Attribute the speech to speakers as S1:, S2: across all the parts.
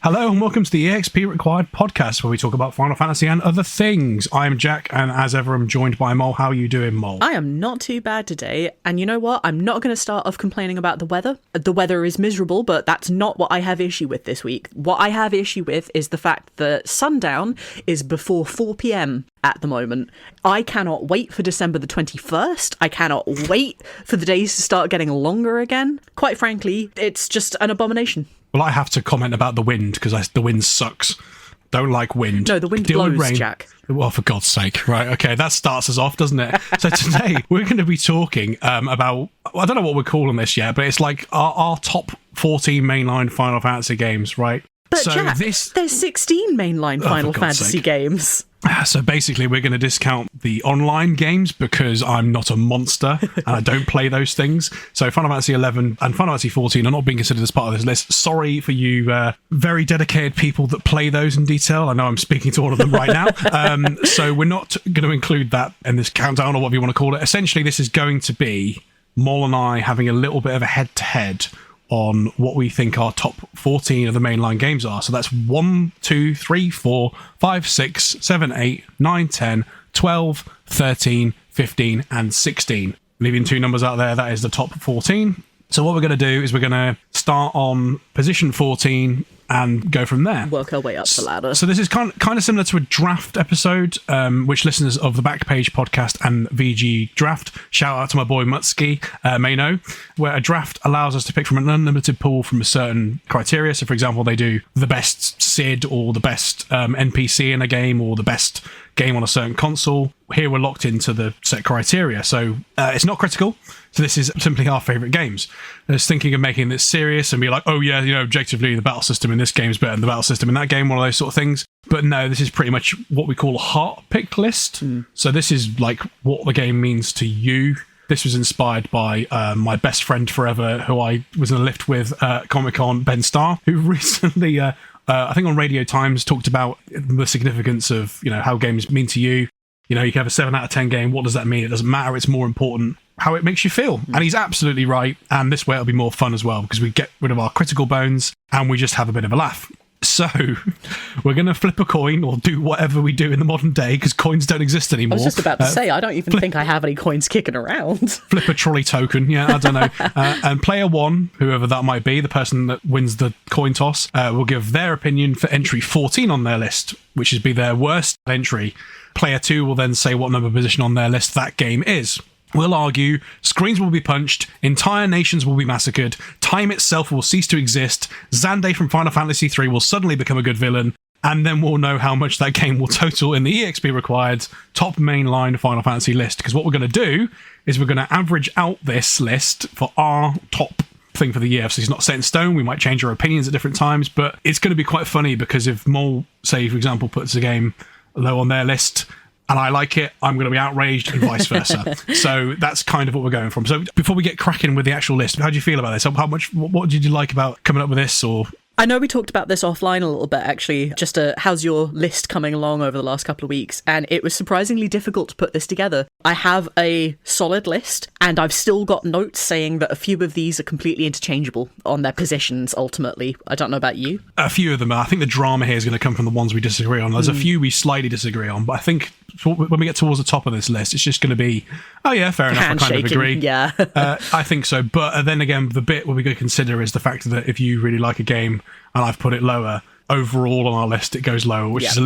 S1: Hello and welcome to the EXP Required podcast, where we talk about Final Fantasy and other things. I'm Jack, and as ever, I'm joined by Mole. How are you doing, Mole?
S2: I am not too bad today, and you know what? I'm not going to start off complaining about the weather. The weather is miserable, but that's not what I have issue with this week. What I have issue with is the fact that sundown is before 4 p.m. at the moment. I cannot wait for December the 21st. I cannot wait for the days to start getting longer again. Quite frankly, it's just an abomination.
S1: Well, I have to comment about the wind, because the wind sucks. Don't like wind.
S2: No, the wind blows, Jack.
S1: Well, for God's sake. Right, okay, that starts us off, doesn't it? So today, we're going to be talking about, I don't know what we're calling this yet, but it's like our top 14 mainline Final Fantasy games, right?
S2: But so Jack, there's 16 mainline Final Fantasy games.
S1: So basically, we're going to discount the online games because I'm not a monster and I don't play those things. So Final Fantasy 11 and Final Fantasy 14 are not being considered as part of this list. Sorry for you very dedicated people that play those in detail. I know I'm speaking to all of them right now. So we're not going to include that in this countdown, or whatever you want to call it. Essentially, this is going to be Mol and I having a little bit of a head-to-head on what we think our top 14 of the mainline games are. So that's 1, 2, 3, 4, 5, 6, 7, 8, 9, 10, 12, 13, 15, and 16. Leaving two numbers out there, that is the top 14. So what we're going to do is we're going to start on position 14 and go from there.
S2: Work our way up the ladder.
S1: So this is kind of similar to a draft episode, which listeners of the Backpage podcast and VG Draft, shout out to my boy Mutsky, may know, where a draft allows us to pick from an unlimited pool from a certain criteria. So for example, they do the best SID or the best NPC in a game or the best game on a certain console. Here we're locked into the set criteria. So it's not critical. So this is simply our favourite games. I was thinking of making this serious and be like, oh yeah, objectively the battle system in this game is better than the battle system in that game, one of those sort of things. But no, this is pretty much what we call a heart-picked list. So this is like what the game means to you. This was inspired by my best friend forever, who I was in a lift with at Comic-Con, Ben Starr, who recently, I think on Radio Times, talked about the significance of, how games mean to you. You can have a 7 out of 10 game. What does that mean? It doesn't matter. It's more important how it makes you feel. And he's absolutely right. And this way it'll be more fun as well, because we get rid of our critical bones and we just have a bit of a laugh. So we're going to flip a coin or do whatever we do in the modern day, because coins don't exist anymore.
S2: I was just about to say, I don't even think I have any coins kicking around.
S1: Flip a trolley token. Yeah, I don't know. And player one, whoever that might be, the person that wins the coin toss, will give their opinion for entry 14 on their list, which would be their worst entry. Player two will then say what number position on their list that game is. We'll argue, screens will be punched, entire nations will be massacred, time itself will cease to exist, Xande from Final Fantasy III will suddenly become a good villain, and then we'll know how much that game will total in the EXP Required top mainline Final Fantasy list. Because what we're going to do is we're going to average out this list for our top thing for the year. So it's not set in stone. We might change our opinions at different times, but it's going to be quite funny, because if Mole, say, for example, puts a game low on their list and I like it, I'm going to be outraged, and vice versa. So that's kind of what we're going from. So before we get cracking with the actual list, how do you feel about this? What did you like about coming up with this? Or
S2: I know we talked about this offline a little bit, actually, just how's your list coming along over the last couple of weeks, and it was surprisingly difficult to put this together. I have a solid list, and I've still got notes saying that a few of these are completely interchangeable on their positions, ultimately. I don't know about you.
S1: A few of them are. I think the drama here is going to come from the ones we disagree on. There's a few we slightly disagree on, but I think when we get towards the top of this list, it's just going to be, oh yeah, fair enough, I kind of agree.
S2: Yeah.
S1: I think so. But then again, the bit where we're going to consider is the fact that if you really like a game and I've put it lower, overall on our list it goes lower, which is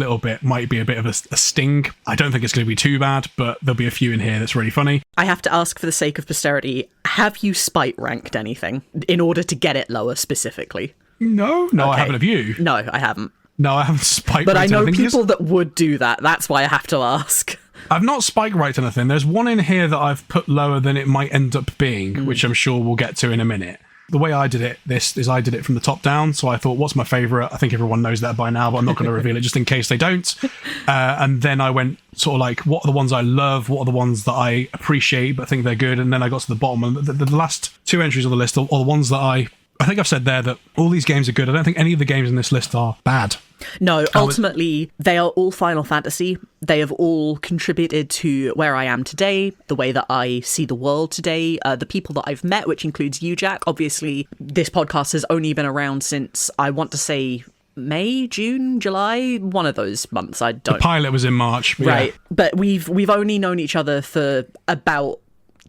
S1: might be a bit of a sting. I don't think it's going to be too bad, but there'll be a few in here that's really funny.
S2: I have to ask, for the sake of posterity, have you spite ranked anything in order to get it lower specifically?
S1: No, okay. I haven't. Have you?
S2: No, I haven't.
S1: No, I haven't spike
S2: But I know
S1: anything.
S2: people that would do that. That's why I have to ask.
S1: I've not spike ranked anything. There's one in here that I've put lower than it might end up being, which I'm sure we'll get to in a minute. The way I did it, I did it from the top down. So I thought, what's my favourite? I think everyone knows that by now, but I'm not going to reveal it just in case they don't. And then I went sort of like, what are the ones I love? What are the ones that I appreciate but think they're good? And then I got to the bottom. And the last two entries on the list are the ones that I think I've said there that all these games are good. I don't think any of the games in this list are bad.
S2: No, ultimately, they are all Final Fantasy. They have all contributed to where I am today, the way that I see the world today, the people that I've met, which includes you, Jack. Obviously, this podcast has only been around since, I want to say, May, June, July, one of those months. I don't.
S1: The pilot was in March,
S2: right? Yeah. But we've only known each other for about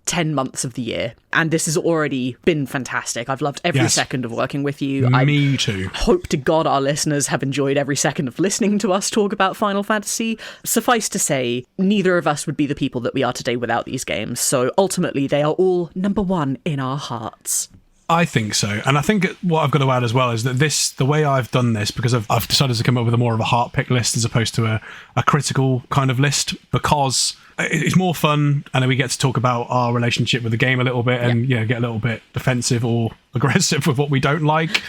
S2: 10 months of the year, and this has already been fantastic. I've loved every second of working with you.
S1: Me too.
S2: Hope to God our listeners have enjoyed every second of listening to us talk about Final Fantasy. Suffice to say, neither of us would be the people that we are today without these games, so ultimately they are all number one in our hearts.
S1: I think so. And I think what I've got to add as well is that the way I've done this, because I've decided to come up with more of a heart pick list as opposed to a critical kind of list, because it's more fun, and then we get to talk about our relationship with the game a little bit and get a little bit defensive or aggressive with what we don't like,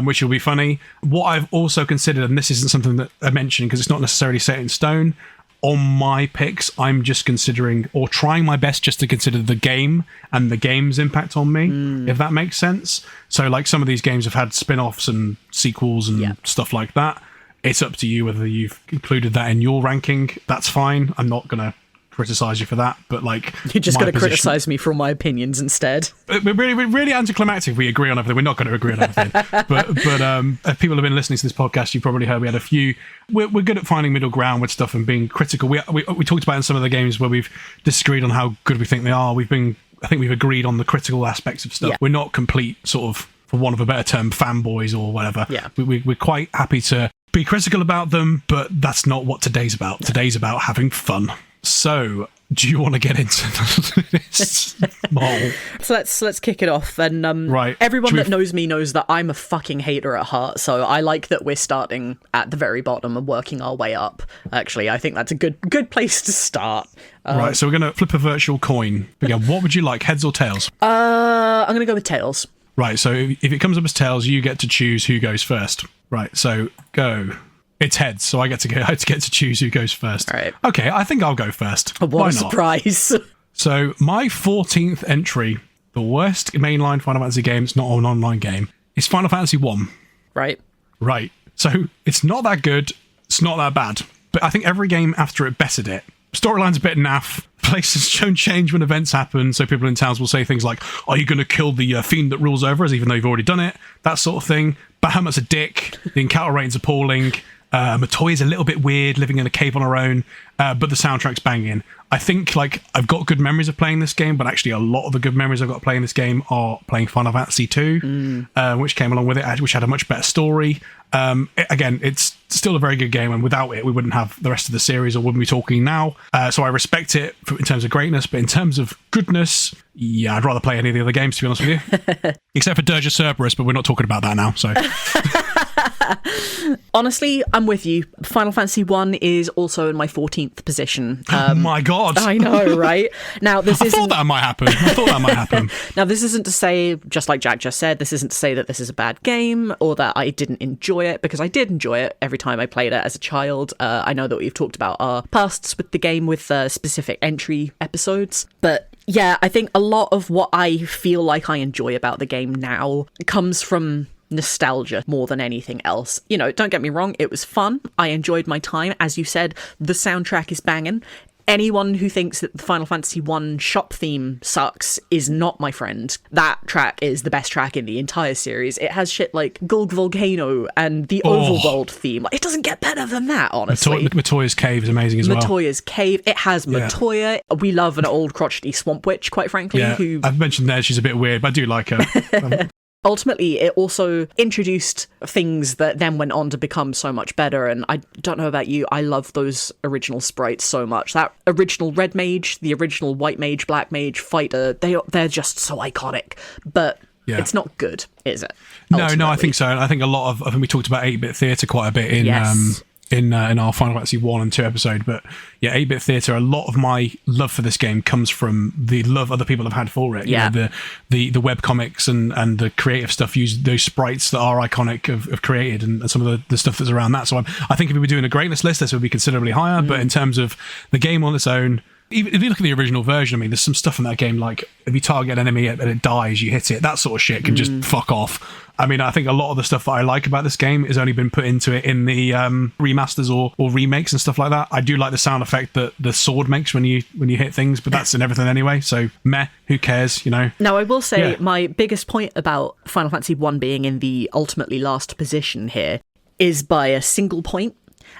S1: which will be funny. What I've also considered, and this isn't something that I mentioned because it's not necessarily set in stone, on my picks, I'm just considering or trying my best just to consider the game and the game's impact on me, if that makes sense. So like some of these games have had spin-offs and sequels and stuff like that. It's up to you whether you've included that in your ranking. That's fine. I'm not going to criticize you for that, but like
S2: you're just going to criticize me for all my opinions instead.
S1: We're really anticlimactic if we agree on everything. We're not going to agree on everything. but if people have been listening to this podcast, you probably heard we had a few. We're good at finding middle ground with stuff and being critical. We talked about in some of the games where we've disagreed on how good we think they are. I think we've agreed on the critical aspects of stuff. We're not complete sort of, for want of a better term, fanboys or whatever. We're quite happy to be critical about them, but that's not what today's about. Today's about having fun. So, do you want to get into this?
S2: So let's kick it off. And
S1: right.
S2: Everyone that knows me knows that I'm a fucking hater at heart. So I like that we're starting at the very bottom and working our way up. Actually, I think that's a good place to start.
S1: Right. So we're going to flip a virtual coin. Again, what would you like, heads or tails?
S2: I'm going to go with tails.
S1: Right. So if it comes up as tails, you get to choose who goes first. Right. So go. It's heads, so I get to choose who goes first.
S2: All right.
S1: Okay, I think I'll go first.
S2: What a surprise.
S1: So my 14th entry, the worst mainline Final Fantasy game, it's not an online game, is Final Fantasy 1.
S2: Right.
S1: So it's not that good, it's not that bad, but I think every game after it bettered it. Storyline's a bit naff. Places don't change when events happen, so people in towns will say things like, are you going to kill the fiend that rules over us, even though you've already done it? That sort of thing. Bahamut's a dick. The encounter rating's appalling. Matoya's a little bit weird, living in a cave on her own, but the soundtrack's banging. I think like I've got good memories of playing this game, but actually a lot of the good memories I've got playing this game are playing Final Fantasy 2, which came along with it, which had a much better story. Again, it's still a very good game, and without it, we wouldn't have the rest of the series or wouldn't be talking now. So I respect it in terms of greatness, but in terms of goodness, yeah, I'd rather play any of the other games, to be honest with you. Except for Dirge of Cerberus, but we're not talking about that now, so...
S2: Honestly, I'm with you. Final Fantasy 1 is also in my 14th position.
S1: Oh my god.
S2: I know, right? Now, this
S1: I thought that might happen.
S2: Now, this isn't to say, just like Jack just said, this isn't to say that this is a bad game or that I didn't enjoy it, because I did enjoy it every time I played it as a child. I know that we've talked about our pasts with the game with specific entry episodes, but yeah, I think a lot of what I feel like I enjoy about the game now comes from nostalgia more than anything else. You know, don't get me wrong, it was fun. I enjoyed my time. As you said, the soundtrack is banging. Anyone who thinks that the Final Fantasy 1 shop theme sucks is not my friend. That track is the best track in the entire series. It has shit like Gulg Volcano and the Overworld theme. It doesn't get better than that, honestly.
S1: Matoya's Cave is amazing as well.
S2: Matoya's Cave. It has Matoya. We love an old crotchety swamp witch, quite frankly.
S1: Yeah, I've mentioned there she's a bit weird, but I do like her.
S2: Ultimately, it also introduced things that then went on to become so much better, and I don't know about you, I love those original sprites so much. That original red mage, the original white mage, black mage fighter, they're just so iconic, but it's not good, is it?
S1: Ultimately. No, I think so. I think a lot of, I think we talked about 8-bit theatre quite a bit in our Final Fantasy 1 and 2 episode, but yeah, 8-bit theatre, a lot of my love for this game comes from the love other people have had for it. You know, the webcomics and the creative stuff use those sprites that are iconic have created, and some of the stuff that's around that. So I think if we were doing a greatness list, this would be considerably higher, but in terms of the game on its own, even if you look at the original version, I mean, there's some stuff in that game, like if you target an enemy and it dies, you hit it, that sort of shit can just fuck off. I mean, I think a lot of the stuff that I like about this game has only been put into it in the remasters or remakes and stuff like that. I do like the sound effect that the sword makes when you hit things, but that's in everything anyway, so meh, who cares, you know?
S2: Now, I will say my biggest point about Final Fantasy 1 being in the ultimately last position here is by a single point.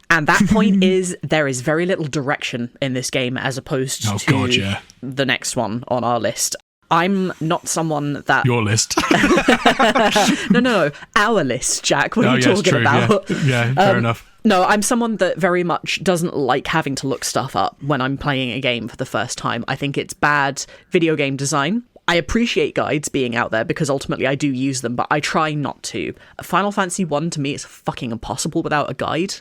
S2: And that point is there is very little direction in this game as opposed to the next one on our list. I'm not someone that...
S1: Your list.
S2: No. Our list, Jack. What are you talking about?
S1: Yeah, fair enough.
S2: No, I'm someone that very much doesn't like having to look stuff up when I'm playing a game for the first time. I think it's bad video game design. I appreciate guides being out there because ultimately I do use them, but I try not to. Final Fantasy 1 to me is fucking impossible without a guide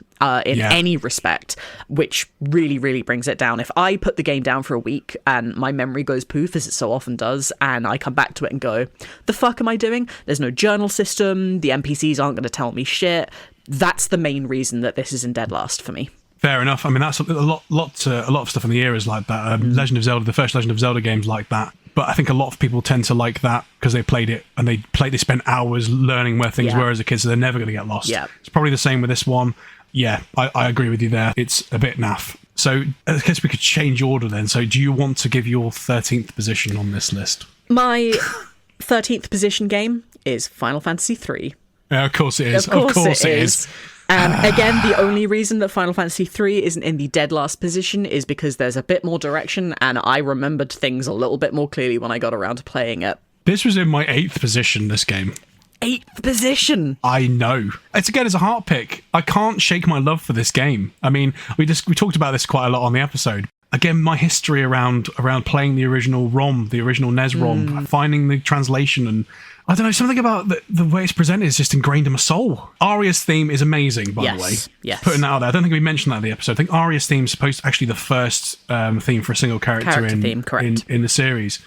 S2: in any respect, which really, really brings it down. If I put the game down for a week and my memory goes poof, as it so often does, and I come back to it and go, the fuck am I doing? There's no journal system, the NPCs aren't going to tell me shit. That's the main reason that this is in dead last for me.
S1: Fair enough. I mean, that's a lot of stuff in the era is like that. Legend of Zelda, the first Legend of Zelda games like that. But I think a lot of people tend to like that because they played it and they spent hours learning where things were as a kid, so they're never going to get lost.
S2: Yeah.
S1: It's probably the same with this one. Yeah, I agree with you there. It's a bit naff. So I guess we could change order then. So do you want to give your 13th position on this list?
S2: My 13th position game is Final Fantasy 3.
S1: Of course it is. Of course it is.
S2: Again, the only reason that Final Fantasy 3 isn't in the dead last position is because there's a bit more direction and I remembered things a little bit more clearly when I got around to playing it.
S1: This was in my 8th position, this game.
S2: 8th position?
S1: I know. It's a heart pick. I can't shake my love for this game. I mean, we talked about this quite a lot on the episode. Again, my history around playing the original ROM, the original NES ROM, finding the translation, and I don't know, something about the way it's presented is just ingrained in my soul. Aria's theme is amazing, by the way.
S2: Yes.
S1: Putting that out there. I don't think we mentioned that in the episode. I think Aria's theme is supposed to actually the first theme for a single character in the series.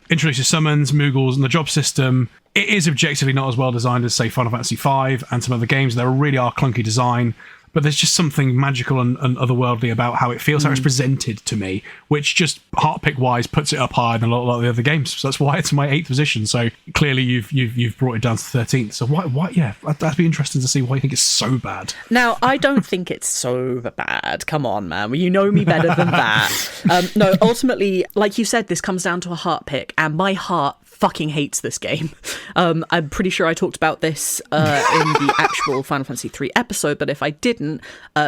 S1: Introduces summons, Moogles, and the job system. It is objectively not as well designed as, say, Final Fantasy V and some other games. There really are clunky design. But there's just something magical and otherworldly about how it feels, how it's presented to me, which just heart pick wise puts it up higher than a lot of the other games. So that's why it's my 8th position. So clearly you've brought it down to 13th. So why? Yeah, that'd be interesting to see why you think it's so bad.
S2: Now, I don't think it's so bad. Come on, man. Well, you know me better than that. No, ultimately, like you said, this comes down to a heart pick, and my heart fucking hates this game. I'm pretty sure I talked about this in the actual Final Fantasy 3 episode, but if I didn't,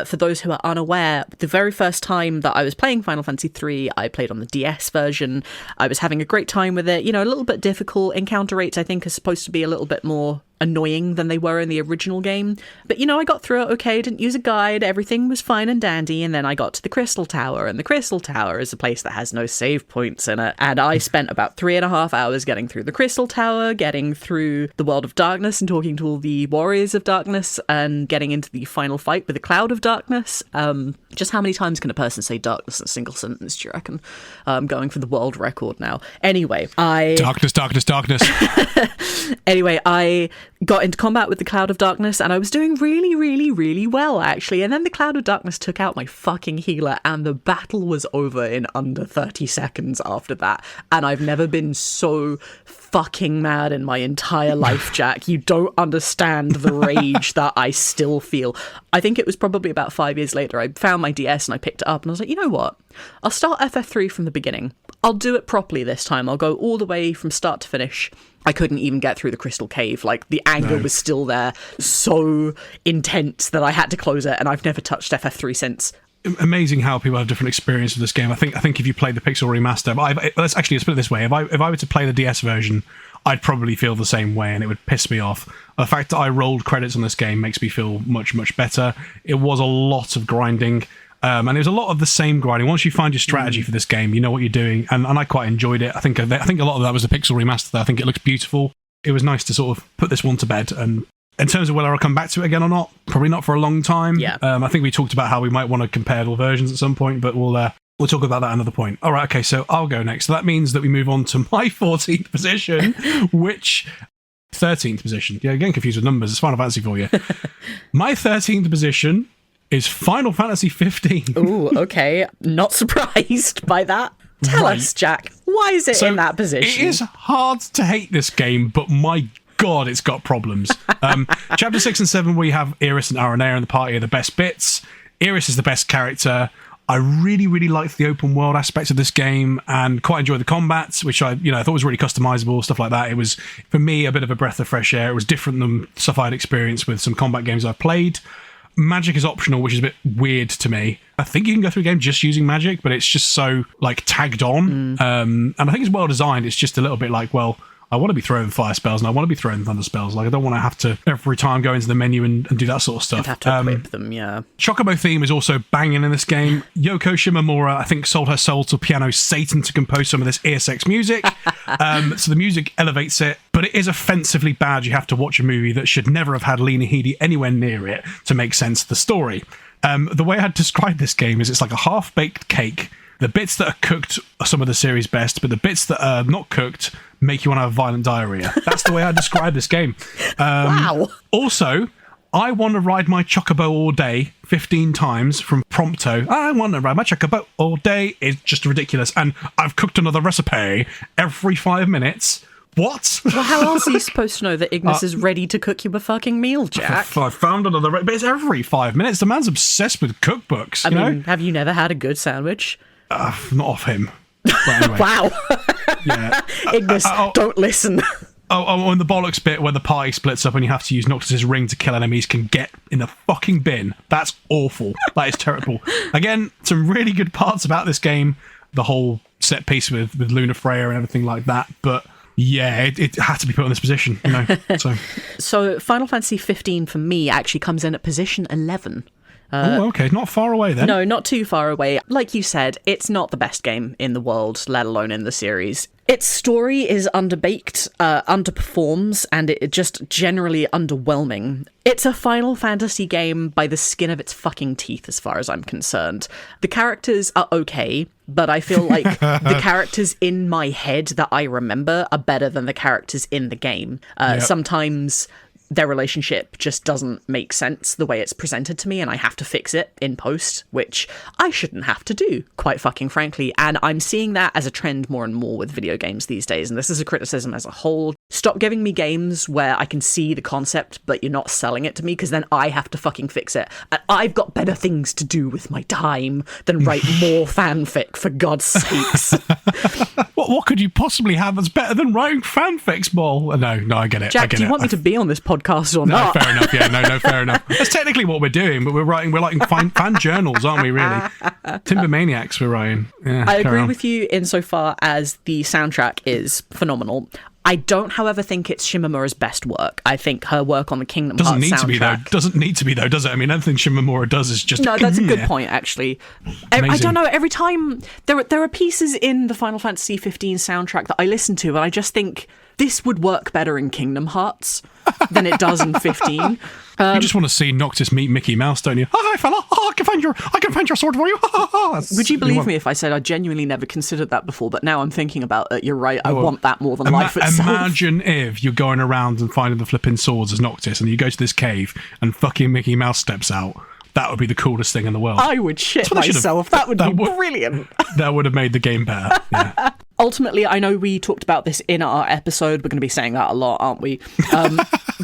S2: for those who are unaware, the very first time that I was playing Final Fantasy 3, I played on the DS version. I was having a great time with it. You know, a little bit difficult. Encounter rates, I think, are supposed to be a little bit more annoying than they were in the original game. But, you know, I got through it okay, didn't use a guide, everything was fine and dandy, and then I got to the Crystal Tower, and the Crystal Tower is a place that has no save points in it, and I spent about 3.5 hours getting through the Crystal Tower, getting through the World of Darkness and talking to all the Warriors of Darkness, and getting into the final fight with the Cloud of Darkness. Just how many times can a person say darkness in a single sentence, do you reckon? I'm going for the world record now. Anyway, Darkness. Anyway, I got into combat with the Cloud of Darkness and I was doing really, really, really well, actually. And then the Cloud of Darkness took out my fucking healer and the battle was over in under 30 seconds after that. And I've never been so fucking mad in my entire life, Jack. You don't understand the rage that I still feel. I think it was probably about 5 years later, I found my DS and I picked it up and I was like, you know what? I'll start FF3 from the beginning. I'll do it properly this time. I'll go all the way from start to finish. I couldn't even get through the Crystal Cave. Like, the anger was still there, so intense that I had to close it, and I've never touched FF3 since.
S1: Amazing how people have different experience with this game. I think if you play the Pixel Remaster, let's put it this way: if I were to play the DS version, I'd probably feel the same way, and it would piss me off. The fact that I rolled credits on this game makes me feel much better. It was a lot of grinding. And it was a lot of the same grinding. Once you find your strategy for this game, you know what you're doing, and I quite enjoyed it. I think a lot of that was the Pixel Remaster. I think it looks beautiful. It was nice to sort of put this one to bed. And in terms of whether I'll come back to it again or not, probably not for a long time.
S2: Yeah.
S1: I think we talked about how we might want to compare the versions at some point, but we'll talk about that another point. All right, okay, so I'll go next. So that means that we move on to my 14th position, which 13th position. Yeah, getting confused with numbers. It's Final Fantasy for you. My 13th position is Final Fantasy 15.
S2: Ooh, okay. Not surprised by that. Tell us, Jack. Why is it in that position?
S1: It is hard to hate this game, but my God, it's got problems. Chapter 6 and 7, we have Iris and Aranea in the party are the best bits. Iris is the best character. I really, really liked the open world aspects of this game and quite enjoyed the combats, which I thought was really customizable, stuff like that. It was, for me, a bit of a breath of fresh air. It was different than stuff I'd experienced with some combat games I've played. Magic is optional, which is a bit weird to me. I think you can go through a game just using magic, but it's just so, like, tagged on. And I think it's well designed. It's just a little bit like, well, I want to be throwing fire spells and I want to be throwing thunder spells. Like, I don't want to have to every time go into the menu and do that sort of stuff.
S2: And have to equip them, yeah.
S1: Chocobo theme is also banging in this game. Yoko Shimomura, I think, sold her soul to piano Satan to compose some of this ESX music. So the music elevates it, but it is offensively bad. You have to watch a movie that should never have had Lena Headey anywhere near it to make sense of the story. The way I'd describe this game is it's like a half-baked cake. The bits that are cooked are some of the series' best, but the bits that are not cooked make you want to have violent diarrhea. That's the way I describe this game.
S2: Wow.
S1: Also, I want to ride my Chocobo all day 15 times from Prompto. I want to ride my Chocobo all day. It's just ridiculous. And I've cooked another recipe every 5 minutes. What?
S2: Well, how else are you supposed to know that Ignis is ready to cook you a fucking meal, Jack?
S1: I found another but it's every 5 minutes. The man's obsessed with cookbooks.
S2: I mean, have you never had a good sandwich?
S1: Not off him. But anyway.
S2: Wow.
S1: Yeah.
S2: Ignis, don't listen.
S1: And the bollocks bit where the party splits up and you have to use Noctis's ring to kill enemies can get in the fucking bin. That's awful. That is terrible. Again, some really good parts about this game. The whole set piece with Luna Freya and everything like that. But yeah, it had to be put in this position, So
S2: Final Fantasy 15 for me actually comes in at position 11.
S1: Okay, not far away then.
S2: No, not too far away. Like you said, it's not the best game in the world, let alone in the series. Its story is underbaked, underperforms, and it just generally underwhelming. It's a Final Fantasy game by the skin of its fucking teeth, as far as I'm concerned. The characters are okay, but I feel like the characters in my head that I remember are better than the characters in the game. Sometimes their relationship just doesn't make sense the way it's presented to me, and I have to fix it in post, which I shouldn't have to do, quite fucking frankly. And I'm seeing that as a trend more and more with video games these days, and this is a criticism as a whole. Stop giving me games where I can see the concept, but you're not selling it to me, because then I have to fucking fix it. And I've got better things to do with my time than write more fanfic, for God's sakes.
S1: What could you possibly have that's better than writing fanfics, Ball? No, I get it.
S2: Jack, do you want me to be on this podcast or not?
S1: No, fair enough. Yeah, no, fair enough. That's technically what we're doing, but we're writing fan journals, aren't we, really? Timber Maniacs we're writing. Yeah,
S2: I agree with you insofar as the soundtrack is phenomenal. I don't, however, think it's Shimomura's best work. I think her work on the Kingdom Hearts soundtrack...
S1: Doesn't need to be, though, does it? I mean, everything Shimomura does is just...
S2: No, that's a good point, actually. I don't know, every time... There are pieces in the Final Fantasy 15 soundtrack that I listen to, and I just think, this would work better in Kingdom Hearts than it does in 15.
S1: You just want to see Noctis meet Mickey Mouse, don't you? Hi, fella! I can find your sword for you!
S2: Would you believe me if I said I genuinely never considered that before, but now I'm thinking about it, you're right, I want that more than life itself.
S1: Imagine if you're going around and finding the flipping swords as Noctis, and you go to this cave, and fucking Mickey Mouse steps out. That would be the coolest thing in the world.
S2: I would shit myself. That would be brilliant.
S1: That would have made the game better. Yeah.
S2: Ultimately, I know we talked about this in our episode. We're going to be saying that a lot, aren't we?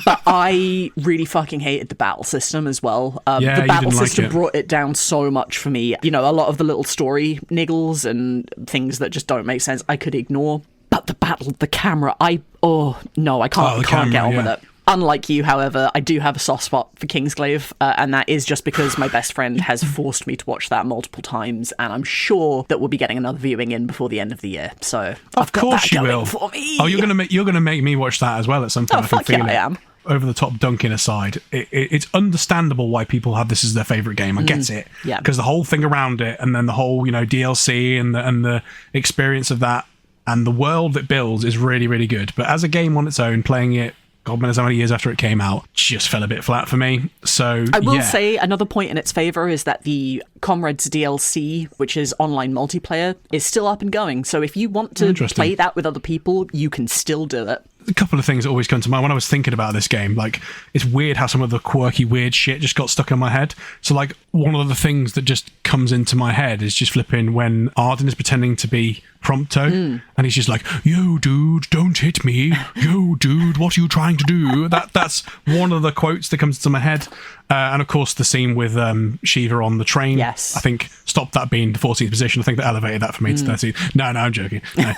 S2: But I really fucking hated the battle system as well. The battle system brought it down so much for me. You know, a lot of the little story niggles and things that just don't make sense, I could ignore. But the camera, I can't get on with it. Unlike you, however, I do have a soft spot for Kingsglaive, and that is just because my best friend has forced me to watch that multiple times, and I'm sure that we'll be getting another viewing in before the end of the year. So
S1: of course you will. For me. Oh, you're gonna make me watch that as well at some point.
S2: Oh, fuck yeah, I am.
S1: Over the top dunking aside, it's understandable why people have this as their favourite game. I get it, because the whole thing around it, and then the whole DLC and the experience of that, and the world it builds is really, really good. But as a game on its own, playing it, God knows how many years after it came out, just fell a bit flat for me. So
S2: I will say another point in its favour is that the Comrades DLC, which is online multiplayer, is still up and going. So if you want to play that with other people, you can still do it.
S1: A couple of things that always come to mind when I was thinking about this game. Like, it's weird how some of the quirky, weird shit just got stuck in my head. So, like, one of the things that just comes into my head is just flipping when Arden is pretending to be Prompto, and he's just like, "Yo, dude, don't hit me. Yo, dude, what are you trying to do?" That's one of the quotes that comes to my head. And of course, the scene with Shiva on the train.
S2: Yes.
S1: I think stopped that being the 14th position. I think they elevated that for me to 13th. No, I'm joking. No.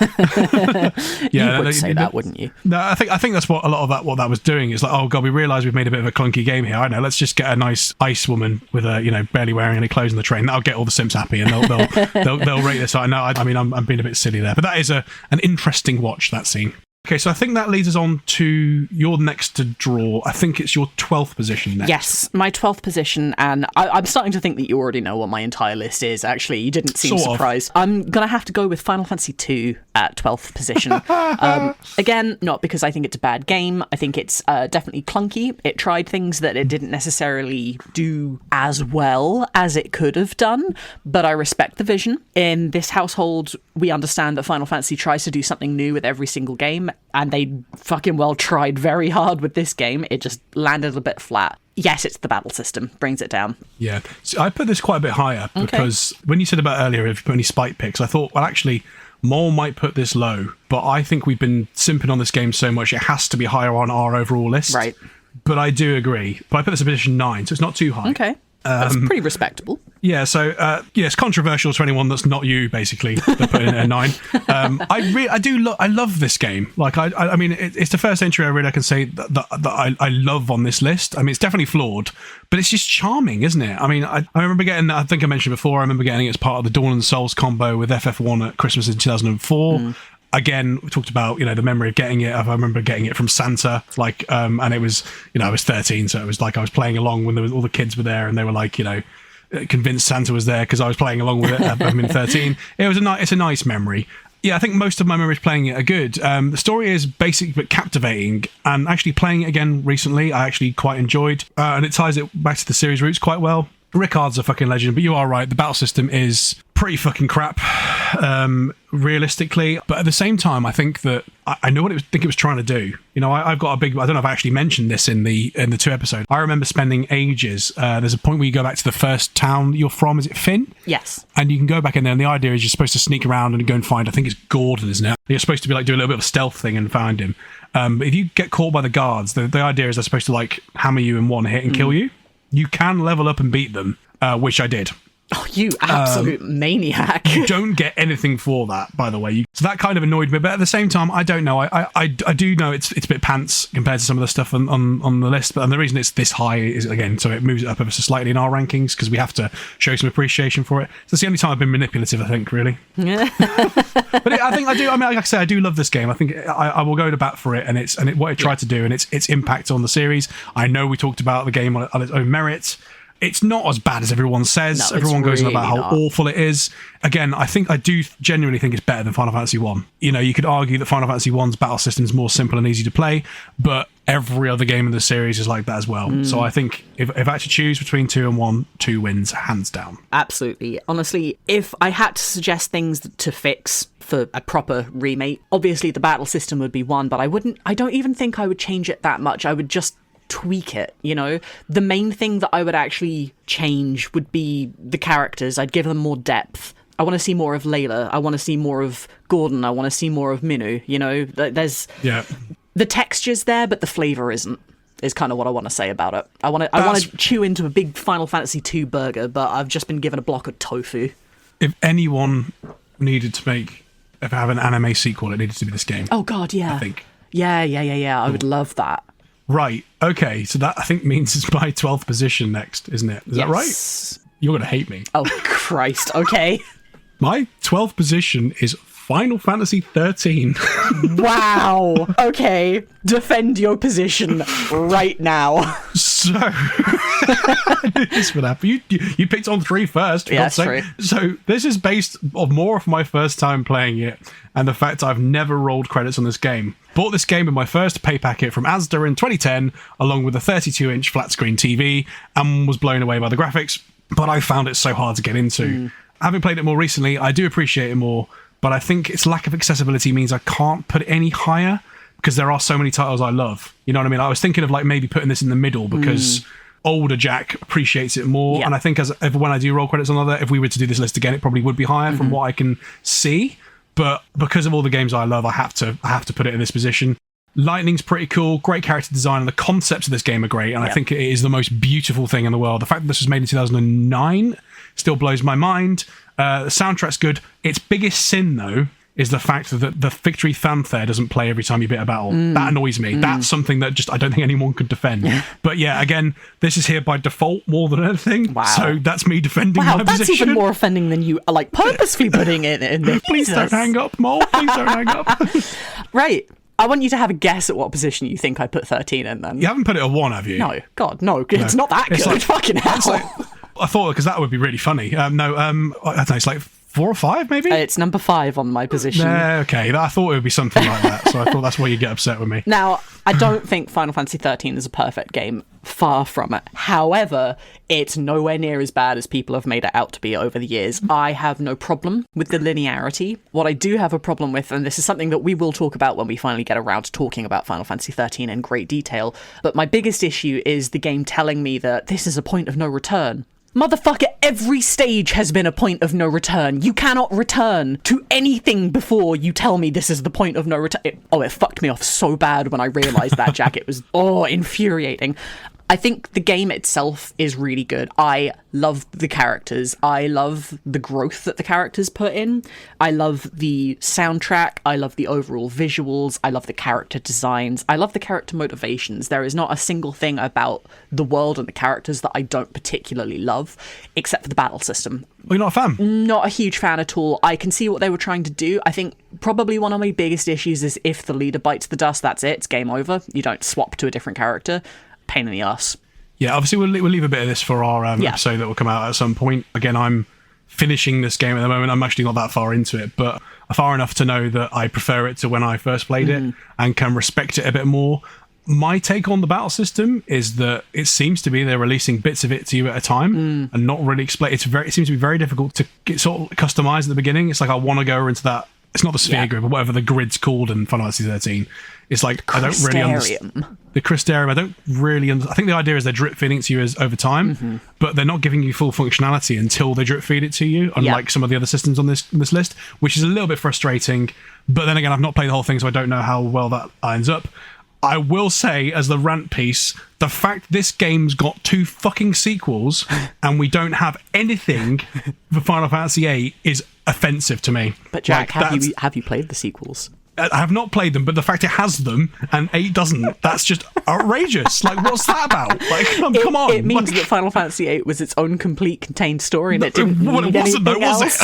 S2: You would say that, wouldn't you?
S1: No, I think that's what a lot of what that was doing. Is like, oh god, we realise we've made a bit of a clunky game here. I know, let's just get a nice ice woman with a barely wearing any clothes on the train. That'll get all the simps happy, and they'll rate this. I know. I mean, I'm being a bit silly there, but that is an interesting watch, that scene. Okay, so I think that leads us on to your next to draw. I think it's your 12th position next.
S2: Yes, my 12th position, and I'm starting to think that you already know what my entire list is, actually. You didn't seem surprised. I'm going to have to go with Final Fantasy 2 at 12th position. Again, not because I think it's a bad game. I think it's definitely clunky. It tried things that it didn't necessarily do as well as it could have done, but I respect the vision. In this household, we understand that Final Fantasy tries to do something new with every single game, and they fucking well tried very hard with this game. It just landed a bit flat. Yes, it's the battle system. Brings it down.
S1: Yeah. So I put this quite a bit higher because when you said about earlier, if you put any spike picks, I thought, well, actually, Mole might put this low, but I think we've been simping on this game so much, it has to be higher on our overall list.
S2: Right.
S1: But I do agree. But I put this at position 9, so it's not too high.
S2: Okay. That's pretty respectable.
S1: Yeah, so it's controversial to anyone that's not you, basically. To put in a 9. I love this game. Like, I mean, it's the first entry I can say that I love on this list. I mean, it's definitely flawed, but it's just charming, isn't it? I mean, I remember getting. I think I mentioned before. I remember getting it as part of the Dawn and Souls combo with FF1 at Christmas in 2004. Again, we talked about, the memory of getting it. I remember getting it from Santa, and it was, I was 13, so it was like I was playing along when all the kids were there, and they were like, convinced Santa was there because I was playing along with it. I'm in 13. It's a nice memory. Yeah, I think most of my memories playing it are good. The story is basic but captivating, and actually playing it again recently, I actually quite enjoyed, and it ties it back to the series roots quite well. Rickard's a fucking legend, but you are right, the battle system is pretty fucking crap, realistically. But at the same time, I think that I know what it was trying to do. I've got a big. I don't know if I actually mentioned this in the 2 episodes. I remember spending ages. There's a point where you go back to the first town you're from. Is it Finn?
S2: Yes.
S1: And you can go back in there, and the idea is you're supposed to sneak around and go and find. I think it's Gordon, isn't it? You're supposed to be do a little bit of a stealth thing and find him. But if you get caught by the guards, the idea is they're supposed to hammer you in one hit and kill you. You can level up and beat them, which I did.
S2: Oh, you absolute maniac.
S1: You don't get anything for that, by the way. So that kind of annoyed me. But at the same time, I don't know. I do know it's a bit pants compared to some of the stuff on the list. But the reason it's this high is, again, so it moves it up ever so slightly in our rankings because we have to show some appreciation for it. So it's the only time I've been manipulative, I think, really. But I think I do. I mean, like I say, I do love this game. I think I will go to bat for it, and what it tried to do, and its impact on the series. I know we talked about the game on its own merits. It's not as bad as everyone says.
S2: No,
S1: everyone goes on
S2: really
S1: about how awful it is. Again, I do genuinely think it's better than Final Fantasy 1. You could argue that Final Fantasy 1's battle system is more simple and easy to play, but every other game in the series is like that as well. So I think if I had to choose between 2 and 1, 2 wins, hands down.
S2: Absolutely. Honestly, if I had to suggest things to fix for a proper remake, obviously the battle system would be one, but I don't even think I would change it that much. I would just tweak it. The main thing that I would actually change would be the characters. I'd give them more depth. I want to see more of Layla. I want to see more of Gordon. I want to see more of Minu. There's the texture's there, but the flavor isn't. Is kind of what I want to say about it. I want to chew into a big Final Fantasy 2 burger, but I've just been given a block of tofu.
S1: If anyone needed to have an anime sequel, it needed to be this game.
S2: Oh god, yeah.
S1: I think.
S2: Yeah. I would love that.
S1: Right, okay, so that I think means it's my 12th position next, isn't it? Is that right? You're going to hate me.
S2: Oh, Christ, okay.
S1: My 12th position is Final Fantasy 13.
S2: Wow, okay. Defend your position right now.
S1: So, I knew this would happen. You picked on 3 first.
S2: Yeah, that's true.
S1: So, this is based on more of my first time playing it and the fact I've never rolled credits on this game. Bought this game in my first pay packet from Asda in 2010, along with a 32-inch flat screen TV, and was blown away by the graphics, but I found it so hard to get into. Having played it more recently, I do appreciate it more, but I think its lack of accessibility means I can't put it any higher because there are so many titles I love. You know what I mean? I was thinking of maybe putting this in the middle because older Jack appreciates it more, and I think when I do roll credits on other, if we were to do this list again, it probably would be higher from what I can see. but because of all the games I love, I have to put it in this position. Lightning's pretty cool, great character design, and the concepts of this game are great, and I think it is the most beautiful thing in the world. The fact that this was made in 2009 still blows my mind. The soundtrack's good. Its biggest sin, though, is the fact that the victory fanfare doesn't play every time you beat a battle. That annoys me. That's something that just I don't think anyone could defend. But yeah, again, this is here by default more than anything.
S2: Wow.
S1: So that's me defending my
S2: that's
S1: position.
S2: even more offending than you like purposefully putting it in there.
S1: Please don't hang up, Mole. Please don't hang up.
S2: Right. I want you to have a guess at what position you think I put 13 in then.
S1: You haven't put it at 1, have you?
S2: No. God, no. It's not that good. Fucking hell.
S1: I thought, because that would be really funny. I don't know, it's like 4 or 5, maybe?
S2: It's number 5 on my position.
S1: Okay, I thought it would be something like that, so I thought that's why you get upset with me.
S2: Now, I don't think Final Fantasy 13 is a perfect game. Far from it. However, it's nowhere near as bad as people have made it out to be over the years. I have no problem with the linearity. What I do have a problem with, and this is something that we will talk about when we finally get around to talking about Final Fantasy 13 in great detail, but my biggest issue is the game telling me that this is a point of no return. Motherfucker, every stage has been a point of no return. You cannot return to anything before you tell me this is the point of no return. It fucked me off so bad when I realised that, Jack. It was, infuriating. I think the game itself is really good. I love the characters. I love the growth that the characters put in. I love the soundtrack. I love the overall visuals. I love the character designs. I love the character motivations. There is not a single thing about the world and the characters that I don't particularly love, except for the battle system.
S1: Well, you're not a fan?
S2: Not a huge fan at all. I can see what they were trying to do. I think probably one of my biggest issues is if the leader bites the dust, that's it. It's game over. You don't swap to a different character. Pain in the ass.
S1: Yeah, obviously we'll leave a bit of this for our episode that will come out at some point. Again, I'm finishing this game at the moment. I'm actually not that far into it, but far enough to know that I prefer it to when I first played it and can respect it a bit more. My take on the battle system is that it seems to be they're releasing bits of it to you at a time and not really explain. It seems to be very difficult to get sort of customized at the beginning. It's like I want to go into that. It's not the sphere grid, but whatever the grid's called in Final Fantasy 13. It's like I don't really understand the Crystarium. I don't really. I think the idea is they're drip feeding it to you as over time, but they're not giving you full functionality until they drip feed it to you. Unlike some of the other systems on this list, which is a little bit frustrating. But then again, I've not played the whole thing, so I don't know how well that ends up. I will say, as the rant piece, the fact this game's got 2 fucking sequels and we don't have anything for Final Fantasy VIII is offensive to me.
S2: But Jack, have you played the sequels?
S1: I have not played them, but the fact it has them and 8 doesn't, that's just outrageous. Like, what's that about? Like, come on.
S2: It means that Final Fantasy VIII was its own complete contained story and it didn't need anything else.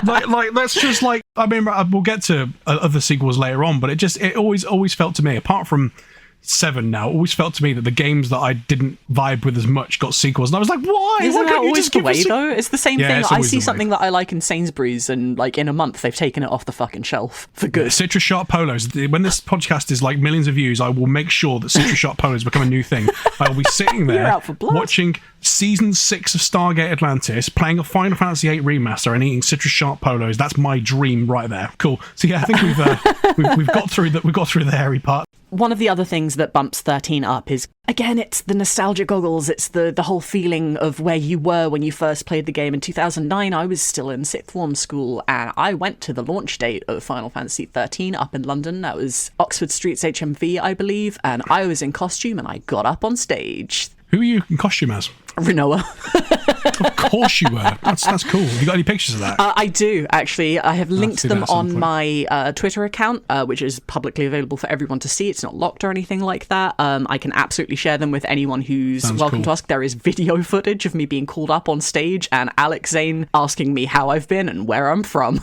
S1: like, that's just like, I mean, we'll get to other sequels later on, but it always felt to me, apart from 7 now, always felt to me that the games that I didn't vibe with as much got sequels, and I was like, why?
S2: Isn't
S1: why
S2: that always the way, though? It's the same thing. I see something that I like in Sainsbury's, and like in a month, they've taken it off the fucking shelf for good.
S1: Yeah, Citrus Sharp Polos. When this podcast is like millions of views, I will make sure that Citrus Sharp Polos become a new thing. I will be sitting there watching Season 6 of Stargate Atlantis, playing a Final Fantasy VIII remaster, and eating Citrus Sharp Polos. That's my dream right there. Cool. So yeah, I think we've got through the hairy part.
S2: One of the other things that bumps 13 up is, again, it's the nostalgia goggles. It's the whole feeling of where you were when you first played the game. In 2009, I was still in sixth form school, and I went to the launch date of Final Fantasy 13 up in London. That was Oxford Street's HMV, I believe, and I was in costume, and I got up on stage.
S1: Who are you in costume as?
S2: Rinoa.
S1: Of course you were. That's cool. Have you got any pictures of that?
S2: I do, actually. I have linked them on my Twitter account, which is publicly available for everyone to see. It's not locked or anything like that. I can absolutely share them with anyone who's welcome to ask. There is video footage of me being called up on stage and Alex Zane asking me how I've been and where I'm from.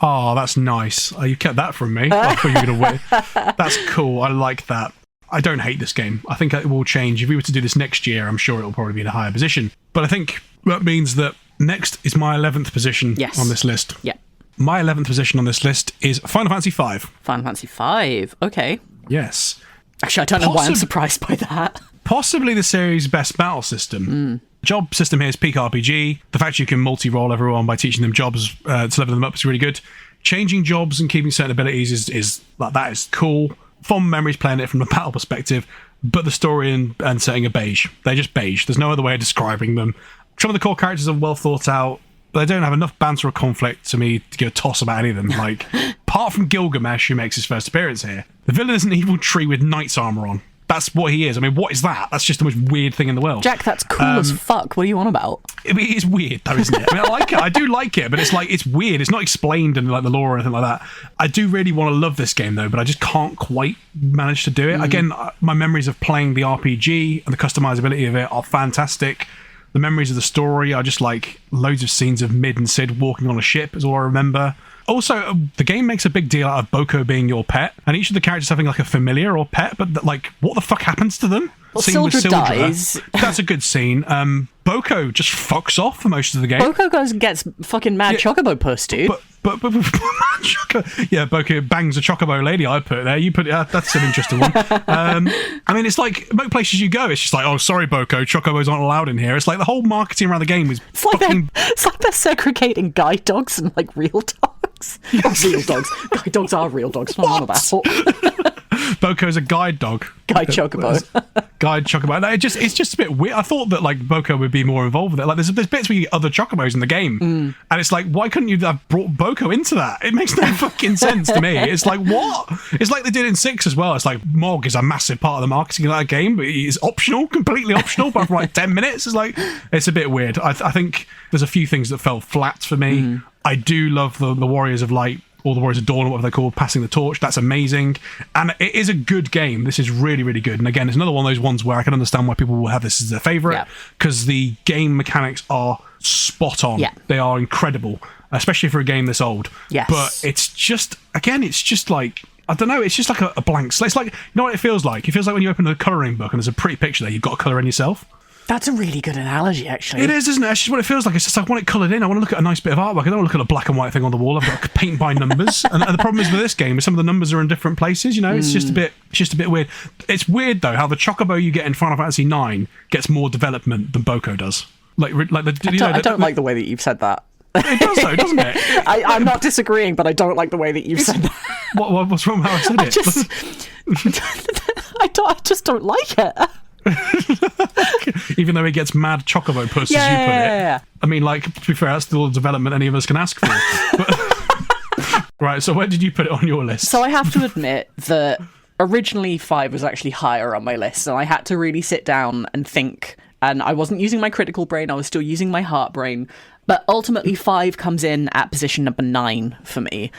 S1: Oh, that's nice. You kept that from me. I thought you were going to win. That's cool. I like that. I don't hate this game. I think it will change. If we were to do this next year, I'm sure it will probably be in a higher position. But I think that means that next is my 11th position on this list.
S2: Yeah.
S1: My 11th position on this list is Final Fantasy V.
S2: Final Fantasy V. Okay.
S1: Yes.
S2: Actually, I don't know why I'm surprised by that.
S1: Possibly the series' best battle system. Job system here is peak RPG. The fact you can multi-roll everyone by teaching them jobs to level them up is really good. Changing jobs and keeping certain abilities is that is cool. Fond memories playing it from a battle perspective, but the story and setting are beige. They're just beige. There's no other way of describing them. Some of the core characters are well thought out. they don't have enough banter or conflict to me to give a toss about any of them. Like, apart from Gilgamesh, who makes his first appearance here, the villain is an evil tree with knight's armor on. That's what he is. I mean, what is that? That's just the most weird thing in the world.
S2: Jack, that's cool as fuck. What are you on about?
S1: I mean, it's weird, though, isn't it? I mean, I like it. I do like it, but it's like, it's weird. It's not explained in like the lore or anything like that. I do really want to love this game, though, but I just can't quite manage to do it. Again, my memories of playing the RPG and the customizability of it are fantastic. The memories of the story are just like loads of scenes of Mid and Sid walking on a ship is all I remember. Also, the game makes a big deal out of Boko being your pet, and each of the characters having like a familiar or pet, but like, what the fuck happens to them?
S2: Well, Sildra dies.
S1: That's a good scene. Boko just fucks off for most of the game.
S2: Boko goes and gets fucking mad chocobo puss, dude.
S1: But yeah, Boko bangs a chocobo lady. I put it there. You put it. That's an interesting one. I mean, it's like most places you go, it's just like, oh, sorry, Boko, chocobos aren't allowed in here. It's like the whole marketing around the game is
S2: it's like they're segregating guide dogs and like real dogs. Real dogs. Guide dogs are real dogs. What am I on about?
S1: Boko's a guide dog.
S2: Guide chocobo.
S1: Guide chocobo. No, it's just a bit weird. I thought that like Boko would be more involved with it. Like there's bits where you get other chocobos in the game, and it's like, why couldn't you have brought Boko into that? It makes no fucking sense to me. It's like, what? It's like they did in 6 as well. It's like Mog is a massive part of the marketing of that game, but it's optional, completely optional, but for like 10 minutes. It's like, it's a bit weird. I think there's a few things that fell flat for me. I do love the Warriors of Light, or the Warriors of Dawn, or whatever they're called, passing the torch. That's amazing. And it is a good game. This is really, really good. And again, it's another one of those ones where I can understand why people will have this as their favourite, because the game mechanics are spot on.
S2: Yeah.
S1: They are incredible, especially for a game this old.
S2: Yes.
S1: But it's just, again, it's just like, I don't know, it's just like a blank slate. It's like, you know what it feels like? It feels like when you open a colouring book and there's a pretty picture there, you've got to colour in yourself.
S2: That's a really good analogy, actually.
S1: It is, isn't it? That's just what it feels like. It's just like, I want it coloured in. I want to look at a nice bit of artwork. I don't want to look at a black and white thing on the wall. I've got to paint by numbers. and the problem is with this game is some of the numbers are in different places. You know, it's just a bit weird. It's weird though how the chocobo you get in Final Fantasy 9 gets more development than Boko does. I
S2: don't like the way that you've said that.
S1: It does though, doesn't it?
S2: I'm not disagreeing, but I don't like the way that you've said that.
S1: What's wrong with how I said it?
S2: I just don't like it.
S1: Even though he gets mad chocobo puss, as you put it. I mean, like, to be fair, that's the development any of us can ask for. Right, so where did you put it on your list?
S2: So I have to admit that originally 5 was actually higher on my list, and I had to really sit down and think, and I wasn't using my critical brain, I was still using my heart brain, but ultimately 5 comes in at position number 9 for me.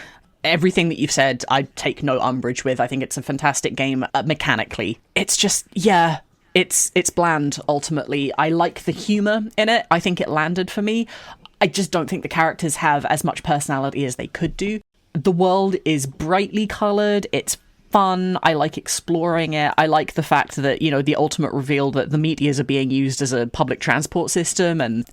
S2: Everything that you've said, I take no umbrage with. I think it's a fantastic game mechanically. It's just, It's bland, ultimately. I like the humour in it. I think it landed for me. I just don't think the characters have as much personality as they could do. The world is brightly coloured. It's fun. I like exploring it. I like the fact that, you know, the ultimate reveal that the meteors are being used as a public transport system. And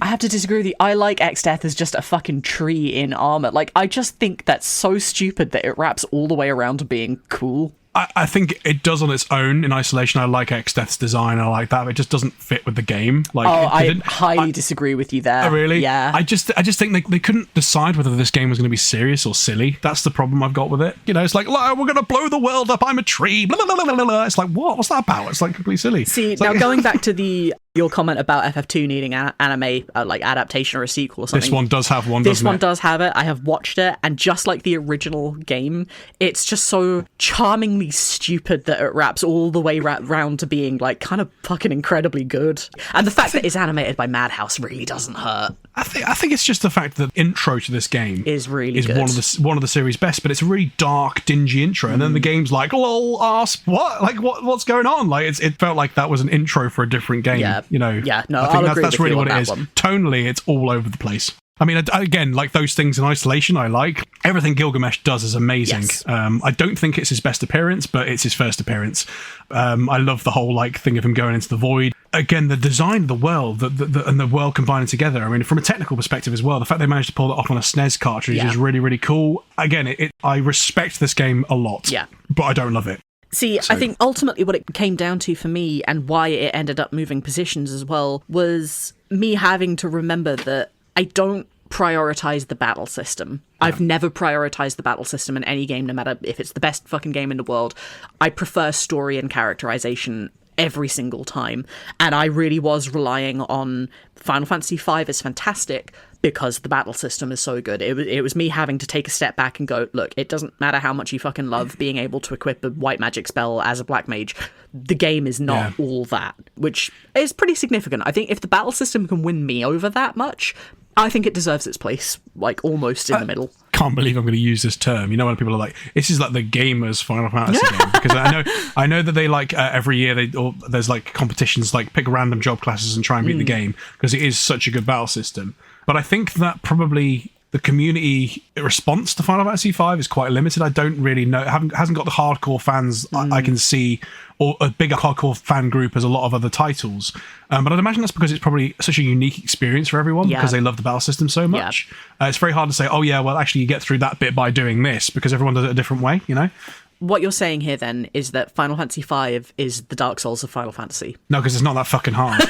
S2: I have to disagree with you. I like Exdeath as just a fucking tree in armour. Like, I just think that's so stupid that it wraps all the way around to being cool.
S1: I think it does on its own in isolation. I like Exdeath's design. I like that. But it just doesn't fit with the game. Like,
S2: I highly disagree with you there.
S1: Oh, really?
S2: Yeah.
S1: I just think they couldn't decide whether this game was going to be serious or silly. That's the problem I've got with it. You know, it's like, we're going to blow the world up. I'm a tree. Blah, blah, blah, blah, blah. It's like, what? What's that about? It's like completely silly.
S2: See,
S1: it's
S2: now
S1: like,
S2: going back to your comment about FF2 needing an anime like adaptation or a sequel or something.
S1: This one does have one.
S2: This one does have it. I have watched it, and just like the original game, it's just so charmingly stupid that it wraps all the way round to being like kind of fucking incredibly good. And the fact that it's animated by Madhouse really doesn't hurt.
S1: I think it's just the fact that the intro to this game
S2: is really good.
S1: one of the series' best, but it's a really dark, dingy intro, and then the game's like, lol, ass, what? Like, what's going on? Like, it felt like that was an intro for a different game.
S2: Yeah.
S1: You know.
S2: Yeah. No,
S1: I think that's really what
S2: it
S1: is.
S2: One.
S1: Tonally, it's all over the place. I mean, again, like those things in isolation, I like. Everything Gilgamesh does is amazing.
S2: Yes.
S1: I don't think it's his best appearance, but it's his first appearance. I love the whole like thing of him going into the void. Again, the design of the world and the world combining together. I mean, from a technical perspective as well, the fact they managed to pull that off on a SNES cartridge is really, really cool. Again, I respect this game a lot, but I don't love it.
S2: See, I think ultimately what it came down to for me, and why it ended up moving positions as well, was me having to remember that I don't prioritize the battle system. I've never prioritized the battle system in any game, no matter if it's the best fucking game in the world. I prefer story and characterization every single time. And I really was relying on Final Fantasy V is fantastic because the battle system is so good. It was me having to take a step back and go, look, it doesn't matter how much you fucking love being able to equip a white magic spell as a black mage. The game is not all that, which is pretty significant. I think if the battle system can win me over that much, I think it deserves its place, like, almost in the middle.
S1: Can't believe I'm going to use this term. You know, when people are like, this is like the gamers' Final Fantasy game, because I know that they like every year there's like competitions, like pick random job classes and try and beat the game, because it is such a good battle system. But I think that probably the community response to Final Fantasy V is quite limited. I don't really know. Hasn't got the hardcore fans I can see, or a bigger hardcore fan group as a lot of other titles. But I'd imagine that's because it's probably such a unique experience for everyone because they love the battle system so much. It's very hard to say, oh yeah, well actually you get through that bit by doing this, because everyone does it a different way, you know?
S2: What you're saying here then is that Final Fantasy V is the Dark Souls of Final Fantasy.
S1: No, because it's not that fucking hard.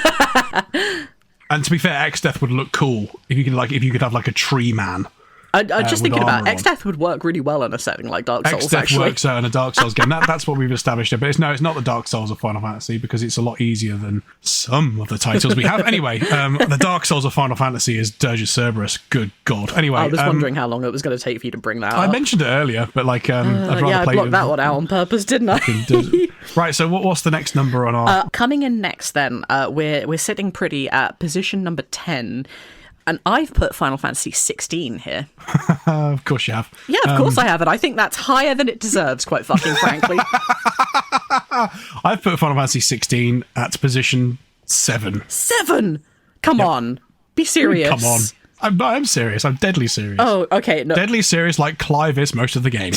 S1: And to be fair, X-Death would look cool if you could have like a tree man.
S2: I'm just thinking about X-Death would work really well in a setting like Dark Souls.
S1: X-Death works in a Dark Souls game. That's what we've established here. But it's not the Dark Souls of Final Fantasy, because it's a lot easier than some of the titles we have. Anyway, the Dark Souls of Final Fantasy is Dirge of Cerberus. Good God. Anyway,
S2: I was wondering how long it was going to take for you to bring that up.
S1: I mentioned it earlier, but like I'd rather play.
S2: I blocked that one out on purpose, didn't I?
S1: Right. So what's the next number on our?
S2: Coming in next, then we're sitting pretty at position number 10. And I've put Final Fantasy 16 here.
S1: Of course you have.
S2: Yeah, of course I have. And I think that's higher than it deserves, quite fucking frankly.
S1: I've put Final Fantasy 16 at position 7.
S2: 7? Come on. Be serious.
S1: Come on. I'm serious. I'm deadly serious.
S2: Oh, okay. No.
S1: Deadly serious like Clive is most of the game.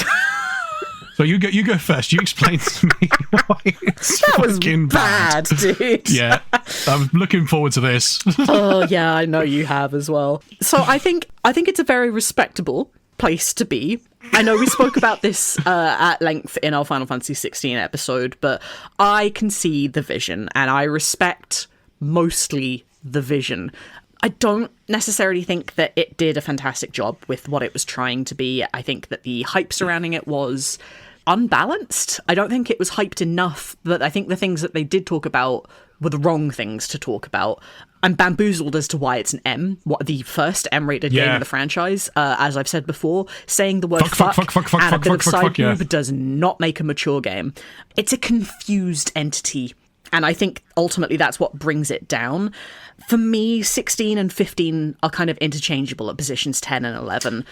S1: So you go first. You explain to me why it's
S2: that was
S1: fucking
S2: bad, dude.
S1: Yeah, I'm looking forward to this.
S2: Oh yeah, I know you have as well. So I think it's a very respectable place to be. I know we spoke about this at length in our Final Fantasy 16 episode, but I can see the vision, and I respect mostly the vision. I don't necessarily think that it did a fantastic job with what it was trying to be. I think that the hype surrounding it was unbalanced. I don't think it was hyped enough, but I think the things that they did talk about were the wrong things to talk about. I'm bamboozled as to why it's an M, the first M-rated game in the franchise. As I've said before, saying the word fuck and a bit of side boob does not make a mature game. It's a confused entity, and I think ultimately that's what brings it down. For me, 16 and 15 are kind of interchangeable at positions 10 and 11.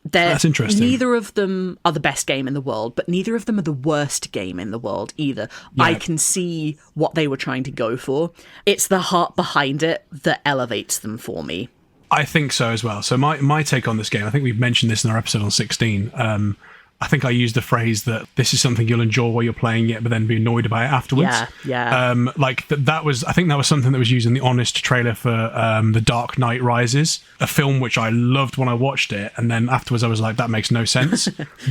S1: That's interesting.
S2: Neither of them are the best game in the world, but neither of them are the worst game in the world either. Yeah. I can see what they were trying to go for. It's the heart behind it that elevates them for me.
S1: I think so as well. So my take on this game, I think we've mentioned this in our episode on 16. I think I used the phrase that this is something you'll enjoy while you're playing it, but then be annoyed about it afterwards.
S2: Yeah.
S1: Like that was, I think that was something that was used in the Honest trailer for The Dark Knight Rises, a film which I loved when I watched it, and then afterwards I was like, that makes no sense.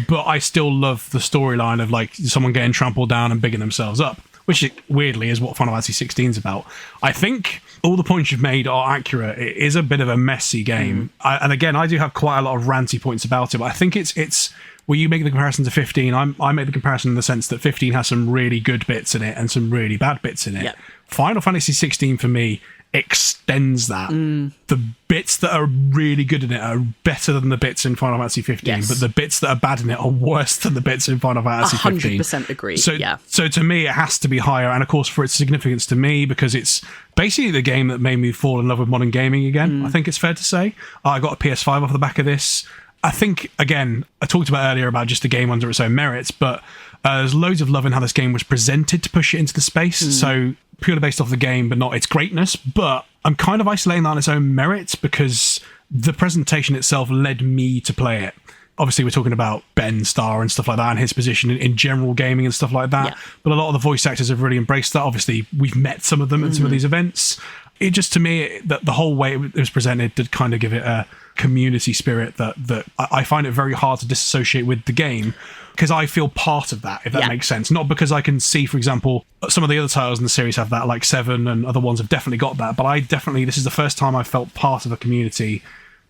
S1: But I still love the storyline of like someone getting trampled down and bigging themselves up, which weirdly is what Final Fantasy 16 is about. I think all the points you've made are accurate. It is a bit of a messy game. And again, I do have quite a lot of ranty points about it, but I think it's where you make the comparison to 15, I make the comparison in the sense that 15 has some really good bits in it and some really bad bits in it. Yep. Final Fantasy 16 for me extends that. The bits that are really good in it are better than the bits in Final Fantasy 15, but the bits that are bad in it are worse than the bits in Final Fantasy 15.
S2: 100% agree.
S1: So to me, it has to be higher, and of course for its significance to me, because it's basically the game that made me fall in love with modern gaming again. I think it's fair to say. I got a PS5 off the back of this. I think, again, I talked about earlier about just the game under its own merits, but there's loads of love in how this game was presented to push it into the space. So purely based off the game, but not its greatness. But I'm kind of isolating that on its own merits because the presentation itself led me to play it. Obviously, we're talking about Ben Starr and stuff like that and his position in general gaming and stuff like that. Yeah. But a lot of the voice actors have really embraced that. Obviously, we've met some of them at some of these events. It just, to me, that the whole way it was presented did kind of give it a community spirit that I find it very hard to disassociate with the game, because I feel part of that, if that makes sense. Not because I can see, for example, some of the other titles in the series have that, like 7 and other ones have definitely got that, but this is the first time I've felt part of a community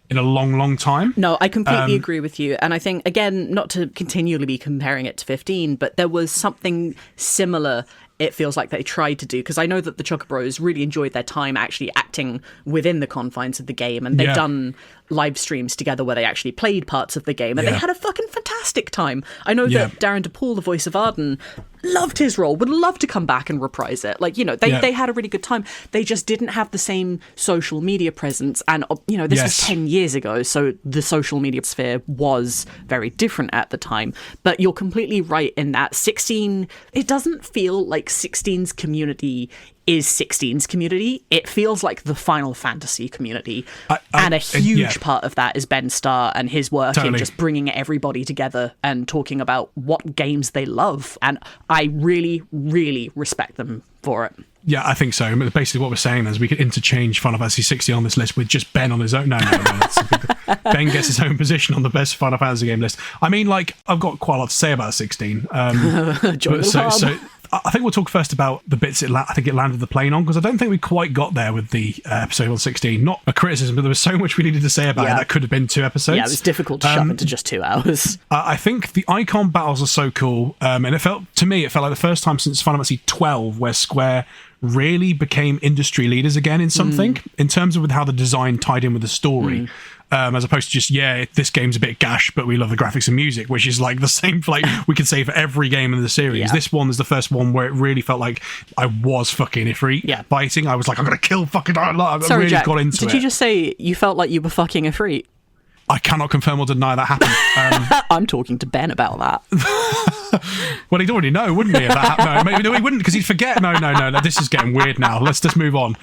S1: in a long, long time.
S2: No, I completely agree with you. And I think, again, not to continually be comparing it to 15, but there was something similar it feels like they tried to do, because I know that the Chocobros really enjoyed their time actually acting within the confines of the game, and they've done live streams together where they actually played parts of the game, and they had a fucking fantastic time. I know that Darren DePaul, the voice of Arden, loved his role, would love to come back and reprise it. Like, they had a really good time. They just didn't have the same social media presence, and this was 10 years ago, so the social media sphere was very different at the time. But you're completely right in that 16, it doesn't feel like 16's community is 16's community. It feels like the Final Fantasy community. And a huge part of that is Ben Starr and his work in just bringing everybody together and talking about what games they love. And I really, really respect them for it.
S1: Yeah, I think so. Basically, what we're saying is we could interchange Final Fantasy 16 on this list with just Ben on his own. No. Ben gets his own position on the best Final Fantasy game list. I mean, like, I've got quite a lot to say about 16. So I think we'll talk first about the bits I think it landed the plane on, because I don't think we quite got there with the episode on 16. Not a criticism, but there was so much we needed to say about it that could have been 2 episodes.
S2: Yeah, it was difficult to shove into just 2 hours.
S1: I think the icon battles are so cool, and it felt like the first time since Final Fantasy 12 where Square really became industry leaders again in something, in terms of with how the design tied in with the story. As opposed to just, this game's a bit gash, but we love the graphics and music, which is like the same, like we could say for every game in the series. Yeah. This one is the first one where it really felt like I was fucking Ifrit fighting. I was like, I'm going to kill fucking... I
S2: Sorry,
S1: really
S2: Jack,
S1: got into
S2: did you just say you felt like you were fucking Ifrit?
S1: I cannot confirm or deny that happened.
S2: I'm talking to Ben about that.
S1: Well, he'd already know, wouldn't he? If that happened? No, he wouldn't, because he'd forget. No, this is getting weird now. Let's just move on.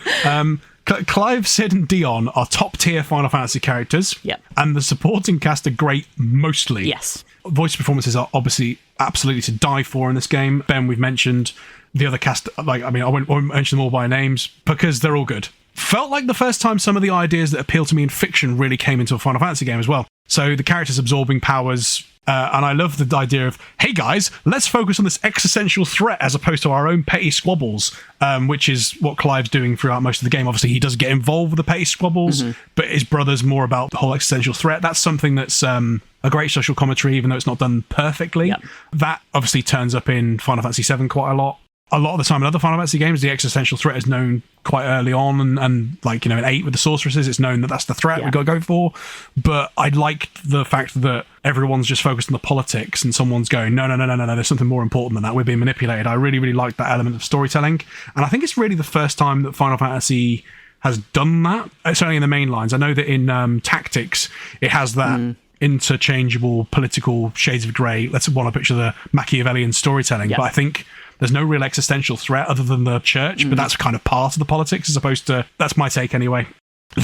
S1: Clive, Sid, and Dion are top-tier Final Fantasy characters.
S2: Yep.
S1: And the supporting cast are great, mostly.
S2: Yes.
S1: Voice performances are obviously absolutely to die for in this game. Ben, we've mentioned. The other cast, I won't mention them all by names, because they're all good. Felt like the first time some of the ideas that appeal to me in fiction really came into a Final Fantasy game as well. So the characters absorbing powers, and I love the idea of, hey guys, let's focus on this existential threat as opposed to our own petty squabbles, which is what Clive's doing throughout most of the game. Obviously, he does get involved with the petty squabbles, but his brother's more about the whole existential threat. That's something that's a great social commentary, even though it's not done perfectly. Yep. That obviously turns up in Final Fantasy VII quite a lot. A lot of the time in other Final Fantasy games, the existential threat is known quite early on, and like, in 8 with the sorceresses, it's known that that's the threat we've got to go for. But I liked the fact that everyone's just focused on the politics, and someone's going, no, there's something more important than that. We're being manipulated. I really, really liked that element of storytelling. And I think it's really the first time that Final Fantasy has done that. Certainly in the main lines. I know that in Tactics, it has that interchangeable political shades of grey. Let's want to picture the Machiavellian storytelling. But I think there's no real existential threat other than the church, but that's kind of part of the politics as opposed to... That's my take anyway.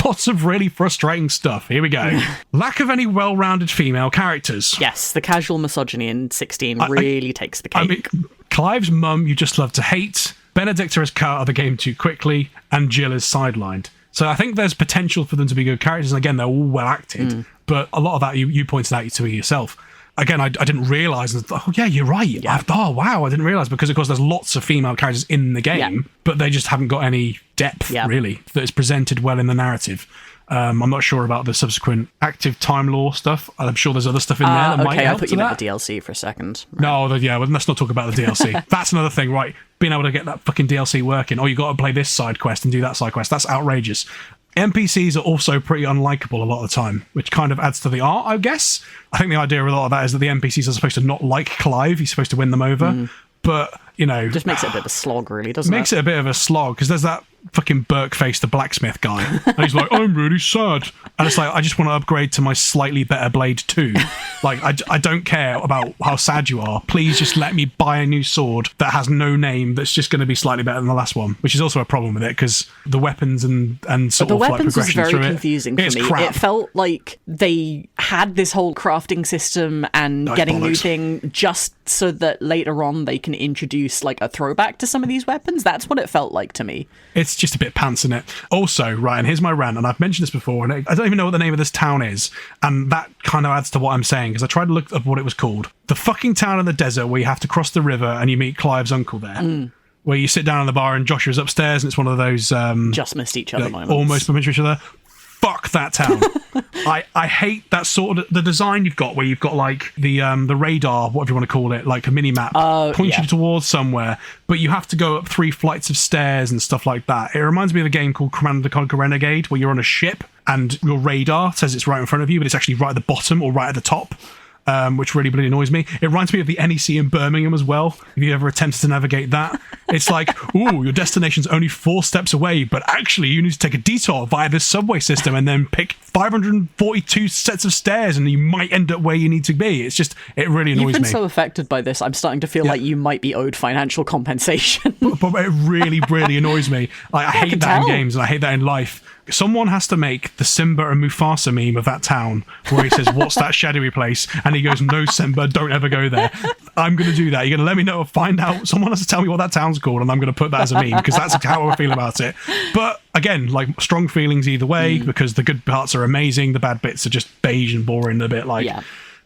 S1: Lots of really frustrating stuff. Here we go. Lack of any well-rounded female characters.
S2: Yes, the casual misogyny in 16 really takes the cake.
S1: I mean, Clive's mum you just love to hate, Benedicta is cut out of the game too quickly, and Jill is sidelined. So I think there's potential for them to be good characters, and again, they're all well acted, but a lot of that you pointed out to yourself. Again, I didn't realise, oh yeah, you're right. Yeah. Oh wow, I didn't realise, because of course there's lots of female characters in the game, but they just haven't got any depth, really, that is presented well in the narrative. I'm not sure about the subsequent active time law stuff. I'm sure there's other stuff in there that might help.
S2: I thought you meant the DLC for a second. Right.
S1: No, let's not talk about the DLC. That's another thing, right? Being able to get that fucking DLC working, you got to play this side quest and do that side quest. That's outrageous. NPCs are also pretty unlikable a lot of the time, which kind of adds to the art, I guess. I think the idea of a lot of that is that the NPCs are supposed to not like Clive. He's supposed to win them over. But, just makes it a bit of a slog, really, doesn't it? Makes it a bit of a slog, because there's that fucking Burke-faced the blacksmith guy. And he's like, I'm really sad. And it's like, I just want to upgrade to my slightly better blade too. Like, I don't care about how sad you are. Please just let me buy a new sword that has no name, that's just going to be slightly better than the last one, which is also a problem with it, because the weapons and sort of like progression through it. The weapons was very confusing for me. Crap. It felt like they had this whole crafting system and getting new thing just so that later on they can introduce like a throwback to some of these weapons. That's what it felt like to me. It's just a bit pants in it. Also, Ryan, here's my rant, and I've mentioned this before, and I don't even know what the name of this town is, and that kind of adds to what I'm saying, because I tried to look up what it was called. The fucking town in the desert where you have to cross the river and you meet Clive's uncle there. Where you sit down in the bar and Joshua's upstairs, and it's one of those... just missed each other moments. Almost missed each other. Fuck that town. I hate that sort of the design you've got where you've got like the radar, whatever you want to call it, like a mini map pointing you towards somewhere, but you have to go up 3 flights of stairs and stuff like that. It reminds me of a game called Command & Conquer Renegade where you're on a ship and your radar says it's right in front of you, but it's actually right at the bottom or right at the top. Which really, really annoys me. It reminds me of the NEC in Birmingham as well. If you ever attempted to navigate that, it's like, ooh, your destination's only 4 steps away, but actually you need to take a detour via this subway system and then pick 542 sets of stairs and you might end up where you need to be. It's just, it really annoys me.
S2: You've been so affected by this, I'm starting to feel like you might be owed financial compensation.
S1: but it really, really annoys me. Like, I hate that in games and I hate that in life. Someone has to make the Simba and Mufasa meme of that town where he says, what's that shadowy place? And he goes, no, Simba, don't ever go there. I'm going to do that. You're going to let me know or find out. Someone has to tell me what that town's called and I'm going to put that as a meme because that's how I feel about it. But again, like strong feelings either way because the good parts are amazing. The bad bits are just beige and boring, a bit like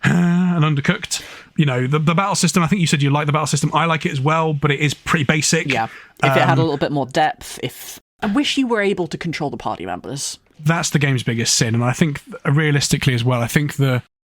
S1: and undercooked. You know, the battle system, I think you said you like the battle system. I like it as well, but it is pretty basic.
S2: Yeah. If it had a little bit more depth, I wish you were able to control the party members. That's
S1: the game's biggest sin, and I think realistically as well, I think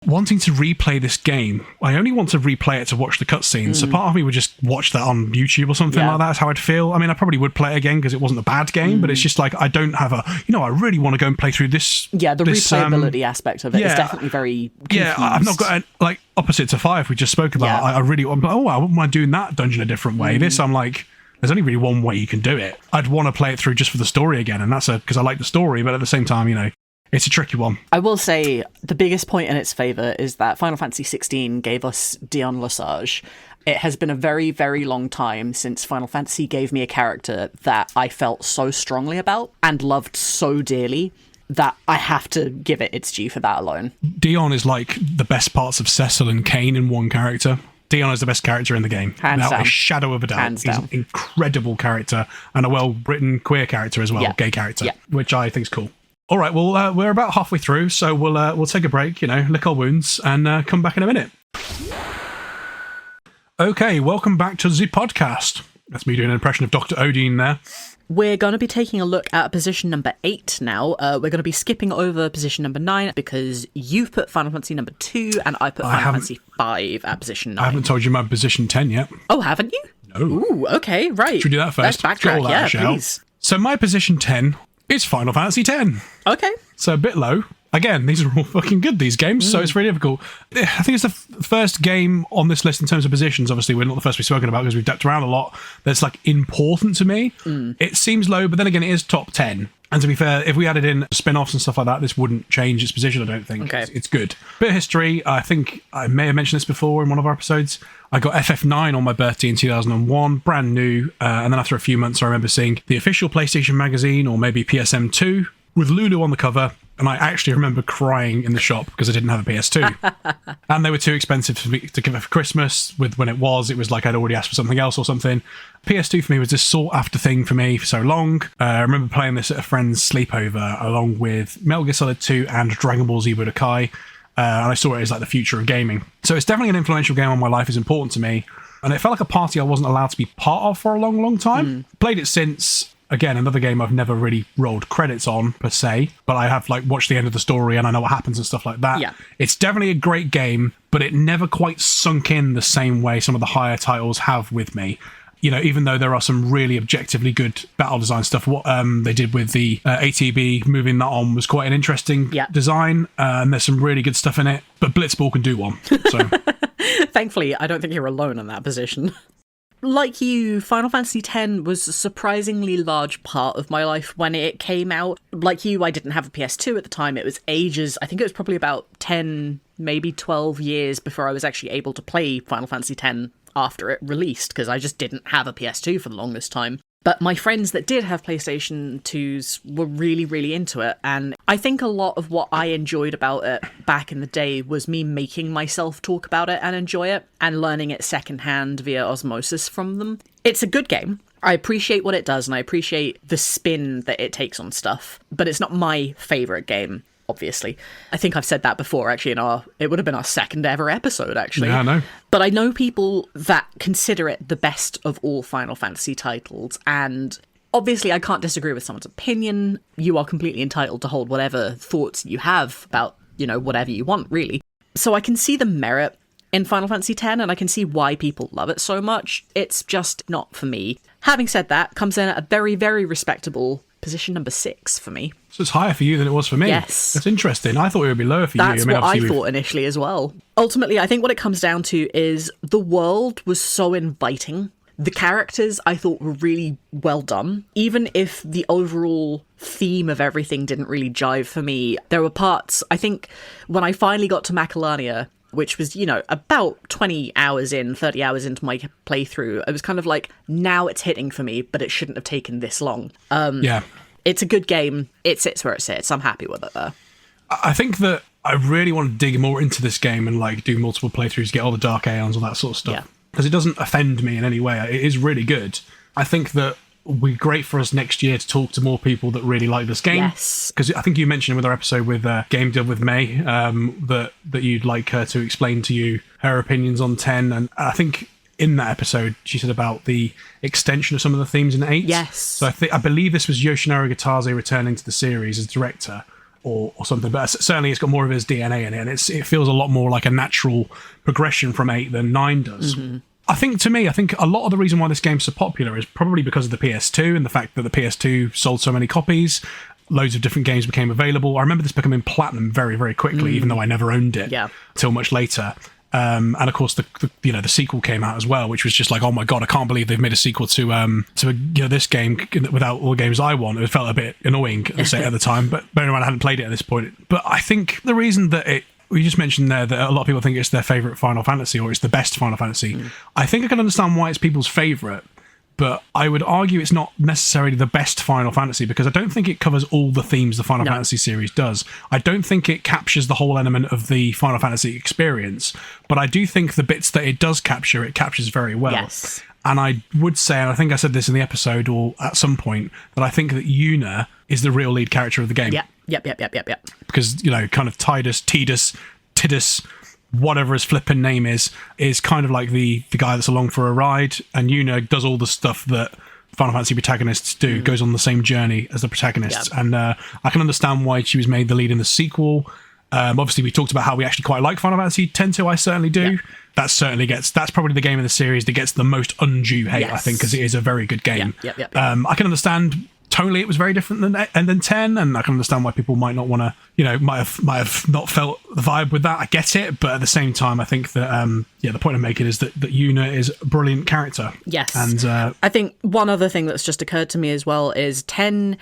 S1: wanting to replay this game, I only want to replay it to watch the cutscenes. So part of me would just watch that on YouTube or something like that. That's how I'd feel. I mean, I probably would play it again because it wasn't a bad game, but it's just like I don't have I really want to go and play through this. Yeah, the
S2: replayability aspect of it is definitely very confused.
S1: Yeah, I've not got like opposite to 5 we just spoke about. I really, I'm like, I wouldn't mind doing that dungeon a different way. This, I'm like, there's only really one way you can do it. I'd want to play it through just for the story again, and that's because I like the story, but at the same time, you know, it's a tricky one.
S2: I will say the biggest point in its favour is that Final Fantasy 16 gave us Dion Lesage. It has been a very, very long time since Final Fantasy gave me a character that I felt so strongly about and loved so dearly that I have to give it its due for that alone.
S1: Dion is like the best parts of Cecil and Kane in one character. Dion is the best character in the game.
S2: Hands down.
S1: A shadow of a doubt. He's an incredible character and a well-written queer character as well, gay character, which I think is cool. All right, well, we're about halfway through, so we'll take a break, you know, lick our wounds, and come back in a minute. Okay, welcome back to the podcast. That's me doing an impression of Dr. Odin there.
S2: We're going to be taking a look at position number 8 now. We're going to be skipping over position number 9 because you've put Final Fantasy number 2 and I put Final Fantasy 5 at position 9.
S1: I haven't told you my position 10 yet.
S2: Oh, haven't you?
S1: No.
S2: Ooh, okay, right.
S1: Should we do that first?
S2: Let's backtrack, please.
S1: So my position 10 is Final Fantasy 10.
S2: Okay.
S1: So a bit low. Again, these are all fucking good, these games, so it's really difficult. I think it's the first game on this list in terms of positions. Obviously, we're not the first we've spoken about because we've dipped around a lot. That's like important to me. It seems low, but then again, it is top 10. And to be fair, if we added in spin-offs and stuff like that, this wouldn't change its position, I don't think.
S2: Okay.
S1: It's good. Bit of history, I think I may have mentioned this before in one of our episodes. I got FF9 on my birthday in 2001, brand new. And then after a few months, I remember seeing the official PlayStation magazine, or maybe PSM2, with Lulu on the cover. And I actually remember crying in the shop because I didn't have a PS2. And they were too expensive for me to give it for Christmas. When it was like I'd already asked for something else or something. PS2 for me was this sought after thing for me for so long. I remember playing this at a friend's sleepover along with Metal Gear Solid 2 and Dragon Ball Z Budokai. And I saw it as like the future of gaming. So it's definitely an influential game on my life. It's important to me. And it felt like a party I wasn't allowed to be part of for a long, long time. Played it since. Again, another game I've never really rolled credits on, per se, but I have like watched the end of the story and I know what happens and stuff like that.
S2: Yeah.
S1: It's definitely a great game, but it never quite sunk in the same way some of the higher titles have with me. You know, even though there are some really objectively good battle design stuff, what they did with the ATB, moving that on, was quite an interesting design, and there's some really good stuff in it, but Blitzball can do one. So.
S2: Thankfully, I don't think you're alone in that position. Like you, Final Fantasy X was a surprisingly large part of my life when it came out. Like you, I didn't have a PS2 at the time. It was ages. I think it was probably about 10, maybe 12 years before I was actually able to play Final Fantasy X after it released, because I just didn't have a PS2 for the longest time. But my friends that did have PlayStation 2s were really, really into it. And I think a lot of what I enjoyed about it back in the day was me making myself talk about it and enjoy it, and learning it secondhand via osmosis from them. It's a good game. I appreciate what it does, and I appreciate the spin that it takes on stuff. But it's not my favourite game, obviously. I think I've said that before, actually, it would have been our second ever episode, actually.
S1: Yeah, I know.
S2: But I know people that consider it the best of all Final Fantasy titles, and Obviously, I can't disagree with someone's opinion. You are completely entitled to hold whatever thoughts you have about, whatever you want, really. So I can see the merit in Final Fantasy X, and I can see why people love it so much. It's just not for me. Having said that, comes in at a very, very respectable position number 6 for me.
S1: So it's higher for you than it was for me.
S2: Yes.
S1: That's interesting. I thought it would be lower for you.
S2: That's what I thought initially as well. Ultimately, I think what it comes down to is the world was so inviting. The characters, I thought, were really well done. Even if the overall theme of everything didn't really jive for me, there were parts, I think, when I finally got to Macalania, which was, about 20 hours in, 30 hours into my playthrough, I was kind of like, now it's hitting for me, but it shouldn't have taken this long.
S1: Yeah.
S2: It's a good game. It sits where it sits. I'm happy with it, though.
S1: I think that I really want to dig more into this game and, do multiple playthroughs, get all the Dark Aeons, all that sort of stuff.
S2: Yeah.
S1: Because it doesn't offend me in any way. It is really good. I think that would be great for us next year to talk to more people that really like this game.
S2: Yes.
S1: Because I think you mentioned with our episode with Game Dev with May that you'd like her to explain to you her opinions on 10. And I think in that episode, she said about the extension of some of the themes in 8.
S2: Yes.
S1: So I believe this was Yoshinori Gataze returning to the series as director. Or something, but certainly it's got more of his DNA in it, and it feels a lot more like a natural progression from 8 than 9 does. Mm-hmm. I think a lot of the reason why this game's so popular is probably because of the PS2 and the fact that the PS2 sold so many copies. Loads of different games became available. I remember this becoming platinum very, very quickly, even though I never owned it till much later. And of course, the sequel came out as well, which was just like, oh my god, I can't believe they've made a sequel to this game without all the games I want. It felt a bit annoying at the time, but bear in mind I hadn't played it at this point. But I think the reason that we just mentioned there that a lot of people think it's their favourite Final Fantasy or it's the best Final Fantasy. I think I can understand why it's people's favourite, but I would argue it's not necessarily the best Final Fantasy because I don't think it covers all the themes the Final Fantasy series does. I don't think it captures the whole element of the Final Fantasy experience, but I do think the bits that it does capture, it captures very well.
S2: Yes.
S1: And I would say, and I think I said this in the episode or at some point, that I think that Yuna is the real lead character of the game.
S2: Yep.
S1: Because, kind of Tidus, whatever his flippin' name is kind of like the guy that's along for a ride, and Yuna does all the stuff that Final Fantasy protagonists do, goes on the same journey as the protagonists. Yep. And I can understand why she was made the lead in the sequel. Obviously, we talked about how we actually quite like Final Fantasy X-2, I certainly do. Yep. That's probably the game in the series that gets the most undue hate, I think, because it is a very good game.
S2: Yep.
S1: I can understand tonally it was very different than 10, and I can understand why people might not want to, might have not felt the vibe with that. I get it, but at the same time, I think that the point I'm making is that Yuna is a brilliant character.
S2: Yes,
S1: and
S2: I think one other thing that's just occurred to me as well is 10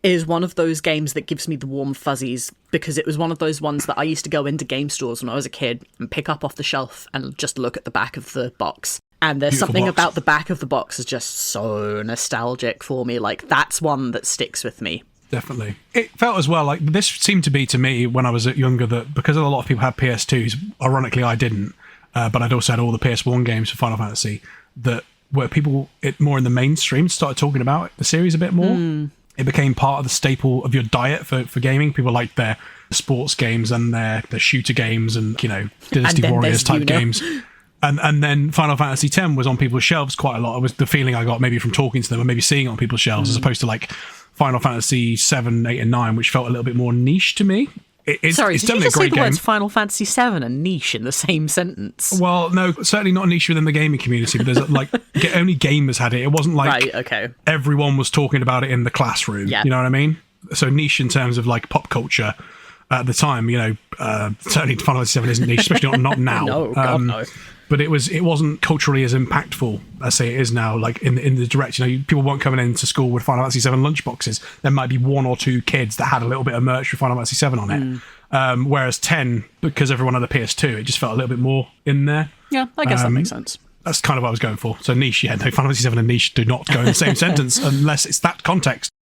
S2: is one of those games that gives me the warm fuzzies because it was one of those ones that I used to go into game stores when I was a kid and pick up off the shelf and just look at the back of the box. And there's
S1: Beautiful
S2: something
S1: box.
S2: About the back of the box is just so nostalgic for me. Like, that's one that sticks with me.
S1: Definitely. It felt as well like this seemed to be to me when I was younger that because a lot of people had PS2s, ironically I didn't, but I'd also had all the PS1 games for Final Fantasy, that where people more in the mainstream started talking about the series a bit more. It became part of the staple of your diet for gaming. People liked their sports games and their shooter games and, Dynasty Warriors type games. And then Final Fantasy X was on people's shelves quite a lot. It was the feeling I got maybe from talking to them and maybe seeing it on people's shelves as opposed to like Final Fantasy 7, 8 and 9, which felt a little bit more niche to me.
S2: Sorry,
S1: it's
S2: did you
S1: definitely
S2: just
S1: a great
S2: say the
S1: game.
S2: words Final Fantasy 7 and niche in the same sentence?
S1: Well, no, certainly not niche within the gaming community, but there's only gamers had it. It wasn't like
S2: right, okay.
S1: Everyone was talking about it in the classroom.
S2: Yeah.
S1: You know what I mean? So niche in terms of like pop culture at the time, certainly Final Fantasy 7 isn't niche, especially not now.
S2: No, God, no.
S1: But it wasn't culturally as impactful as say it is now. Like in the direct, people weren't coming into school with Final Fantasy 7 lunchboxes. There might be one or two kids that had a little bit of merch with Final Fantasy 7 on it. Whereas 10, because everyone had a PS2, it just felt a little bit more in there.
S2: Yeah, I guess that makes sense.
S1: That's kind of what I was going for. So niche, no, Final Fantasy 7 and niche do not go in the same sentence unless it's that context.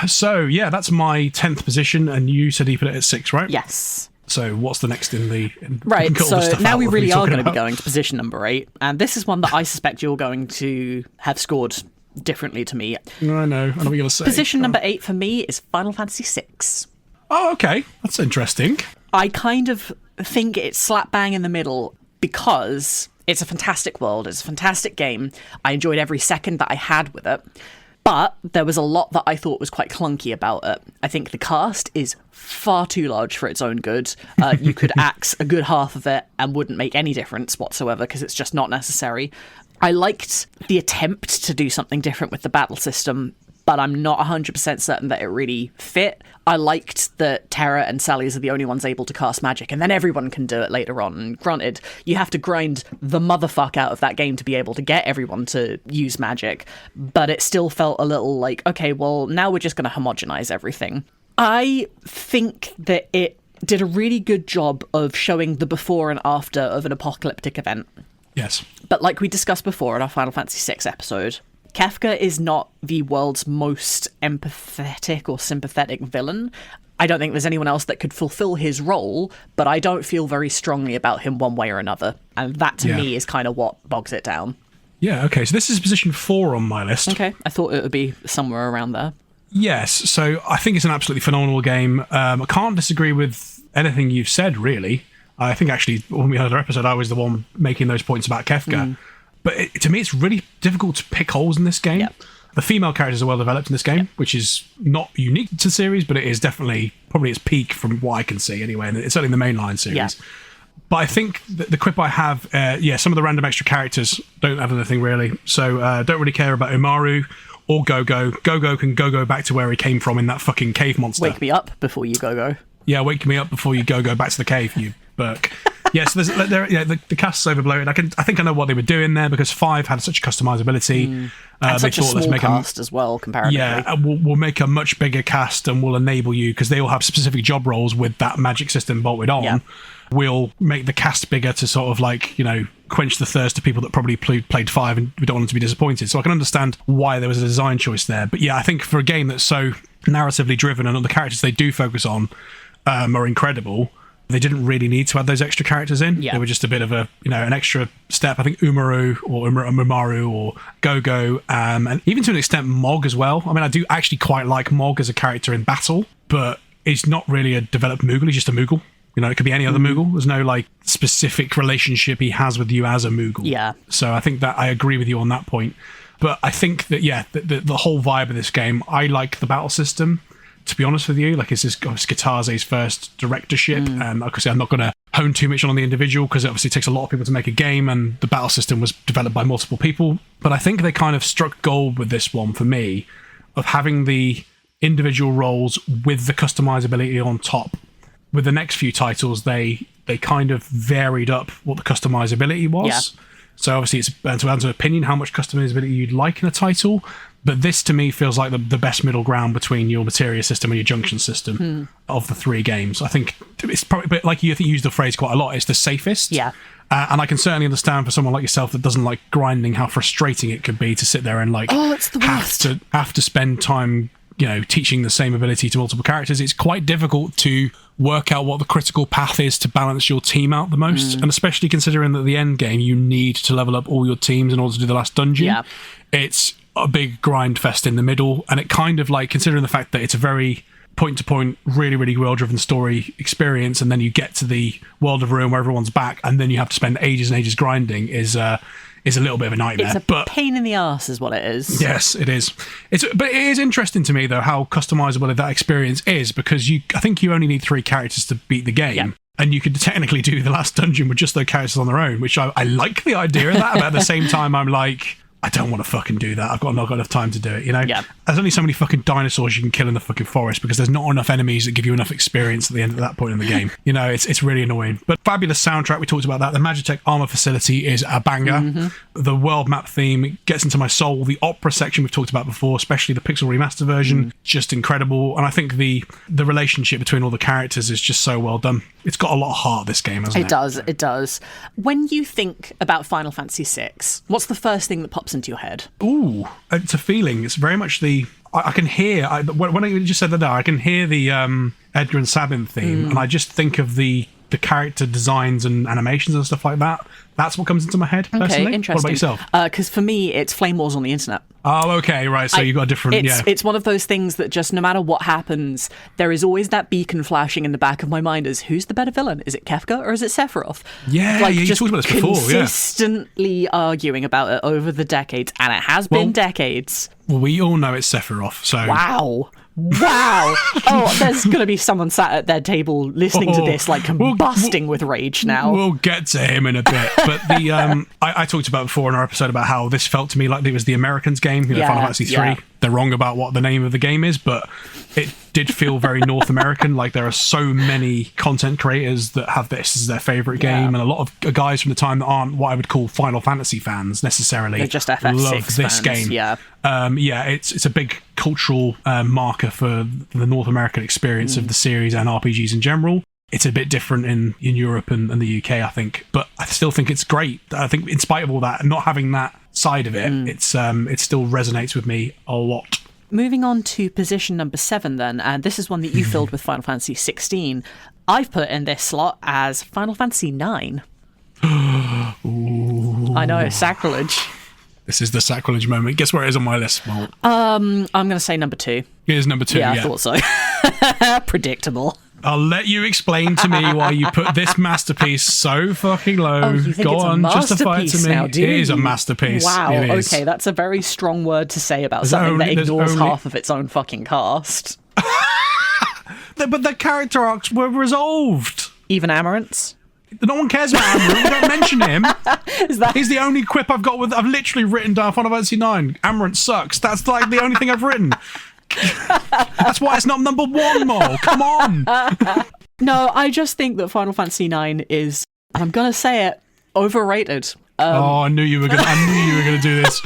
S1: So yeah, that's my 10th position, and you said you put it at 6, right?
S2: Yes.
S1: So what's the next in the...
S2: Right, so now we really are going to be
S1: about.
S2: going to position number 8, and this is one that I suspect you're going to have scored differently to me.
S1: I know what you're going to say.
S2: Position number 8 for me is Final Fantasy 6.
S1: Oh, okay. That's interesting.
S2: I kind of think it's slap bang in the middle because it's a fantastic world, it's a fantastic game. I enjoyed every second that I had with it. But there was a lot that I thought was quite clunky about it. I think the cast is far too large for its own good. You could axe a good half of it and wouldn't make any difference whatsoever because it's just not necessary. I liked the attempt to do something different with the battle system, but I'm not 100% certain that it really fit. I liked that Terra and Sally's are the only ones able to cast magic, and then everyone can do it later on. And granted, you have to grind the motherfuck out of that game to be able to get everyone to use magic, but it still felt a little like, okay, well, now we're just going to homogenize everything. I think that it did a really good job of showing the before and after of an apocalyptic event.
S1: Yes.
S2: But like we discussed before in our Final Fantasy VI episode, Kefka is not the world's most empathetic or sympathetic villain. I don't think there's anyone else that could fulfill his role, but I don't feel very strongly about him one way or another. And that, to me, is kind of what bogs it down.
S1: Yeah, okay. So this is position 4 on my list.
S2: Okay, I thought it would be somewhere around there.
S1: Yes, so I think it's an absolutely phenomenal game. I can't disagree with anything you've said, really. I think, actually, when we had our episode, I was the one making those points about Kefka. But to me, it's really difficult to pick holes in this game. Yep. The female characters are well developed in this game, which is not unique to the series, but it is definitely probably its peak from what I can see anyway, and it's certainly in the mainline series. Yeah. But I think the quip I have, some of the random extra characters don't add anything really. So don't really care about Umaru or Go-Go. Go-Go can go back to where he came from in that fucking cave monster.
S2: Wake me up before you Go-Go.
S1: Yeah, wake me up before you go back to the cave, you Burke. Yes, the cast's overblown. I think I know what they were doing there because 5 had such customizability.
S2: And such a small cast as well, comparatively.
S1: Yeah, we'll make a much bigger cast and we'll enable you, because they all have specific job roles with that magic system bolted on. Yeah. We'll make the cast bigger to sort of like, quench the thirst of people that probably played 5 and we don't want them to be disappointed. So I can understand why there was a design choice there. But yeah, I think for a game that's so narratively driven and all the characters they do focus on are incredible, they didn't really need to add those extra characters in. Yeah. They were just a bit of an extra step. I think Umaru or Go-Go, and even to an extent Mog as well. I mean, I do actually quite like Mog as a character in battle, but he's not really a developed Moogle. He's just a Moogle. It could be any other Moogle. There's no specific relationship he has with you as a Moogle. Yeah. So I think that I agree with you on that point. But I think that, the whole vibe of this game, I like the battle system. To be honest with you, it's Skitaze's first directorship, and like I say, I'm not going to hone too much on the individual because it obviously takes a lot of people to make a game, and the battle system was developed by multiple people. But I think they kind of struck gold with this one for me, of having the individual roles with the customizability on top. With the next few titles, they kind of varied up what the customizability was. Yeah. So obviously it's down to opinion how much customizability you'd like in a title. But this, to me, feels like the best middle ground between your materia system and your junction system of the 3 games. I think it's probably, but like you used the phrase quite a lot, it's the safest. Yeah. And I can certainly understand for someone like yourself that doesn't like grinding how frustrating it could be to sit there and
S2: it's the worst.
S1: have to spend time, teaching the same ability to multiple characters. It's quite difficult to work out what the critical path is to balance your team out the most. And especially considering that at the end game, you need to level up all your teams in order to do the last dungeon. Yeah. It's a big grind fest in the middle, and it kind of considering the fact that it's a very point-to-point, really, really well-driven story experience, and then you get to the World of Ruin where everyone's back, and then you have to spend ages and ages grinding is a little bit of a nightmare.
S2: It's a pain in the arse is what it is.
S1: Yes, it is. But it is interesting to me, though, how customizable that experience is, because I think you only need 3 characters to beat the game. Yeah. And you could technically do the last dungeon with just those characters on their own, which I like the idea of that, but at the same time, I'm like, I don't want to fucking do that. I've not got enough time to do it, Yeah. There's only so many fucking dinosaurs you can kill in the fucking forest because there's not enough enemies that give you enough experience at the end of that point in the game. It's really annoying. But fabulous soundtrack, we talked about that. The Magitech armor facility is a banger. The world map theme gets into my soul. The opera section we've talked about before, especially the pixel remaster version, just incredible. And I think the relationship between all the characters is just so well done. It's got a lot of heart, this game, hasn't it?
S2: It does. When you think about Final Fantasy VI, what's the first thing that pops into your head?
S1: Ooh, it's a feeling. It's very much I can hear, when you just said that, I can hear the Edgar and Sabin theme, and I just think of the the character designs and animations and stuff like that. That's what comes into my head, personally.
S2: Okay, interesting.
S1: What about yourself?
S2: Because for me, it's Flame Wars on the internet.
S1: Oh, okay, right. So you've got a different...
S2: It's one of those things that just no matter what happens, there is always that beacon flashing in the back of my mind as who's the better villain? Is it Kefka or is it Sephiroth?
S1: Yeah, you talked about this before,
S2: consistently arguing about it over the decades, and it has been decades.
S1: Well, we all know it's Sephiroth, so...
S2: Wow. Oh, there's going to be someone sat at their table listening to this, like, combusting with rage now.
S1: We'll get to him in a bit. But I talked about before in our episode about how this felt to me like it was the Americans game, Final Fantasy 3. Yeah. They're wrong about what the name of the game is, but it did feel very North American. Like, there are so many content creators that have this as their favourite game, and a lot of guys from the time that aren't what I would call Final Fantasy fans necessarily. They're
S2: just FF6
S1: love this
S2: fans,
S1: game. It's a big cultural marker for the North American experience of the series and RPGs in general. It's a bit different in Europe and the UK, I think, but I still think it's great. I think in spite of all that, not having that side of it, it still resonates with me a lot.
S2: Moving on to position number 7 then, and this is one that you filled with Final Fantasy 16. I've put in this slot as Final Fantasy 9. I know, sacrilege.
S1: This is the sacrilege moment. Guess where it is on my list, Walt?
S2: I'm going to say number 2.
S1: It is number 2,
S2: yeah. I thought so. Predictable.
S1: I'll let you explain to me why you put this masterpiece so fucking low.
S2: Oh, you think
S1: Go
S2: it's
S1: on,
S2: a
S1: justify it to me.
S2: Now,
S1: it is a masterpiece.
S2: Wow,
S1: it is.
S2: Okay, that's a very strong word to say about something that ignores half of its own fucking cast.
S1: But the character arcs were resolved.
S2: Even Amaranth's?
S1: No one cares about Amaranth. We don't mention him. He's the only quip I've got with... I've literally written down Final Fantasy 9. Amaranth sucks. That's like the only thing I've written. That's why it's not number 1, Mo. Come on.
S2: No, I just think that Final Fantasy 9 is, and I'm gonna say it, overrated.
S1: I knew you were gonna do this.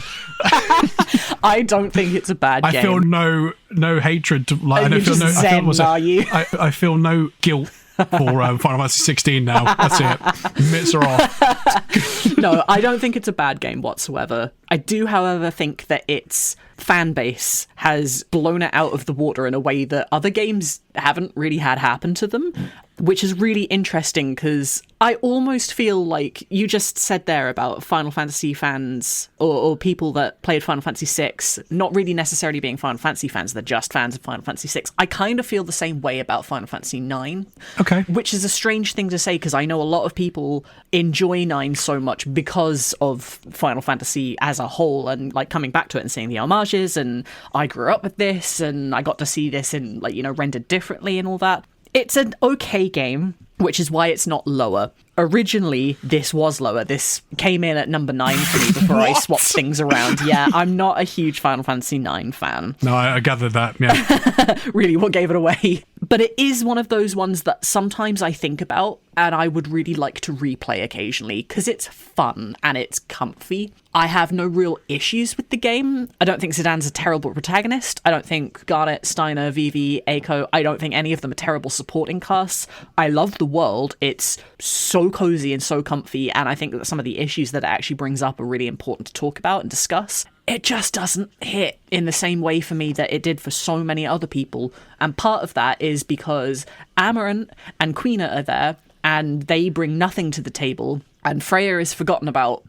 S2: I don't think it's a bad game.
S1: I feel no hatred to like. I feel no guilt for Final Fantasy 16 now. That's it. Mitts are off.
S2: No, I don't think it's a bad game whatsoever. I do, however, think that its fan base has blown it out of the water in a way that other games haven't really had happen to them, which is really interesting because I almost feel like you just said there about Final Fantasy fans or people that played Final Fantasy VI not really necessarily being Final Fantasy fans, they're just fans of Final Fantasy VI. I kind of feel the same way about Final Fantasy IX.
S1: Okay.
S2: Which is a strange thing to say because I know a lot of people enjoy 9 so much because of Final Fantasy as a whole and like coming back to it and seeing the homages and I grew up with this and I got to see this in like, you know, rendered differently and all that. It's an okay game, which is why it's not lower. Originally, this was lower. This came in at number 9 for me before I swapped things around. Yeah, I'm not a huge Final Fantasy 9 fan.
S1: No, I gathered that, yeah.
S2: Really, what gave it away? But it is one of those ones that sometimes I think about and I would really like to replay occasionally because it's fun and it's comfy. I have no real issues with the game. I don't think Zidane's a terrible protagonist. I don't think Garnet, Steiner, Vivi, Eiko, I don't think any of them are terrible supporting casts. I love the world. It's so cozy and so comfy, and I think that some of the issues that it actually brings up are really important to talk about and discuss. It just doesn't hit in the same way for me that it did for so many other people, and part of that is because Amaranth and Quina are there, and they bring nothing to the table, and Freya is forgotten about,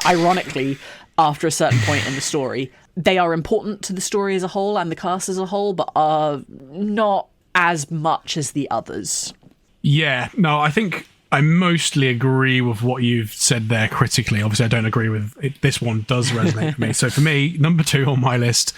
S2: ironically, after a certain point in the story. They are important to the story as a whole and the cast as a whole, but are not as much as the others.
S1: Yeah, no, I think I mostly agree with what you've said there critically. Obviously, I don't agree with it. This one does resonate with me. So for me, number 2 on my list,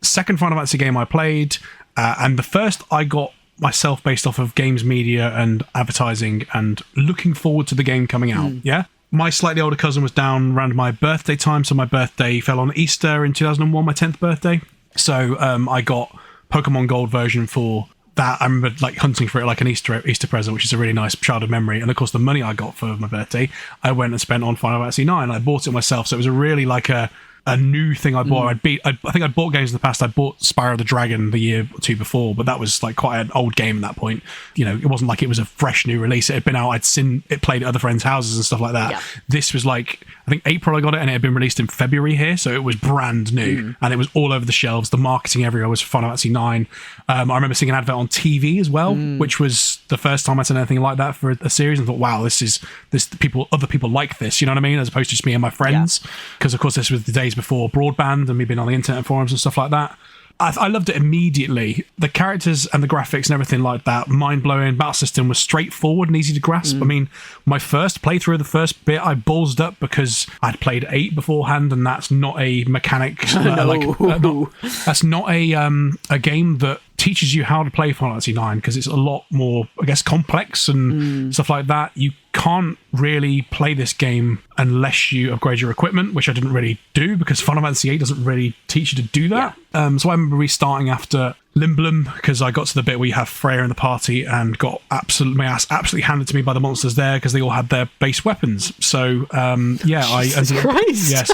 S1: second Final Fantasy game I played, and the first I got myself based off of games media and advertising and looking forward to the game coming out. Yeah. My slightly older cousin was down around my birthday time, so my birthday fell on Easter in 2001, my 10th birthday. So I got Pokemon Gold version for that. I remember like hunting for it like an Easter present, which is a really nice childhood memory. And of course, the money I got for my birthday, I went and spent on Final Fantasy 9. I bought it myself, so it was a really like a new thing I bought. I think I'd bought games in the past. I bought Spyro the Dragon the year or two before, but that was like quite an old game at that point. You know, it wasn't like it was a fresh new release. It had been out. I'd seen it played at other friends' houses and stuff like that. Yeah. This was like, I think April I got it, and it had been released in February here, so it was brand new, and it was all over the shelves. The marketing everywhere was Final Fantasy 9. I remember seeing an advert on TV as well, which was the first time I'd seen anything like that for a series, and thought, wow, other people like this, you know what I mean, as opposed to just me and my friends, because of course this was the days before broadband and me being on the internet forums and stuff like that. I loved it immediately. The characters and the graphics and everything like that, mind-blowing. Battle system was straightforward and easy to grasp. I mean, my first playthrough of the first bit, I ballsed up because I'd played 8 beforehand, and that's not a mechanic. That's not a game that teaches you how to play Final Fantasy 9, because it's a lot more, I guess, complex and stuff like that. You can't really play this game unless you upgrade your equipment, which I didn't really do because Final Fantasy 8 doesn't really teach you to do that. So I remember restarting after Limblum because I got to the bit where you have Freya in the party and got my ass absolutely handed to me by the monsters there because they all had their base weapons. So I ended up, yes.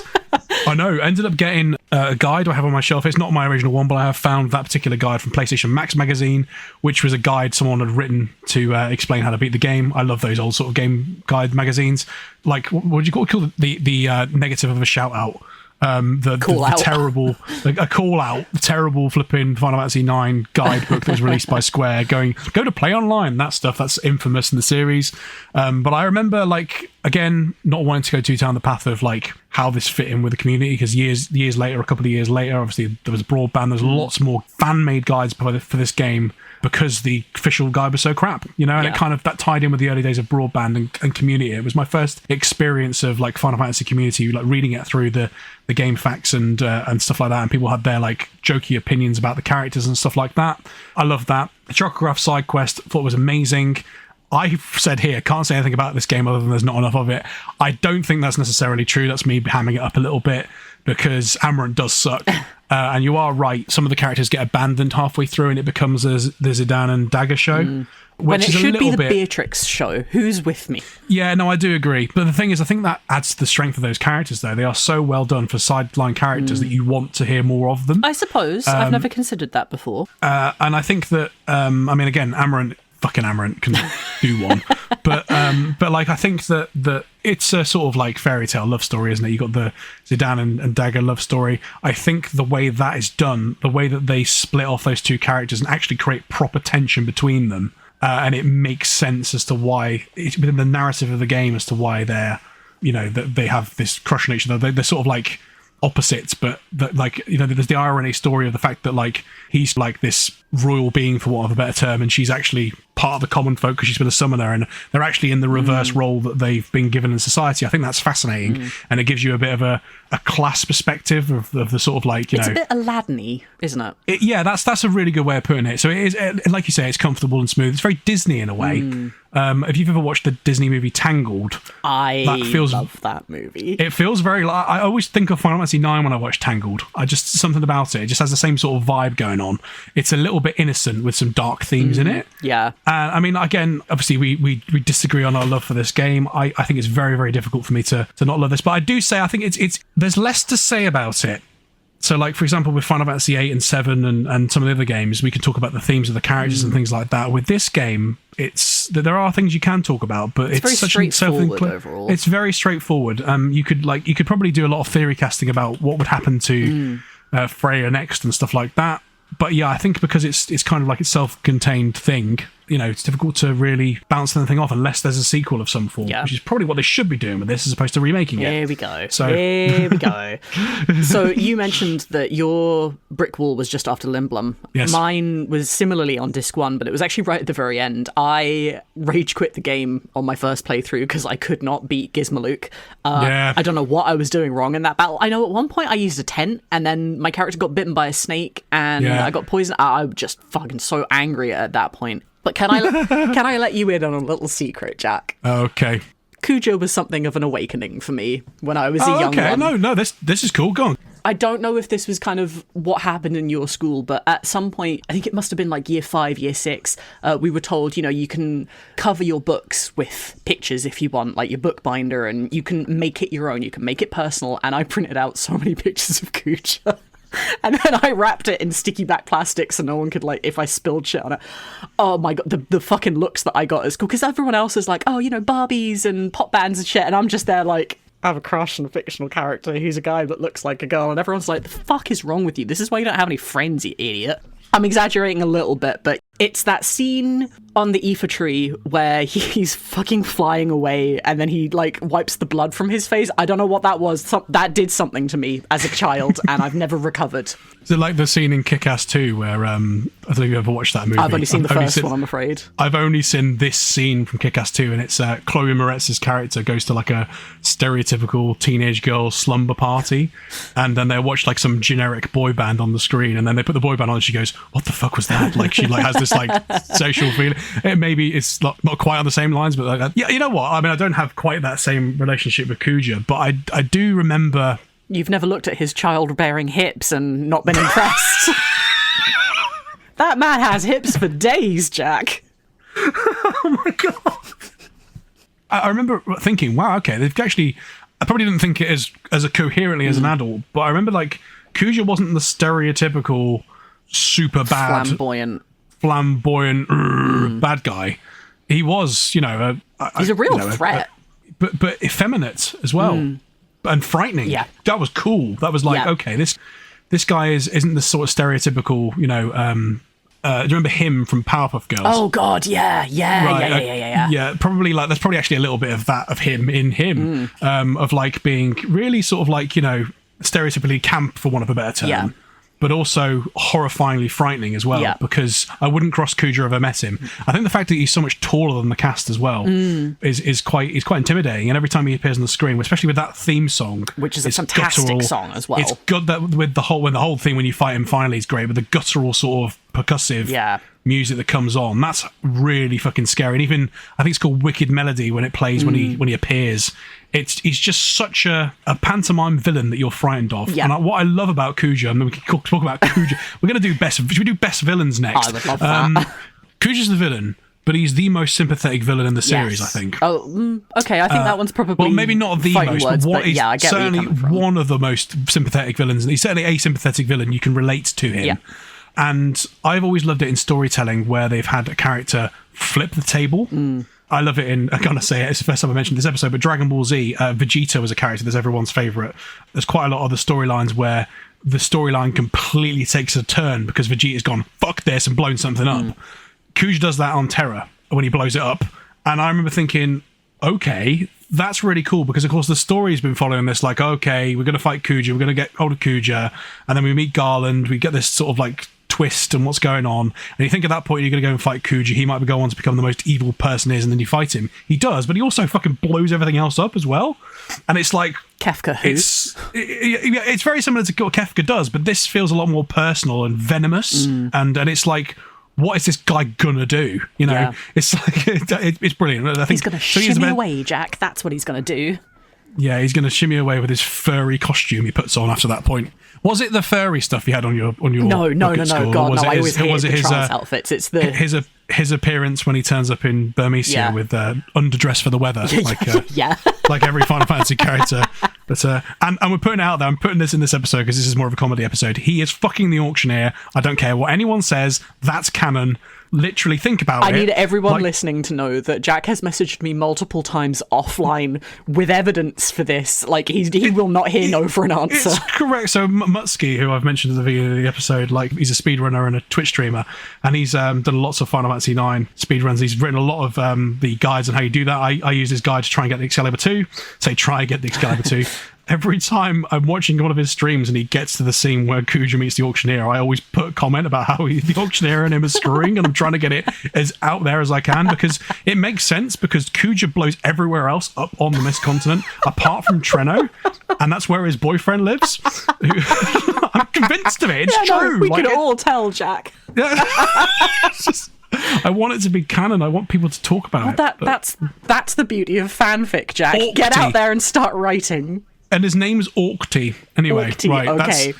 S1: I know. Ended up getting a guide I have on my shelf. It's not my original one, but I have found that particular guide from PlayStation Max magazine, which was a guide someone had written to explain how to beat the game. I love those old sort of game guide magazines. Like, what would you call the negative of a shout out? The terrible, like a call out, the terrible flipping Final Fantasy 9 guidebook that was released by Square go to play online, that stuff that's infamous in the series. But I remember, like, again, not wanting to go too down the path of like how this fit in with the community, because years later, a couple of years later, obviously there was broadband, there's lots more fan-made guides for this game because the official guide was so crap, you know, and it kind of that tied in with the early days of broadband and community. It was my first experience of like Final Fantasy community, like reading it through the game facts and stuff like that, and people had their like jokey opinions about the characters and stuff like that. I love that. The Chocograph side quest, thought was amazing. I said here, can't say anything about this game other than there's not enough of it. I don't think that's necessarily true. That's me hamming it up a little bit because Amarant does suck. And you are right. Some of the characters get abandoned halfway through and it becomes the Zidane and Dagger show.
S2: When it should be the Beatrix show. Who's with me?
S1: Yeah, no, I do agree. But the thing is, I think that adds to the strength of those characters, though. They are so well done for sideline characters that you want to hear more of them.
S2: I suppose. I've never considered that before.
S1: And I think that, I mean, again, fucking Amarant can do one. But like, I think that it's a sort of like fairy tale love story, isn't it? You got the Zidane and Dagger love story. I think the way that is done, the way that they split off those two characters and actually create proper tension between them, and it makes sense as to why it's within the narrative of the game as to why they're, you know, that they have this crush on each other. They're sort of like opposites, but that, like, you know, there's the irony story of the fact that like he's like this royal being, for want of a better term, and she's actually part of the common folk because she's been a summoner, and they're actually in the reverse role that they've been given in society. I think that's fascinating, and it gives you a bit of a class perspective of the sort of like, you know,
S2: it's a bit Aladdin-y, isn't it?
S1: Yeah, that's a really good way of putting it. So it is, like you say, it's comfortable and smooth. It's very Disney in a way. If you've ever watched the Disney movie Tangled,
S2: I love that movie.
S1: It feels very like, I always think of Final Fantasy 9 when I watch Tangled. Something about it just has the same sort of vibe going on. It's a little bit innocent with some dark themes in it.
S2: Yeah.
S1: I mean, again, obviously we disagree on our love for this game. I think it's very, very difficult for me to not love this, but I do say I think it's there's less to say about it. So, like, for example, with Final Fantasy 8 and 7 and some of the other games, we can talk about the themes of the characters and things like that. With this game, there are things you can talk about, but it's
S2: very
S1: such
S2: straightforward overall.
S1: It's very straightforward. You could probably do a lot of theory casting about what would happen to Freya next and stuff like that. But yeah, I think because it's kind of like a self-contained thing, you know, it's difficult to really bounce anything off unless there's a sequel of some form, which is probably what they should be doing with this as opposed to remaking it.
S2: There we go. So you mentioned that your brick wall was just after Limblum.
S1: Yes.
S2: Mine was similarly on disc 1, but it was actually right at the very end. I rage quit the game on my first playthrough because I could not beat Gizmaluke. I don't know what I was doing wrong in that battle. I know at one point I used a tent and then my character got bitten by a snake and I got poisoned. I was just fucking so angry at that point. But can I let you in on a little secret, Jack?
S1: Okay.
S2: Cujo was something of an awakening for me when I was a young one.
S1: No, this is cool. Go on.
S2: I don't know if this was kind of what happened in your school, but at some point, I think it must have been like year 5, year 6, we were told, you know, you can cover your books with pictures if you want, like your bookbinder, and you can make it your own, you can make it personal, and I printed out so many pictures of Cujo. And then I wrapped it in sticky back plastic so no one could, like, if I spilled shit on it. Oh my god, the fucking looks that I got is cool. Because everyone else is like, oh, you know, Barbies and pop bands and shit. And I'm just there like, I have a crush on a fictional character who's a guy that looks like a girl. And everyone's like, the fuck is wrong with you? This is why you don't have any friends, you idiot. I'm exaggerating a little bit, but It's that scene on the Aoife tree where he's fucking flying away and then he, like, wipes the blood from his face. I don't know what that was. That did something to me as a child, and I've never recovered.
S1: Is it like the scene in Kick-Ass 2 where, I don't know if you've ever watched that movie.
S2: I've only seen the first one, I'm afraid.
S1: I've only seen this scene from Kick-Ass 2, and it's Chloe Moretz's character goes to, like, a stereotypical teenage girl slumber party, and then they watch, like, some generic boy band on the screen, and then they put the boy band on, and she goes, what the fuck was that? Like, she, like, has this, like, sexual feeling. Maybe it's not quite on the same lines, but like, yeah, you know what? I mean, I don't have quite that same relationship with Kuja, but I do remember.
S2: You've never looked at his childbearing hips and not been impressed. That man has hips for days, Jack.
S1: Oh my god! I remember thinking, wow, okay, they've actually. I probably didn't think it as coherently as an adult, but I remember like Kuja wasn't the stereotypical super bad, flamboyant bad guy. He was, you know,
S2: he's a real threat,
S1: but effeminate as well, and frightening.
S2: Yeah,
S1: that was cool. That was like, okay, this guy isn't the sort of stereotypical, you know. Do you remember him from Powerpuff Girls?
S2: Oh God, yeah.
S1: Yeah, probably like there's probably actually a little bit of that of him in him, of like being really sort of like, you know, stereotypically camp for want of a better term. Yeah. But also horrifyingly frightening as well, because I wouldn't cross Kuja if I met him. I think the fact that he's so much taller than the cast as well is quite intimidating. And every time he appears on the screen, especially with that theme song,
S2: which is a fantastic song as well,
S1: it's good that with the whole thing when you fight him finally is great, but the guttural sort of percussive music that comes on, that's really fucking scary. And even I think it's called Wicked Melody when it plays when he appears. He's just such a pantomime villain that you're frightened of. Yeah. And what I love about Kuja, and we can talk about Kuja. We're going to do should we do best villains next?
S2: I would love that.
S1: Kuja's the villain, but he's the most sympathetic villain in the series, I think.
S2: Oh, okay. I think that one's probably
S1: well, maybe not the most,
S2: words,
S1: but he's
S2: I get
S1: certainly one of the most sympathetic villains. He's certainly a sympathetic villain. You can relate to him. Yeah. And I've always loved it in storytelling where they've had a character flip the table. I love it in, I'm going to say it, it's the first time I mentioned this episode, but Dragon Ball Z, Vegeta was a character that's everyone's favourite. There's quite a lot of the storylines where the storyline completely takes a turn because Vegeta's gone, fuck this, and blown something up. Kuja does that on Terra when he blows it up. And I remember thinking, okay, that's really cool because, of course, the story's been following this, like, okay, we're going to fight Kuja, we're going to get hold of Kuja, and then we meet Garland, we get this sort of, like, twist and what's going on, and you think at that point you're going to go and fight Kuja, he might go on to become the most evil person is, and then you fight him. He does, but he also fucking blows everything else up as well. And it's like
S2: Kefka.
S1: It's very similar to what Kefka does, but this feels a lot more personal and venomous, and it's like, what is this guy gonna do? You know, it's like it's brilliant. I think
S2: he's gonna shimmy away, Jack. That's what he's gonna do.
S1: Yeah, he's going to shimmy away with his furry costume he puts on after that point. Was it the furry stuff you had on your
S2: No. God, no. I always hated the trans outfits. It's
S1: his appearance when he turns up in Burmecia with underdress for the weather, like every Final Fantasy character. But and we're putting it out there. I'm putting this in this episode because this is more of a comedy episode. He is fucking the auctioneer. I don't care what anyone says. That's canon. Literally think about it.
S2: I need everyone listening to know that Jack has messaged me multiple times offline with evidence for this. Like, he will not hear no for an answer.
S1: It's correct. So Mutsky, who I've mentioned at the beginning of the episode, like, he's a speedrunner and a Twitch streamer, and he's done lots of Final Fantasy 9 speedruns. He's written a lot of the guides on how you do that. I use his guide to try and get the Excalibur 2. Try and get the Excalibur 2. Every time I'm watching one of his streams and he gets to the scene where Kuja meets the auctioneer, I always put a comment about how the auctioneer and him are screwing, and I'm trying to get it as out there as I can because it makes sense because Kuja blows everywhere else up on the Mist Continent apart from Treno, and that's where his boyfriend lives. I'm convinced of it. It's true.
S2: We can all tell, Jack.
S1: I want it to be canon. I want people to talk about
S2: it. That's the beauty of fanfic, Jack. Orkty. Get out there and start writing.
S1: And his name's Orkty. Anyway,
S2: Orkty, right. Okay,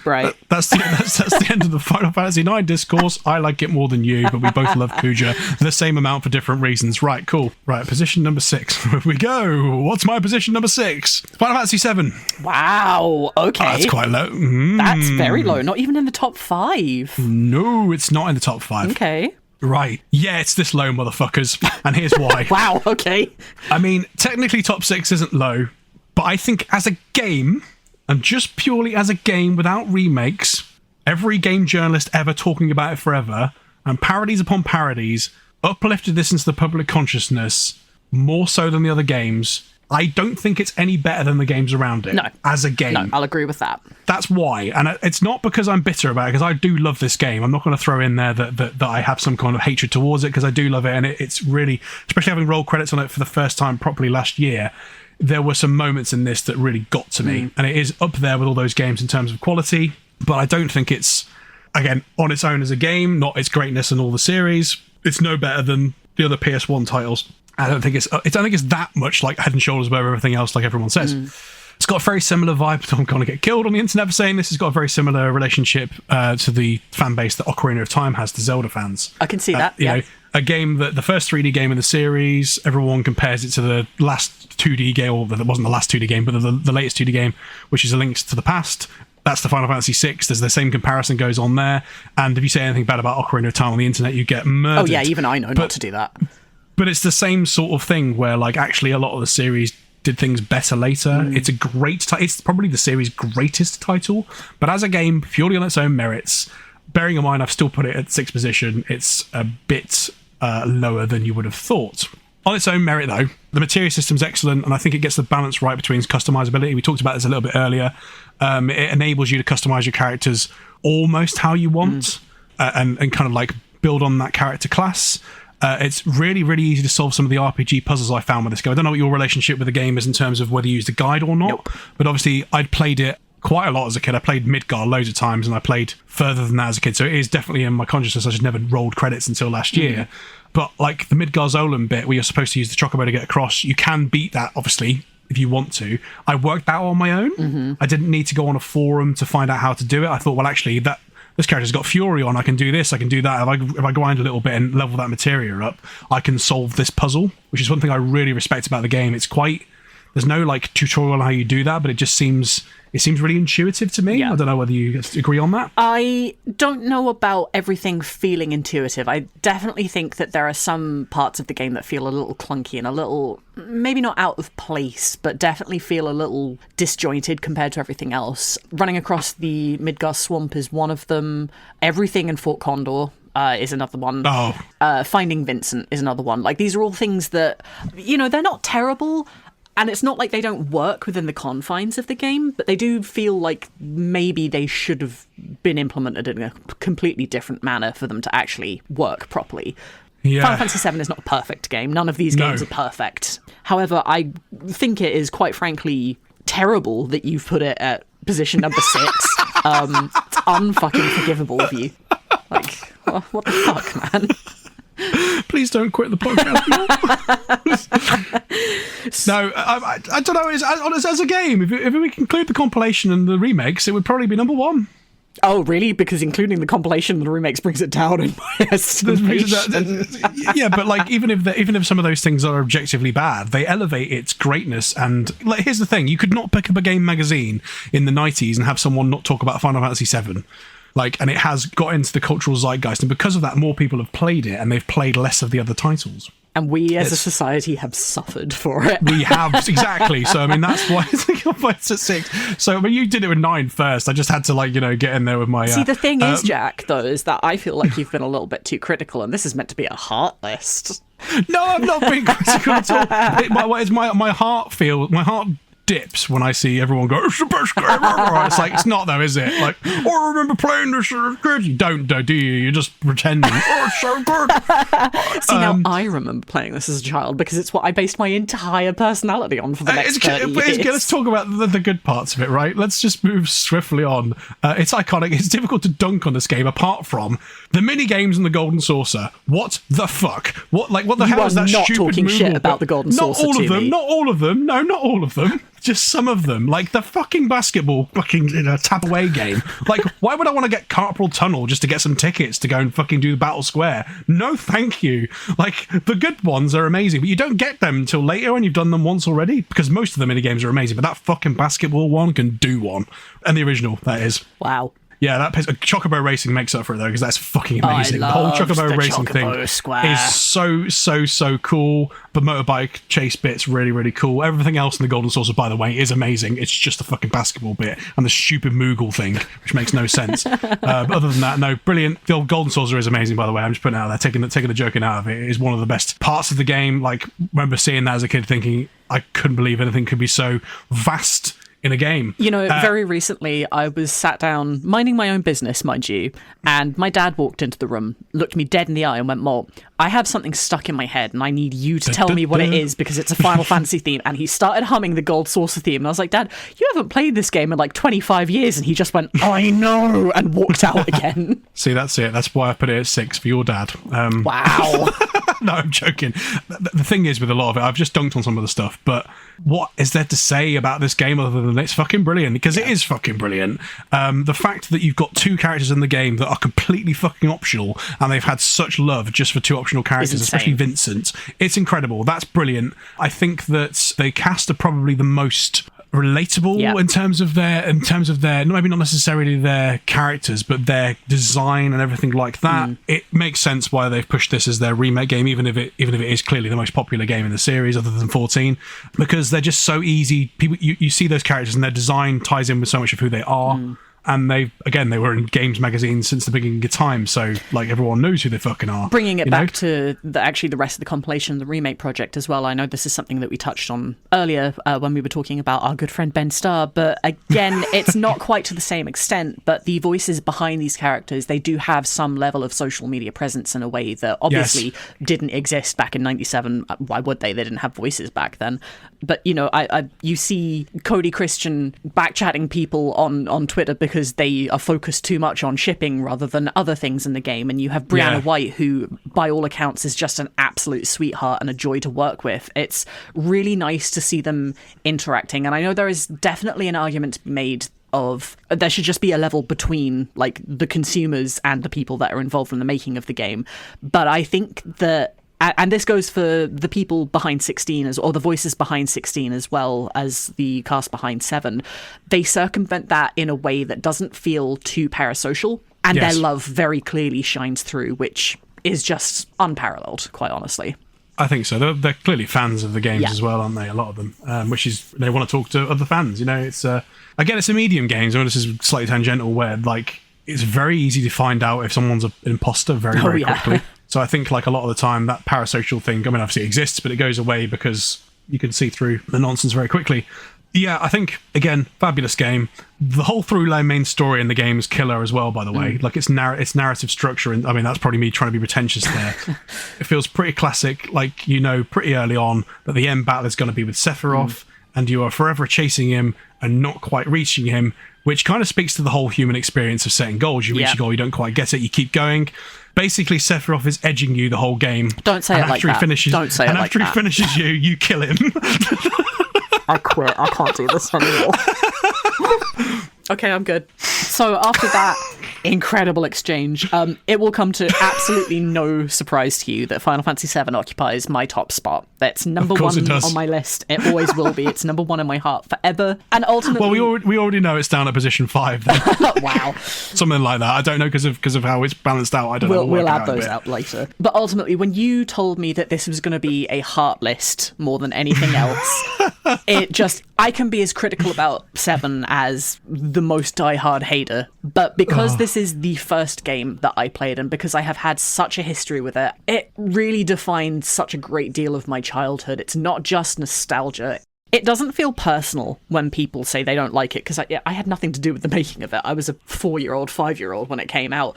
S1: that's the end of the Final Fantasy 9 discourse. I like it more than you, but we both love Kuja the same amount for different reasons. Right, cool. Right, position number 6. Here we go. What's my position number 6? Final Fantasy 7.
S2: Wow, okay.
S1: Oh, that's quite low.
S2: That's very low. Not even in the top 5.
S1: No, it's not in the top 5.
S2: Okay.
S1: Right. Yeah, it's this low, motherfuckers. And here's why.
S2: Wow, okay.
S1: I mean, technically top 6 isn't low, but I think as a game, and just purely as a game without remakes, every game journalist ever talking about it forever, and parodies upon parodies uplifted this into the public consciousness more so than the other games, I don't think it's any better than the games around it.
S2: No.
S1: As a game.
S2: No, I'll agree with that.
S1: That's why. And it's not because I'm bitter about it, because I do love this game. I'm not going to throw in there that I have some kind of hatred towards it, because I do love it. And it's really, especially having rolled credits on it for the first time properly last year, there were some moments in this that really got to me. And it is up there with all those games in terms of quality. But I don't think it's, again, on its own as a game, not its greatness in all the series. It's no better than the other PS1 titles. I don't think it's that much like head and shoulders above everything else, like everyone says. It's got a very similar vibe. I'm going to get killed on the internet for saying this. It's got a very similar relationship to the fan base that Ocarina of Time has to Zelda fans.
S2: I can see that.
S1: You know, a game that the first 3D game in the series, everyone compares it to the last 2D game, or that wasn't the last 2D game, but the latest 2D game, which is A Link to the Past. That's the Final Fantasy VI. There's the same comparison goes on there. And if you say anything bad about Ocarina of Time on the internet, you get murdered.
S2: Oh yeah, even I know not to do that.
S1: But it's the same sort of thing where, like, actually a lot of the series did things better later. It's a great it's probably the series' greatest title. But as a game, purely on its own merits, bearing in mind I've still put it at 6th position, it's a bit lower than you would have thought. On its own merit, though, the materia system's excellent, and I think it gets the balance right between customizability. We talked about this a little bit earlier. It enables you to customize your characters almost how you want, and kind of like build on that character class. It's really, really easy to solve some of the RPG puzzles I found with this game. I don't know what your relationship with the game is in terms of whether you used a guide or not, but obviously I'd played it quite a lot as a kid. I played Midgar loads of times, and I played further than that as a kid, so it is definitely in my consciousness. I just never rolled credits until last year. But like the Midgar Zolan bit where you're supposed to use the chocobo to get across, you can beat that, obviously, if you want to. I worked that on my own. I didn't need to go on a forum to find out how to do it. I thought, well, actually, this character's got Fury on, I can do this, I can do that. If I grind a little bit and level that materia up, I can solve this puzzle, which is one thing I really respect about the game. It's quite, there's no like tutorial on how you do that, but it seems really intuitive to me. I don't know whether you agree on that.
S2: I don't know about everything feeling intuitive. I definitely think that there are some parts of the game that feel a little clunky and a little, maybe not out of place, but definitely feel a little disjointed compared to everything else. Running across the Midgar Swamp is one of them. Everything in Fort Condor is another one. Finding Vincent is another one. Like, these are all things that, you know, they're not terrible. And it's not like they don't work within the confines of the game, but they do feel like maybe they should have been implemented in a completely different manner for them to actually work properly. Final Fantasy VII is not a perfect game. None of these games are perfect. However, I think it is, quite frankly, terrible that you've put it at position number 6. It's unfucking forgivable of you. Like, what the fuck, man?
S1: Please don't quit the podcast. No, I don't know. As a game, if we include the compilation and the remakes, it would probably be number 1.
S2: Oh, really? Because including the compilation and the remakes brings it down in my estimation.
S1: Yeah, but like even if some of those things are objectively bad, they elevate its greatness. And like, here's the thing: you could not pick up a game magazine in the 90s and have someone not talk about Final Fantasy VII. Like, and it has got into the cultural zeitgeist, and because of that, more people have played it, and they've played less of the other titles.
S2: And we, as a society, have suffered for it.
S1: We have, exactly. So, I mean, that's why it's at 6. So, I mean, you did it with 9 first. I just had to, like, you know, get in there with my...
S2: See, the thing is, Jack, though, is that I feel like you've been a little bit too critical, and this is meant to be a heart list.
S1: No, I'm not being critical at all. My heart dips when I see everyone go, it's the best game ever. It's like, it's not though, is it? Like, oh, I remember playing this as a kid. You don't, do you? You're just pretending. Oh, it's so good.
S2: See, now I remember playing this as a child because it's what I based my entire personality on for the next 30 years.
S1: Let's talk about the good parts of it, right? Let's just move swiftly on. It's iconic. It's difficult to dunk on this game apart from the mini games and the Golden Saucer. What the fuck? What the hell is that stupid
S2: You are not talking shit about the Golden Saucer to me.
S1: Not all of them. No, not all of them. Just some of them, like the fucking basketball tap away game. Like, why would I want to get Carpal Tunnel just to get some tickets to go and fucking do the Battle Square? No, thank you. Like, the good ones are amazing, but you don't get them until later when you've done them once already, because most of the minigames are amazing, but that fucking basketball one can do one. And the original, that is.
S2: Wow.
S1: Yeah, that Chocobo Racing makes up for it though, because that's fucking amazing.
S2: I
S1: The whole
S2: loved
S1: Chocobo
S2: the
S1: Racing
S2: Chocobo
S1: thing
S2: Square.
S1: is so cool. The motorbike chase bit's really cool. Everything else in the Golden Saucer, by the way, is amazing. It's just the fucking basketball bit and the stupid Moogle thing, which makes no sense. But other than that, no, brilliant. The old Golden Saucer is amazing, by the way. I'm just putting it out there, taking the joking out of it. It is one of the best parts of the game. Like, remember seeing that as a kid, thinking I couldn't believe anything could be so vast in a game.
S2: You know, very recently I was sat down minding my own business, mind you, and my dad walked into the room, looked me dead in the eye and went, "Mort, I have something stuck in my head and I need you to tell me what it is because it's a Final Fantasy theme." And he started humming the Gold Saucer theme and I was like, "Dad, you haven't played this game in like 25 years." And he just went, "I know," and walked out again.
S1: See, that's it. That's why I put it at 6 for your dad.
S2: Wow.
S1: No, I'm joking. The thing is, with a lot of it, I've just dunked on some of the stuff, but what is there to say about this game other than it's fucking brilliant? Because it is fucking brilliant. The fact that you've got 2 characters in the game that are completely fucking optional, and they've had such love just for 2 optional characters, especially Vincent, it's incredible. That's brilliant. I think that they cast are probably the most relatable in terms of their maybe not necessarily their characters, but their design and everything like that. It makes sense why they've pushed this as their remake game, even if it is clearly the most popular game in the series other than 14, because they're just so easy. People, you see those characters and their design ties in with so much of who they are. And they were in games magazines since the beginning of time, so like everyone knows who they fucking are.
S2: Bringing it back to the rest of the compilation, the remake project as well. I know this is something that we touched on earlier when we were talking about our good friend Ben Starr, but again, it's not quite to the same extent. But the voices behind these characters, they do have some level of social media presence in a way that obviously didn't exist back in '97. Why would they? They didn't have voices back then. But you know, you see Cody Christian backchatting people on Twitter because they are focused too much on shipping rather than other things in the game. And you have Brianna White, who by all accounts is just an absolute sweetheart and a joy to work with. It's really nice to see them interacting. And I know there is definitely an argument to be made of there should just be a level between like the consumers and the people that are involved in the making of the game. But I think that, and this goes for the people behind 16 or the voices behind 16 as well as the cast behind 7, they circumvent that in a way that doesn't feel too parasocial, and their love very clearly shines through, which is just unparalleled, quite honestly.
S1: I think so. They're clearly fans of the games as well, aren't they? A lot of them, which is they want to talk to other fans. You know, it's again, it's a medium game. So this is slightly tangential, where like it's very easy to find out if someone's an imposter very quickly. So I think like a lot of the time that parasocial thing, I mean, obviously it exists, but it goes away because you can see through the nonsense very quickly. Yeah, I think, again, fabulous game. The whole through-line main story in the game is killer as well, by the way. Like, its narrative structure, and I mean, that's probably me trying to be pretentious there. It feels pretty classic, like, you know, pretty early on that the end battle is going to be with Sephiroth, and you are forever chasing him and not quite reaching him, which kind of speaks to the whole human experience of setting goals. You reach a goal, you don't quite get it, you keep going. Basically, Sephiroth is edging you the whole game.
S2: Don't say it like that. Don't say it like that.
S1: After he finishes you, you kill him.
S2: I quit. I can't do this anymore. Okay, I'm good. So after that incredible exchange, it will come to absolutely no surprise to you that Final Fantasy VII occupies my top spot. That's number 1 on my list. It always will be. It's number 1 in my heart forever. And ultimately,
S1: well, we already know it's down at position 5. Then.
S2: Wow,
S1: something like that. I don't know because of how it's balanced out. I don't know.
S2: We'll add those out later. But ultimately, when you told me that this was going to be a heart list more than anything else, I can be as critical about 7 as the most diehard hater, but because this is the first game that I played and because I have had such a history with it, it really defined such a great deal of my childhood. It's not just nostalgia. It doesn't feel personal when people say they don't like it, because I had nothing to do with the making of it. I was a 4-year-old, 5-year-old when it came out.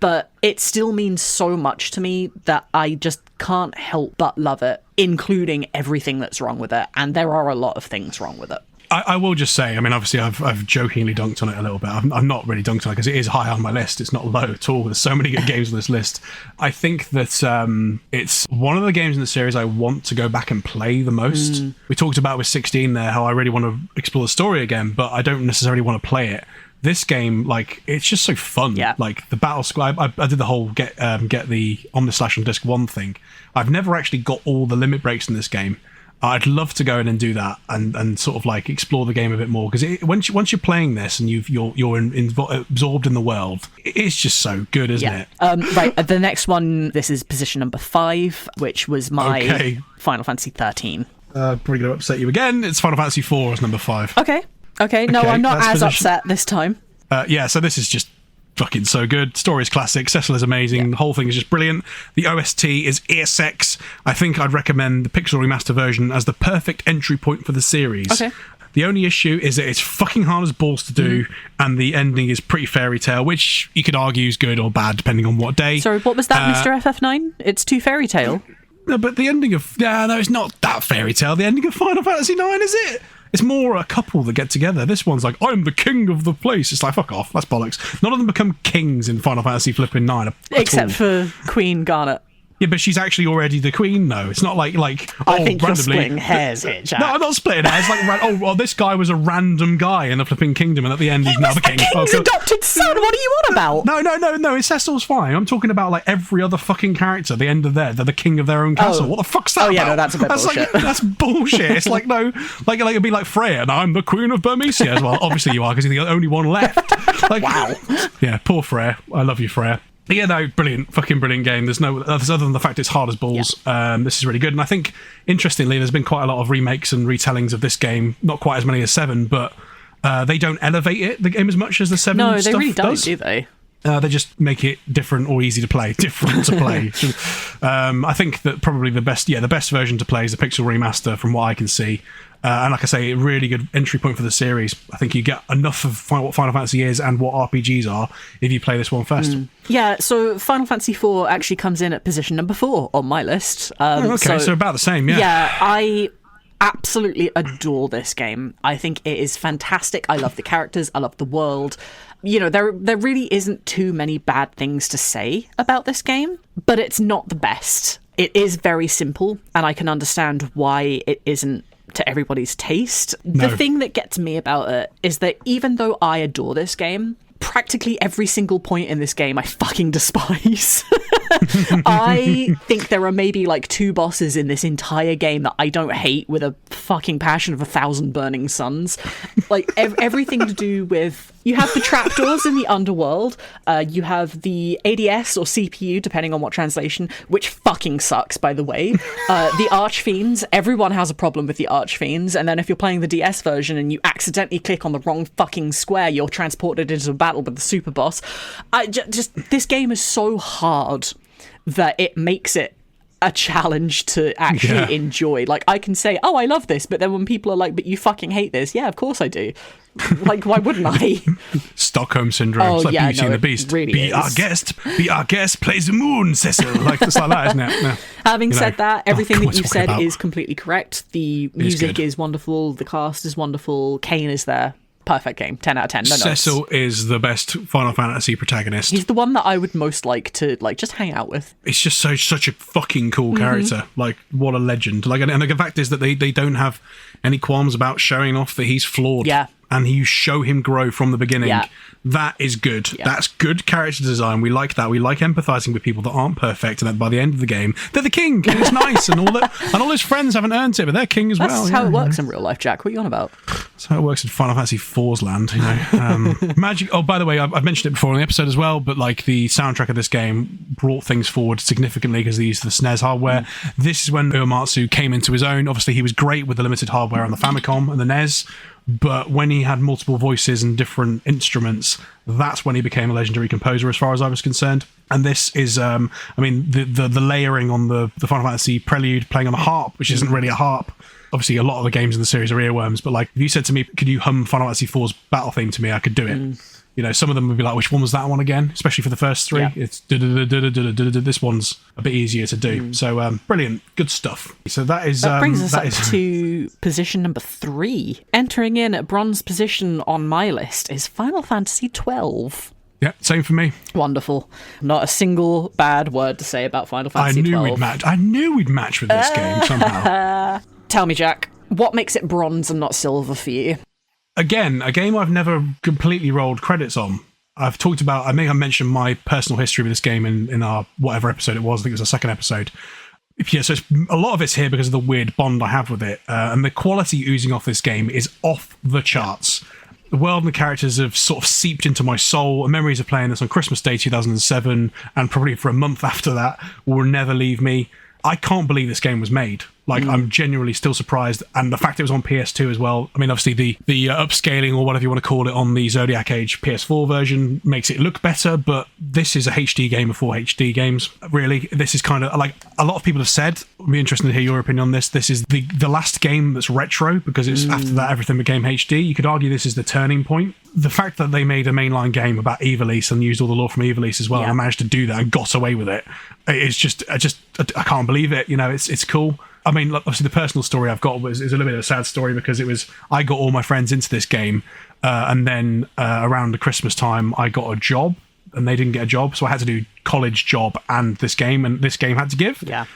S2: But it still means so much to me that I just can't help but love it, including everything that's wrong with it. And there are a lot of things wrong with it.
S1: I will just say, I mean, obviously I've jokingly dunked on it a little bit. I'm not really dunked on it because it is high on my list. It's not low at all. There's so many good games on this list. I think that it's one of the games in the series I want to go back and play the most. We talked about with 16 there, how I really want to explore the story again, but I don't necessarily want to play it. This game, like, it's just so fun.
S2: Yeah.
S1: Like, the battle squad, I did the whole get the Omnislash on disc 1 thing. I've never actually got all the limit breaks in this game. I'd love to go in and do that and sort of like explore the game a bit more, because once you're playing this and you're absorbed in the world, it's just so good, isn't it?
S2: Right, the next one, this is position number 5, which was my Final Fantasy 13.
S1: Probably going to upset you again. It's Final Fantasy 4 as number 5.
S2: Okay, no, I'm not as upset this time.
S1: So this is just fucking so good. Story is classic. Cecil is amazing. The whole thing is just brilliant. The OST is ear sex. I think I'd recommend the Pixel Remaster version as the perfect entry point for the series. Okay. The only issue is that it's fucking hard as balls to do, and the ending is pretty fairy tale, which you could argue is good or bad depending on what day.
S2: Sorry, what was that, Mr. FF9? It's too fairy tale.
S1: No, but the ending of... no, it's not that fairy tale. The ending of Final Fantasy 9, is it? It's more a couple that get together. This one's like, I'm the king of the place. It's like, fuck off. That's bollocks. None of them become kings in Final Fantasy flipping 9.
S2: Except for Queen Garnet.
S1: Yeah, but she's actually already the queen, though. It's not like
S2: I think you're splitting hairs here, Jack.
S1: No, I'm not splitting hairs. Like, this guy was a random guy in the flipping kingdom, and at the end he's now the king.
S2: King's adopted son. What are you on about?
S1: No. Cecil's fine. I'm talking about like every other fucking character. The end of they're the king of their own castle. What the fuck's that?
S2: Oh yeah,
S1: about?
S2: No, that's a bit bullshit.
S1: That's bullshit. It's like it'd be like Freya, and I'm the queen of Burmecia as well. Obviously you are, because you're the only one left.
S2: Wow.
S1: Yeah, poor Freya. I love you, Freya. Yeah, no, brilliant, fucking brilliant game. There's other than the fact it's hard as balls. Yeah. This is really good, and I think interestingly, there's been quite a lot of remakes and retellings of this game. Not quite as many as 7, but they don't elevate the game as much as the 7.
S2: No, they
S1: stuff
S2: really don't,
S1: does.
S2: do they?
S1: They just make it different or easy to play. Different to play. I think that probably the best version to play is the Pixel Remaster, from what I can see. And like I say, a really good entry point for the series. I think you get enough of what Final Fantasy is and what RPGs are if you play this one first.
S2: Yeah, so Final Fantasy 4 actually comes in at position number 4 on my list.
S1: So about the same, yeah.
S2: Yeah, I absolutely adore this game. I think it is fantastic. I love the characters. I love the world. You know, there really isn't too many bad things to say about this game, but it's not the best. It is very simple, and I can understand why it isn't to everybody's taste. No. The thing that gets me about it is that even though I adore this game, practically every single point in this game I fucking despise. I think there are maybe like 2 bosses in this entire game that I don't hate with a fucking passion of 1,000 burning suns. Like everything to do with... You have the trapdoors in the underworld. You have the ADS or CPU, depending on what translation, which fucking sucks, by the way. The Archfiends. Everyone has a problem with the Archfiends. And then if you're playing the DS version and you accidentally click on the wrong fucking square, you're transported into a battle with the super boss. This game is so hard that it makes it a challenge to actually enjoy. Like, I can say, oh, I love this, but then when people are like, but you fucking hate this, yeah, of course I do. Like, why wouldn't I?
S1: Stockholm Syndrome. It's like Beauty and the Beast.
S2: Really
S1: be our guest, plays the moon, Cecil. Like, it's like that, isn't it? No.
S2: Having said that, everything that you've said is completely correct. The music is wonderful. The cast is wonderful. Kane is there. Perfect game. 10 out of 10. No notes.
S1: Cecil is the best Final Fantasy protagonist.
S2: He's the one that I would most like to just hang out with.
S1: It's just such a fucking cool character. Like, what a legend. Like, and the fact is that they don't have any qualms about showing off that he's flawed.
S2: Yeah.
S1: And you show him grow from the beginning. Yeah. That is good. Yeah. That's good character design. We like that. We like empathizing with people that aren't perfect, and then by the end of the game, they're the king, and it's nice, and all his friends haven't earned it, but they're king as well.
S2: That's how it works in real life, Jack. What are you on about?
S1: That's how it works in Final Fantasy IV's land, you know. Magic. Oh, by the way, I've mentioned it before in the episode as well, but like the soundtrack of this game brought things forward significantly because they used the SNES hardware. This is when Uematsu came into his own. Obviously, he was great with the limited hardware on the Famicom and the NES. But when he had multiple voices and different instruments, that's when he became a legendary composer, as far as I was concerned. And this is, the layering on the Final Fantasy Prelude, playing on a harp, which isn't really a harp. Obviously, a lot of the games in the series are earworms, but like, if you said to me, could you hum Final Fantasy IV's battle theme to me, I could do it. You know, some of them would be like, which one was that one again? Especially for the first 3. Yeah. It's this one's a bit easier to do. So, brilliant. Good stuff. So that brings us up
S2: to position number 3. Entering in at bronze position on my list is Final Fantasy 12.
S1: Yeah, same for me.
S2: Wonderful. Not a single bad word to say about Final Fantasy 12.
S1: I knew we'd match with this game somehow.
S2: Tell me, Jack, what makes it bronze and not silver for you?
S1: Again, a game I've never completely rolled credits on. I've talked about, I mentioned my personal history with this game in our whatever episode it was. I think it was our second episode. Yeah, so a lot of it's here because of the weird bond I have with it. And the quality oozing off this game is off the charts. The world and the characters have sort of seeped into my soul. Memories of playing this on Christmas Day 2007, and probably for a month after that, will never leave me. I can't believe this game was made. Like, I'm genuinely still surprised. And the fact it was on PS2 as well. I mean, obviously, the upscaling, or whatever you want to call it, on the Zodiac Age PS4 version makes it look better. But this is a HD game before HD games, really. This is kind of, like, a lot of people have said, I'd be interested to hear your opinion on this. This is the last game that's retro, because it's after that everything became HD. You could argue this is the turning point. The fact that they made a mainline game about Ivalice and used all the lore from Ivalice as well, and managed to do that and got away with it, it's just, I can't believe it. You know, it's cool. I mean, obviously, the personal story I've got is a little bit of a sad story, because I got all my friends into this game, and then around the Christmas time, I got a job, and they didn't get a job, so I had to do college job and this game had to give.
S2: Yeah.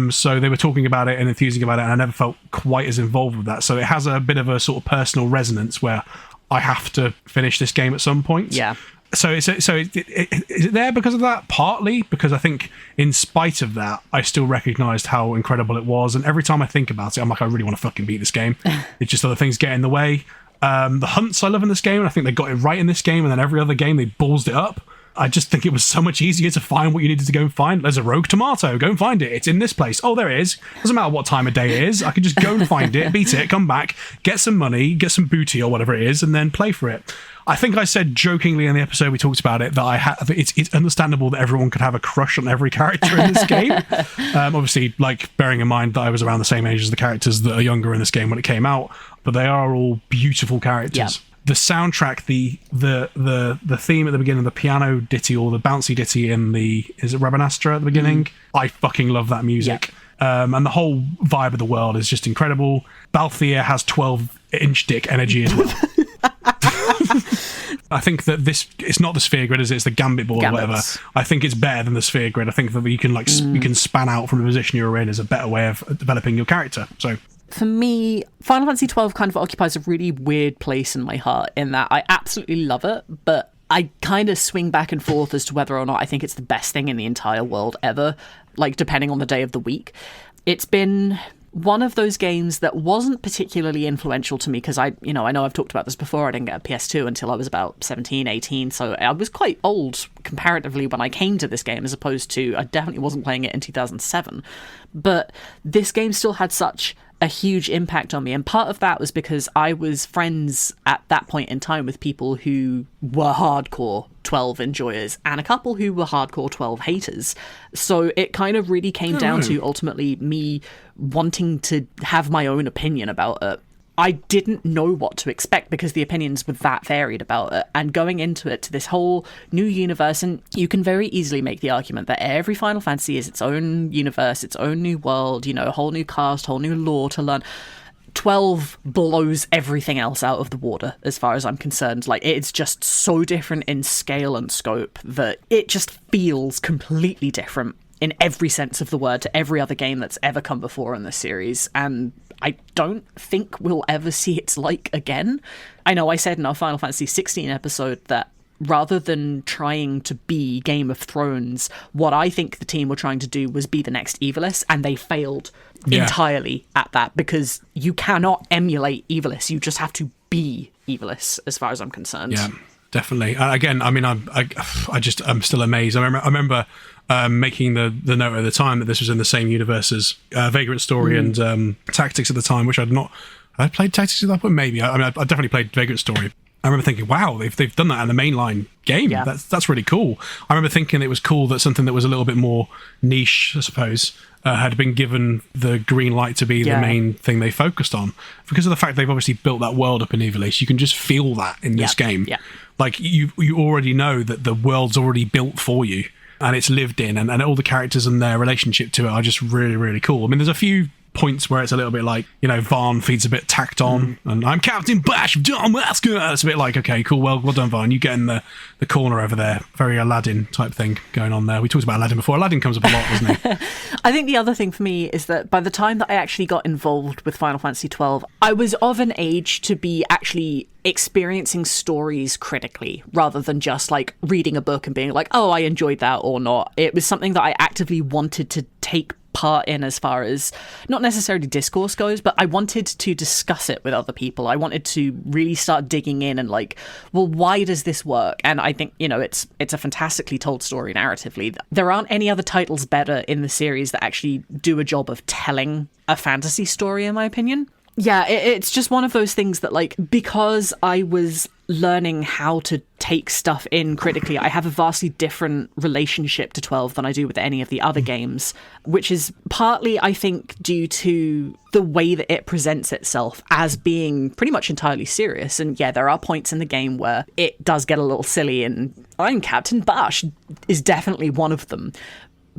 S1: So they were talking about it and enthusing about it, and I never felt quite as involved with that. So it has a bit of a sort of personal resonance where I have to finish this game at some point.
S2: Yeah.
S1: So is it there because of that? Partly because I think, in spite of that, I still recognised how incredible it was. And every time I think about it, I'm like, I really want to fucking beat this game. It's just other things get in the way. The hunts I love in this game, and I think they got it right in this game. And then every other game, they ballsed it up. I just think it was so much easier to find what you needed to go and find. There's a rogue tomato. Go and find it. It's in this place. Oh, there it is. Doesn't matter what time of day it is. I can just go and find it, beat it, come back, get some money, get some booty or whatever it is, and then play for it. I think I said jokingly in the episode we talked about it that it's understandable that everyone could have a crush on every character in this game. Obviously, like, bearing in mind that I was around the same age as the characters that are younger in this game when it came out, but they are all beautiful characters.
S2: Yeah.
S1: The soundtrack, the theme at the beginning, the piano ditty or the bouncy ditty in is it Rabanastra at the beginning? I fucking love that music. Yeah. And the whole vibe of the world is just incredible. Balthier has 12-inch dick energy as well. I think that it's not the sphere grid, is it? It's the gambit board or whatever. I think it's better than the sphere grid. I think that you can you can span out from the position you're in is a better way of developing your character. So
S2: for me, Final Fantasy XII kind of occupies a really weird place in my heart, in that I absolutely love it, but I kind of swing back and forth as to whether or not I think it's the best thing in the entire world ever, like, depending on the day of the week. It's been one of those games that wasn't particularly influential to me, because I know I've talked about this before. I didn't get a PS2 until I was about 17, 18, so I was quite old comparatively when I came to this game, as opposed to, I definitely wasn't playing it in 2007. But this game still had such a huge impact on me, and part of that was because I was friends at that point in time with people who were hardcore 12 enjoyers and a couple who were hardcore 12 haters. So it kind of really came down to ultimately me wanting to have my own opinion about it. I didn't know what to expect because the opinions were that varied about it, and going into it to this whole new universe, and you can very easily make the argument that every Final Fantasy is its own universe, its own new world, a whole new cast, whole new lore to learn. 12 blows everything else out of the water as far as I'm concerned. Like, it's just so different in scale and scope that it just feels completely different in every sense of the word to every other game that's ever come before in this series, and I don't think we'll ever see its like again. I know I said in our Final Fantasy 16 episode that rather than trying to be Game of Thrones, what I think the team were trying to do was be the next Ivalice, and they failed entirely at that, because you cannot emulate Ivalice. You just have to be Ivalice, as far as I'm concerned.
S1: Yeah, definitely. Again, I mean, I'm still amazed. I remember making the note at the time that this was in the same universe as Vagrant Story and Tactics at the time, which I played Tactics at that point? Maybe. I definitely played Vagrant Story. I remember thinking, wow, they've done that in the mainline game. Yeah. That's really cool. I remember thinking it was cool that something that was a little bit more niche, I suppose, had been given the green light to be the main thing they focused on. Because of the fact they've obviously built that world up in Ivalice, you can just feel that in this game. Yeah. Like, you already know that the world's already built for you, and it's lived in, and all the characters and their relationship to it are just really, really cool. I mean, there's a few points where it's a little bit like, Varn feeds a bit tacked on, and I'm Captain Bash of Dalmasca. It's a bit like, okay, cool, well done, Varn. You get in the corner over there. Very Aladdin type thing going on there. We talked about Aladdin before. Aladdin comes up a lot, doesn't he?
S2: I think the other thing for me is that by the time that I actually got involved with Final Fantasy XII, I was of an age to be actually experiencing stories critically, rather than just reading a book and being like, oh, I enjoyed that or not. It was something that I actively wanted to take part in as far as not necessarily discourse goes, but I wanted to discuss it with other people. I wanted to really start digging in and like, well, why does this work? And I think, it's a fantastically told story narratively. There aren't any other titles better in the series that actually do a job of telling a fantasy story, in my opinion. Yeah, it's just one of those things that, like, because I was learning how to take stuff in critically, I have a vastly different relationship to 12 than I do with any of the other games, which is partly, I think, due to the way that it presents itself as being pretty much entirely serious. And yeah, there are points in the game where it does get a little silly, and I'm Captain Bosh is definitely one of them.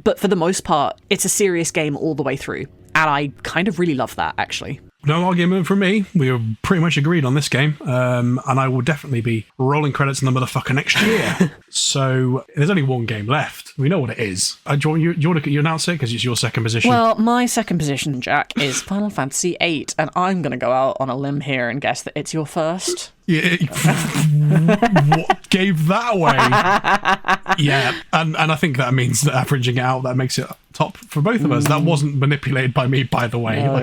S2: But for the most part, it's a serious game all the way through. And I kind of really love that, actually.
S1: No argument from me. We were pretty much agreed on this game. And I will definitely be rolling credits in the motherfucker next year. So there's only one game left. We know what it is. Do you want to announce it? Because it's your second position.
S2: Well, my second position, Jack, is Final Fantasy VIII. And I'm going to go out on a limb here and guess that it's your first.
S1: Yeah, what gave that away? Yeah, and I think that means that averaging it out, that makes it top for both of us. That wasn't manipulated by me, by the way.
S2: No,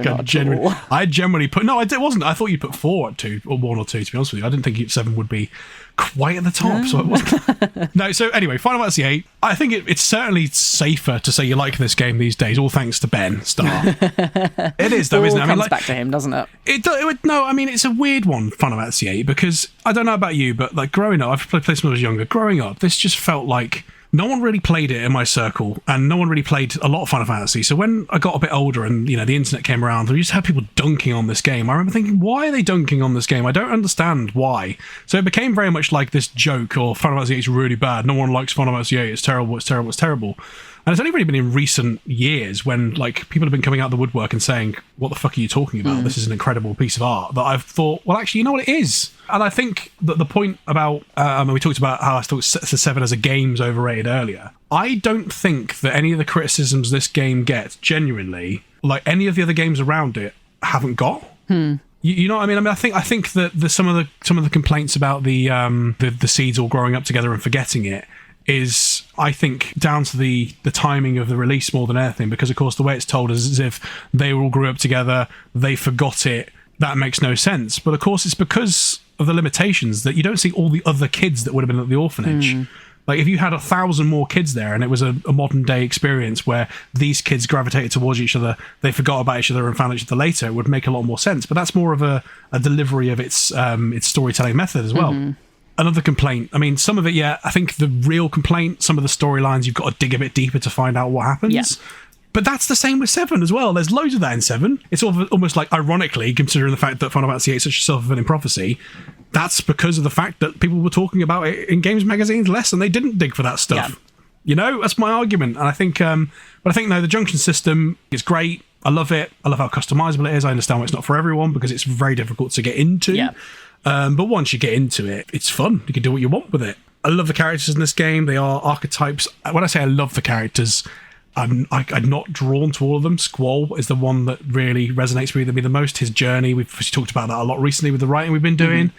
S1: I generally put it wasn't. I thought you put 4 at 2 or 1 or 2. To be honest with you, I didn't think 7 would be quite at the top. So it wasn't. No. So anyway, Final Fantasy VIII. I think it's certainly safer to say you like this game these days, all thanks to Ben Starr. It is though, isn't it?
S2: I mean, comes back to him, doesn't it?
S1: No, I mean, it's a weird one, Final Fantasy VIII, because I don't know about you, but like growing up, I've played this when I was younger. Growing up, this just felt like no one really played it in my circle, and no one really played a lot of Final Fantasy. So when I got a bit older and, the internet came around, we just had people dunking on this game. I remember thinking, why are they dunking on this game? I don't understand why. So it became very much like this joke, or Final Fantasy VIII is really bad. No one likes Final Fantasy VIII. It's terrible, it's terrible, it's terrible. And it's only really been in recent years when like people have been coming out of the woodwork and saying, what the fuck are you talking about? This is an incredible piece of art, that I've thought, well, actually, you know what it is? And I think that the point about, we talked about how I thought 7 as a game's overrated earlier. I don't think that any of the criticisms this game gets, genuinely, like any of the other games around it, haven't got. You know what I mean? I think that some of the complaints about the seeds all growing up together and forgetting it is, I think, down to the timing of the release more than anything, because of course the way it's told is as if they all grew up together, they forgot it. That makes no sense. But of course it's because of the limitations that you don't see all the other kids that would have been at the orphanage. Like if you had 1,000 more kids there and it was a modern day experience where these kids gravitated towards each other, they forgot about each other and found each other later, it would make a lot more sense. But that's more of a delivery of its storytelling method as well. Another complaint, I mean, some of it, yeah, I think the real complaint, some of the storylines, you've got to dig a bit deeper to find out what happens. Yeah. But that's the same with 7 as well. There's loads of that in 7. It's almost like, ironically, considering the fact that Final Fantasy VIII is such a self-fulfilling prophecy, that's because of the fact that people were talking about it in games magazines less and they didn't dig for that stuff. Yeah. That's my argument. And I think, no, the junction system is great. I love it. I love how customizable it is. I understand why it's not for everyone because it's very difficult to get into. Yeah. But once you get into it, it's fun. You can do what you want with it. I love the characters in this game. They are archetypes. When I say I love the characters, I'm not drawn to all of them. Squall is the one that really resonates with me the most. His journey, we've talked about that a lot recently with the writing we've been doing.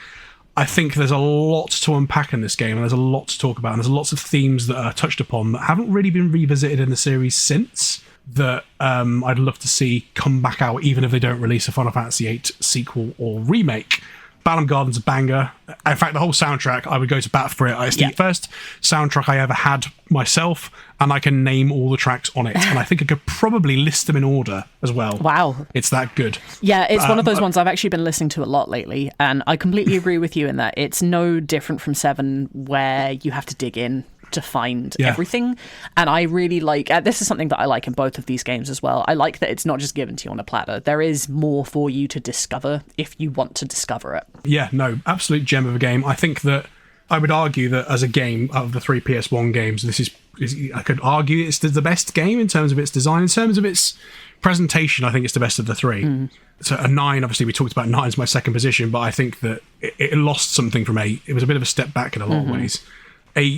S1: I think there's a lot to unpack in this game, and there's a lot to talk about, and there's lots of themes that are touched upon that haven't really been revisited in the series since, that I'd love to see come back out, even if they don't release a Final Fantasy VIII sequel or remake. Balam Garden's a banger. In fact, the whole soundtrack, I would go to bat for it. It's the first soundtrack I ever had myself, and I can name all the tracks on it. And I think I could probably list them in order as well.
S2: Wow.
S1: It's that good.
S2: Yeah, it's one of those ones I've actually been listening to a lot lately, and I completely agree with you in that it's no different from 7, where you have to dig in to find everything. And I really like, this is something that I like in both of these games as well. I like that it's not just given to you on a platter. There is more for you to discover if you want to discover it. Yeah, no, absolute gem of a game. I think that I would argue that as a game of the 3 PS1 games, this is I could argue it's the best game in terms of its design. In terms of its presentation, I think it's the best of the 3. So a 9, obviously we talked about 9 is my second position, but I think that it lost something from 8. It was a bit of a step back in a lot of ways.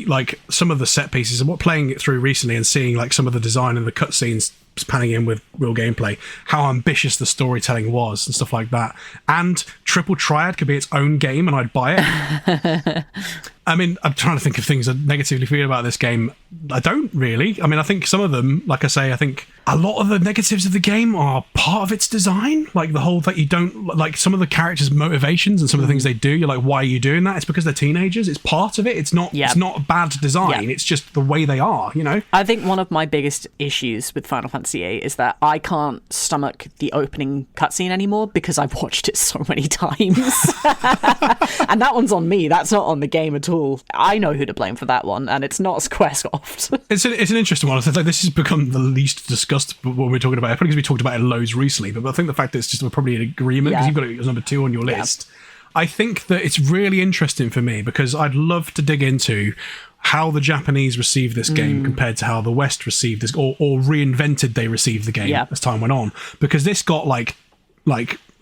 S2: Like some of the set pieces, and what playing it through recently and seeing like some of the design and the cutscenes
S1: panning in with real gameplay, how ambitious the storytelling was and stuff like that. And Triple Triad could be its own game and I'd buy it. I mean, I'm trying to think of things I negatively feel about this game. I don't really. I mean, I think some of them, like I say, I think a lot of the negatives of the game are part of its design. Like the whole that you don't like some of the characters' motivations and some of the things they do. You're like, why are you doing that? It's because they're teenagers. It's part of it. It's not. It's not a bad design. It's just the way they are. You know.
S2: I think one of my biggest issues with Final Fantasy VIII is that I can't stomach the opening cutscene anymore because I've watched it so many times, and that one's on me. That's not on the game at all. I know who to blame for that one, and it's not Squaresoft. It's an interesting one. I think this has become the least discussed when we're talking about it, probably because we talked about it loads recently, but I think the fact that it's just probably an agreement, because you've got it as number 2 on your list. I think that it's really interesting for me, because I'd love to dig into how the Japanese received this game compared to how the West received this, or reinvented they received the game as time went on, because this got like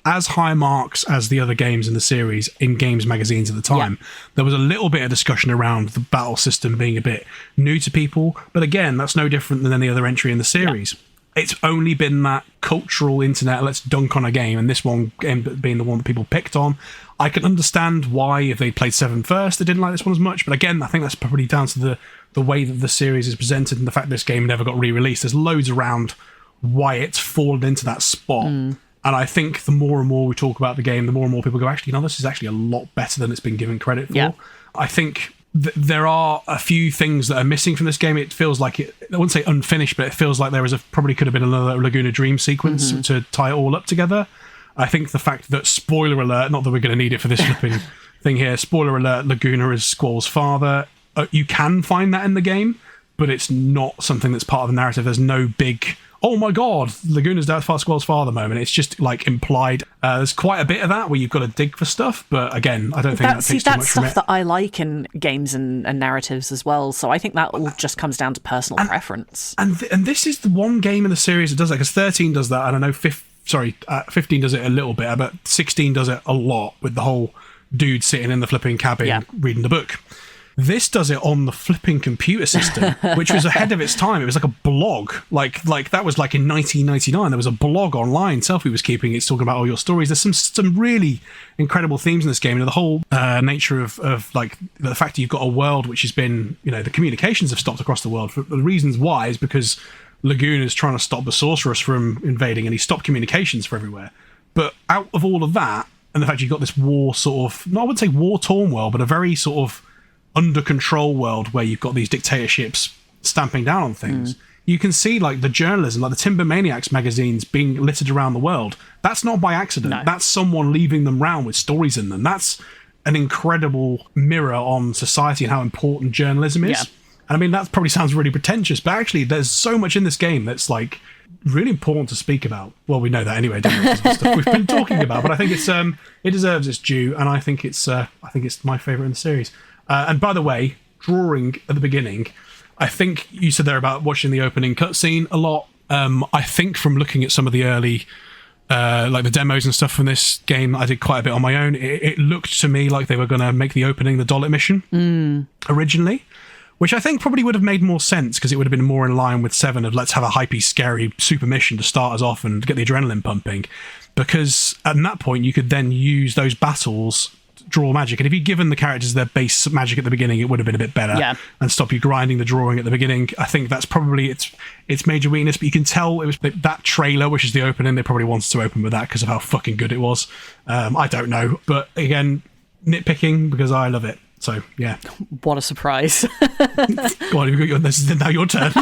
S2: as high marks as the other games in the series in games magazines at the time. There was a little bit of discussion around the battle system being a bit new to people, but again, that's no different than any other entry in the series. It's only been that cultural internet, let's dunk on a game, and this one being the one that people picked on. I can understand why, if they played 7 first, they didn't like this one as much, but again, I think that's probably down to the way that the series is presented and the fact this game never got re-released. There's loads around why it's fallen into that spot. And I think the more and more we talk about the game, the more and more people go, actually, no, this is actually a lot better than it's been given credit for. I think there are a few things that are missing from this game. It feels like I wouldn't say unfinished, but it feels like probably could have been another Laguna Dream sequence to tie it all up together. I think the fact that, spoiler alert, not that we're going to need it for this flipping thing here, spoiler alert, Laguna is Squall's father. You can find that in the game, but it's not something that's part of the narrative. There's no big, oh my god, Laguna's Squall's father moment. It's just like implied. There's quite a bit of that where you've got to dig for stuff, but again, I don't think that takes too much from it. That's stuff that I like in games and narratives as well, so I think that all just comes down to personal preference.
S1: And this is the one game in the series that does that, because 13 does that, and I know 15 does it a little bit, but 16 does it a lot with the whole dude sitting in the flipping cabin reading the book. This does it on the flipping computer system, which was ahead of its time. It was like a blog. Like that was like in 1999. There was a blog online Selfie was keeping. It's talking about all your stories. There's some really incredible themes in this game. You know, the whole nature of like the fact that you've got a world which has been, you know, the communications have stopped across the world. For the reasons why is because Lagoon is trying to stop the sorceress from invading, and he stopped communications for everywhere. But out of all of that, and the fact you've got this war sort of, no, I wouldn't say war-torn world, but a very sort of under control world where you've got these dictatorships stamping down on things. You can see like the journalism, like the Timber Maniacs magazines being littered around the world. That's not by accident. No. That's someone leaving them round with stories in them. That's an incredible mirror on society and how important journalism is. And I mean, that probably sounds really pretentious, but actually there's so much in this game that's like really important to speak about. Well, we know that anyway, don't we? Because of the stuff we've been talking about, but I think it's it deserves its due, and I think it's my favourite in the series. And by the way, drawing at the beginning, I think you said there about watching the opening cutscene a lot. I think from looking at some of the early, like the demos and stuff from this game, I did quite a bit on my own. It looked to me like they were going to make the opening the Dollet mission originally, which I think probably would have made more sense because it would have been more in line with 7 of let's have a hypey, scary super mission to start us off and get the adrenaline pumping. Because at that point, you could then use those battles draw magic, and if you'd given the characters their base magic at the beginning, it would have been a bit better and stop you grinding the drawing at the beginning. I think that's probably its major weakness, but you can tell it was that trailer, which is the opening, they probably wanted to open with that because of how fucking good it was. I don't know, but again, nitpicking because I love it. So yeah,
S2: what a surprise.
S1: Go on, this is now your turn.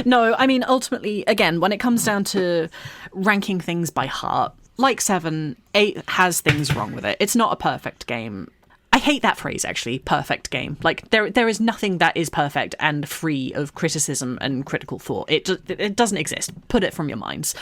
S2: No, I mean, ultimately, again, when it comes down to ranking things by heart, like 7, 8 has things wrong with it. It's not a perfect game. I hate that phrase, actually, perfect game. Like, there is nothing that is perfect and free of criticism and critical thought. It doesn't exist. Put it from your minds.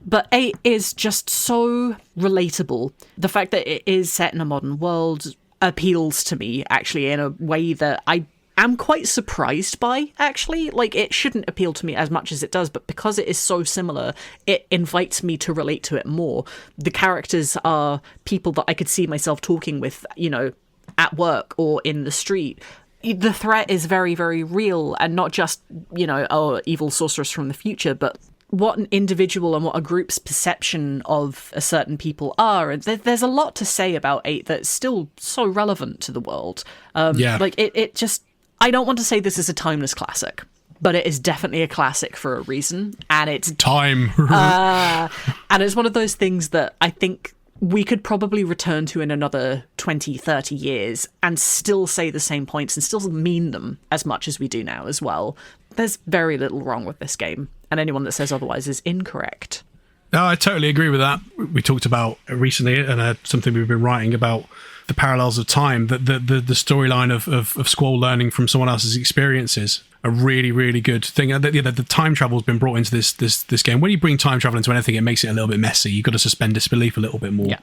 S2: But 8 is just so relatable. The fact that it is set in a modern world appeals to me, actually, in a way that I am quite surprised by, actually. Like, it shouldn't appeal to me as much as it does, but because it is so similar, it invites me to relate to it more. The characters are people that I could see myself talking with, you know, at work or in the street. The threat is very, very real, and not just, you know, evil sorceress from the future, but what an individual and what a group's perception of a certain people are. And there's a lot to say about 8 that's still so relevant to the world. Like, it just... I don't want to say this is a timeless classic, but it is definitely a classic for a reason. And it's...
S1: Time.
S2: And it's one of those things that I think we could probably return to in another 20, 30 years and still say the same points and still mean them as much as we do now as well. There's very little wrong with this game, and anyone that says otherwise is incorrect.
S1: No, I totally agree with that. We talked about recently, and something we've been writing about, the parallels of time, that the storyline of Squall learning from someone else's experiences, a really, really good thing. The time travel has been brought into this game. When you bring time travel into anything, it makes it a little bit messy. You've got to suspend disbelief a little bit more. Yeah.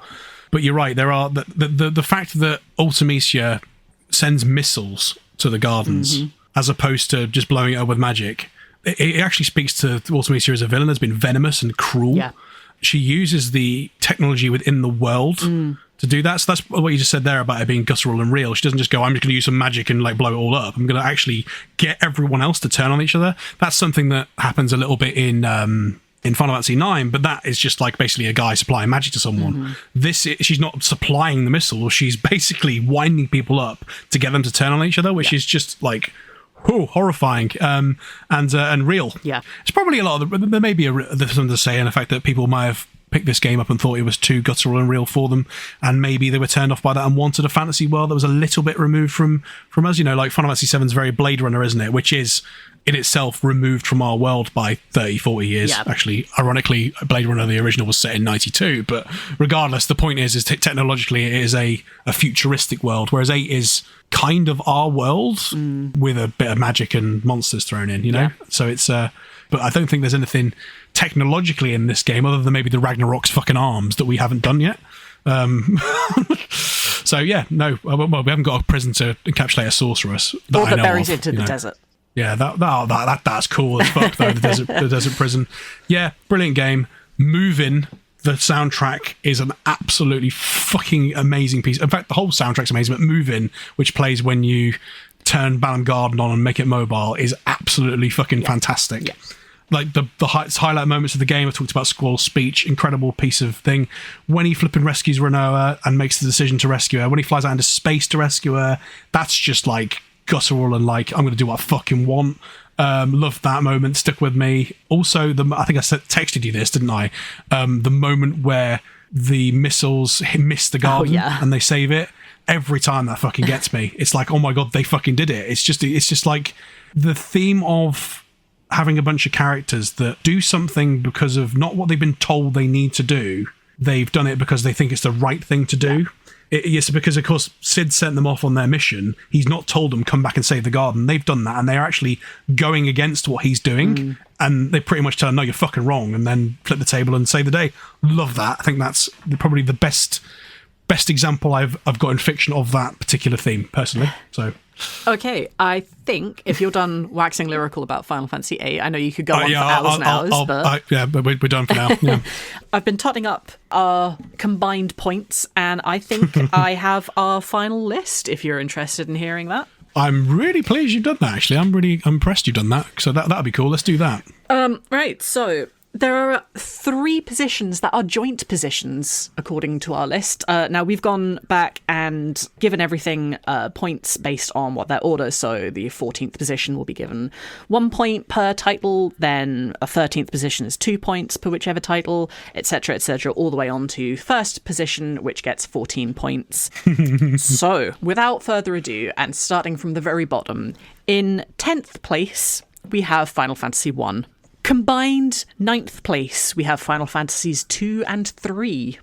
S1: But you're right, there are the fact that Ultimecia sends missiles to the gardens as opposed to just blowing it up with magic, it actually speaks to Ultimecia as a villain has been venomous and cruel. Yeah. She uses the technology within the world to do that. So that's what you just said there about it being guttural and real. She doesn't just go, I'm just going to use some magic and like blow it all up. I'm going to actually get everyone else to turn on each other. That's something that happens a little bit in Final Fantasy 9, but that is just like basically a guy supplying magic to someone. She's not supplying the missile. She's basically winding people up to get them to turn on each other, which is just like... horrifying and real. Yeah, it's probably a lot of there may be there's something to say in the fact that people might have picked this game up and thought it was too guttural and real for them, and maybe they were turned off by that and wanted a fantasy world that was a little bit removed from us. You know, like Final Fantasy 7's very Blade Runner, isn't it? Which is in itself removed from our world by 30-40 years. Yeah. Actually, ironically, Blade Runner, the original, was set in 92, but regardless, the point is technologically it is a futuristic world, whereas 8 is kind of our world with a bit of magic and monsters thrown in, you know? Yeah. So it's but I don't think there's anything technologically in this game other than maybe the Ragnarok's fucking arms that we haven't done yet. So yeah, no, well, we haven't got a prison to encapsulate a sorceress
S2: or that buries into the desert.
S1: Yeah, that's cool as fuck though. The desert prison. Yeah, brilliant game. Moving. The soundtrack is an absolutely fucking amazing piece. In fact, the whole soundtrack's amazing, but Moving, which plays when you turn Balam Garden on and make it mobile, is absolutely fucking fantastic. Yeah. Like the highlight moments of the game, I talked about Squall's speech, incredible piece of thing. When he flipping rescues Renoa and makes the decision to rescue her, when he flies out into space to rescue her, that's just like guttural and like, I'm going to do what I fucking want. Love that moment, stuck with me. Also, I think I texted you this, didn't I? The moment where the missiles miss the garden and they save it. Every time that fucking gets me. It's like, oh my god, they fucking did it. It's just like the theme of having a bunch of characters that do something because of not what they've been told they need to do. They've done it because they think it's the right thing to do. It's because, of course, Sid sent them off on their mission. He's not told them, come back and save the garden. They've done that, and they're actually going against what he's doing. And they pretty much tell him, no, you're fucking wrong, and then flip the table and save the day. Love that. I think that's probably the best example I've got in fiction of that particular theme, personally. So...
S2: Okay, I think if you're done waxing lyrical about Final Fantasy VIII, I know you could go on for hours and hours.
S1: But we're done for now. Yeah.
S2: I've been totting up our combined points, and I think I have our final list, if you're interested in hearing that.
S1: I'm really pleased you've done that, actually. I'm really impressed you've done that, so that'd be cool. Let's do that.
S2: Right, so... there are 3 positions that are joint positions, according to our list. Now, we've gone back and given everything points based on what their order. So the 14th position will be given 1 point per title. Then a 13th position is 2 points per whichever title, etc., all the way on to first position, which gets 14 points. So, without further ado, and starting from the very bottom, in 10th place, we have Final Fantasy I. Combined 9th place, we have Final Fantasies 2 and 3.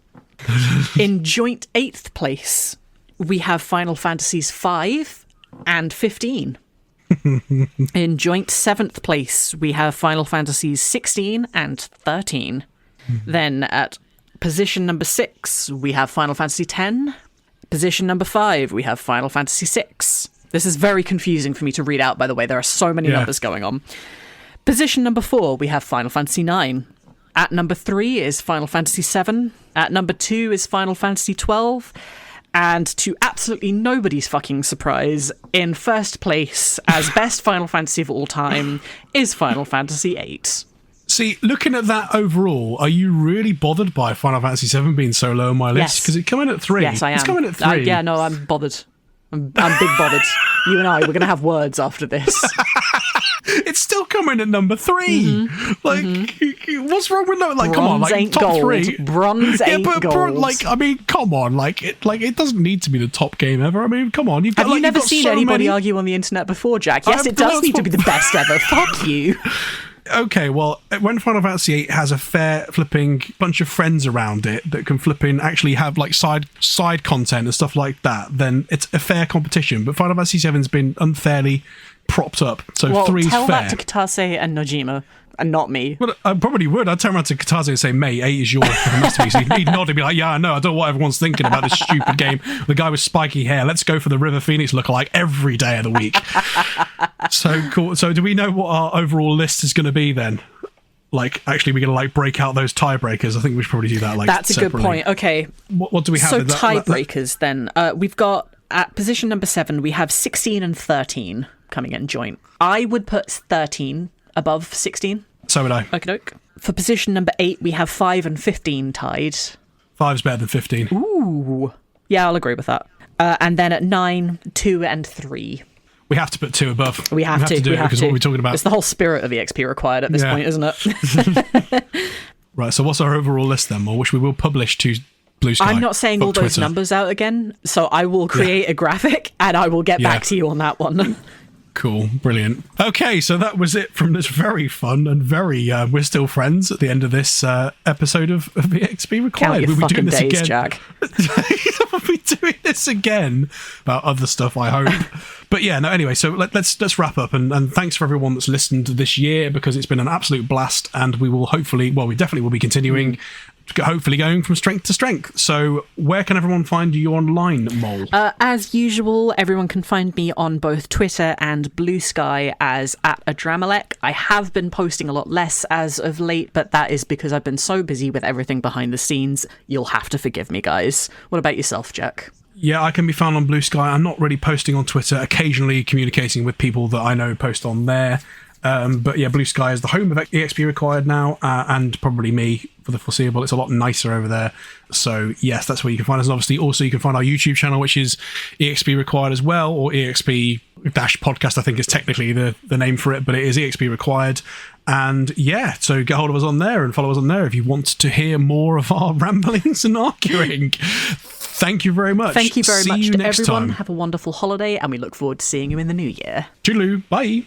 S2: In joint 8th place, we have Final Fantasies 5 and 15. In joint 7th place, we have Final Fantasies 16 and 13. Then at position number 6, we have Final Fantasy 10. Position number 5, we have Final Fantasy 6. This is very confusing for me to read out, by the way. There are so many numbers going on. Position number 4, we have Final Fantasy 9. At number 3 is Final Fantasy 7. At number 2 is Final Fantasy 12. And to absolutely nobody's fucking surprise, in first place as best Final Fantasy of all time is Final Fantasy 8.
S1: See, looking at that overall, are you really bothered by Final Fantasy VII being so low on my list?
S2: Yes.
S1: Because it's coming at 3.
S2: Yes, I am.
S1: It's coming at 3.
S2: Yeah, no, I'm bothered. I'm big bothered. You and I, we're going to have words after this.
S1: It's still coming at number 3. What's wrong with that? Like,
S2: Bronze
S1: come on, like
S2: ain't
S1: top
S2: gold.
S1: 3.
S2: Bronze ain't gold.
S1: Like, I mean, come on, like it doesn't need to be the top game ever. I mean, come on,
S2: Have you never seen anybody argue on the internet before, Jack? Yes, it does need to be the best ever. Fuck you.
S1: Okay, well, when Final Fantasy VIII has a fair flipping bunch of friends around it that can flipping actually have like side content and stuff like that, then it's a fair competition. But Final Fantasy VII's been unfairly propped up, so
S2: Well,
S1: 3's
S2: tell
S1: fair.
S2: that to Kitase and Nojima, and not me.
S1: Well, I probably would. I'd turn around to Kitase and say, mate, 8 is your masterpiece. He'd nod and be like, yeah, I know. I don't know what everyone's thinking about this stupid game. The guy with spiky hair. Let's go for the River Phoenix lookalike every day of the week. So cool. So do we know what our overall list is going to be then? Like, actually, we're going to like break out those tiebreakers. I think we should probably do that. Like,
S2: That's a
S1: separately.
S2: good point. Okay.
S1: What do we have?
S2: So
S1: in that?
S2: tiebreakers then. We've got at position number 7, we have 16 and 13 coming in joint. I would put 13 above 16.
S1: So would I.
S2: Okey-doke. For position number 8, we have 5 and 15 tied.
S1: 5's better than 15.
S2: Ooh. Yeah, I'll agree with that. And then at 9, 2 and 3.
S1: We have to put 2 above.
S2: We have to
S1: do it because what we're talking about.
S2: It's the whole spirit of EXP required at this point, isn't it?
S1: Right, so what's our overall list then, which we will publish to BlueSky?
S2: I'm not saying all those numbers out again, so I will create a graphic and I will get back to you on that one.
S1: Cool, brilliant. Okay, so that was it from this very fun and very we're still friends at the end of this episode of EXP Required.
S2: Count your
S1: We'll be
S2: fucking
S1: doing this
S2: days,
S1: again.
S2: Jack.
S1: We'll be doing this again about other stuff, I hope. But yeah, no, anyway, so let's wrap up and thanks for everyone that's listened this year, because it's been an absolute blast, and we will hopefully, well, we definitely will be continuing, hopefully going from strength to strength. So where can everyone find you online, Mole?
S2: As usual, everyone can find me on both Twitter and BlueSky as @Adramalek. I have been posting a lot less as of late, but that is because I've been so busy with everything behind the scenes. You'll have to forgive me, guys. What about yourself, Jack?
S1: Yeah, I can be found on BlueSky. I'm not really posting on Twitter, occasionally communicating with people that I know post on there. But yeah, BlueSky is the home of EXP Required now, and probably me for the foreseeable. It's a lot nicer over there. So yes, that's where you can find us. And obviously also you can find our YouTube channel, which is EXP Required as well, or EXP-podcast, I think is technically the name for it, but it is EXP Required. And yeah, so get hold of us on there and follow us on there if you want to hear more of our ramblings and arguing. Thank you very much.
S2: Thank you very much to everyone.
S1: Time.
S2: Have a wonderful holiday, and we look forward to seeing you in the new year.
S1: Toodaloo. Bye.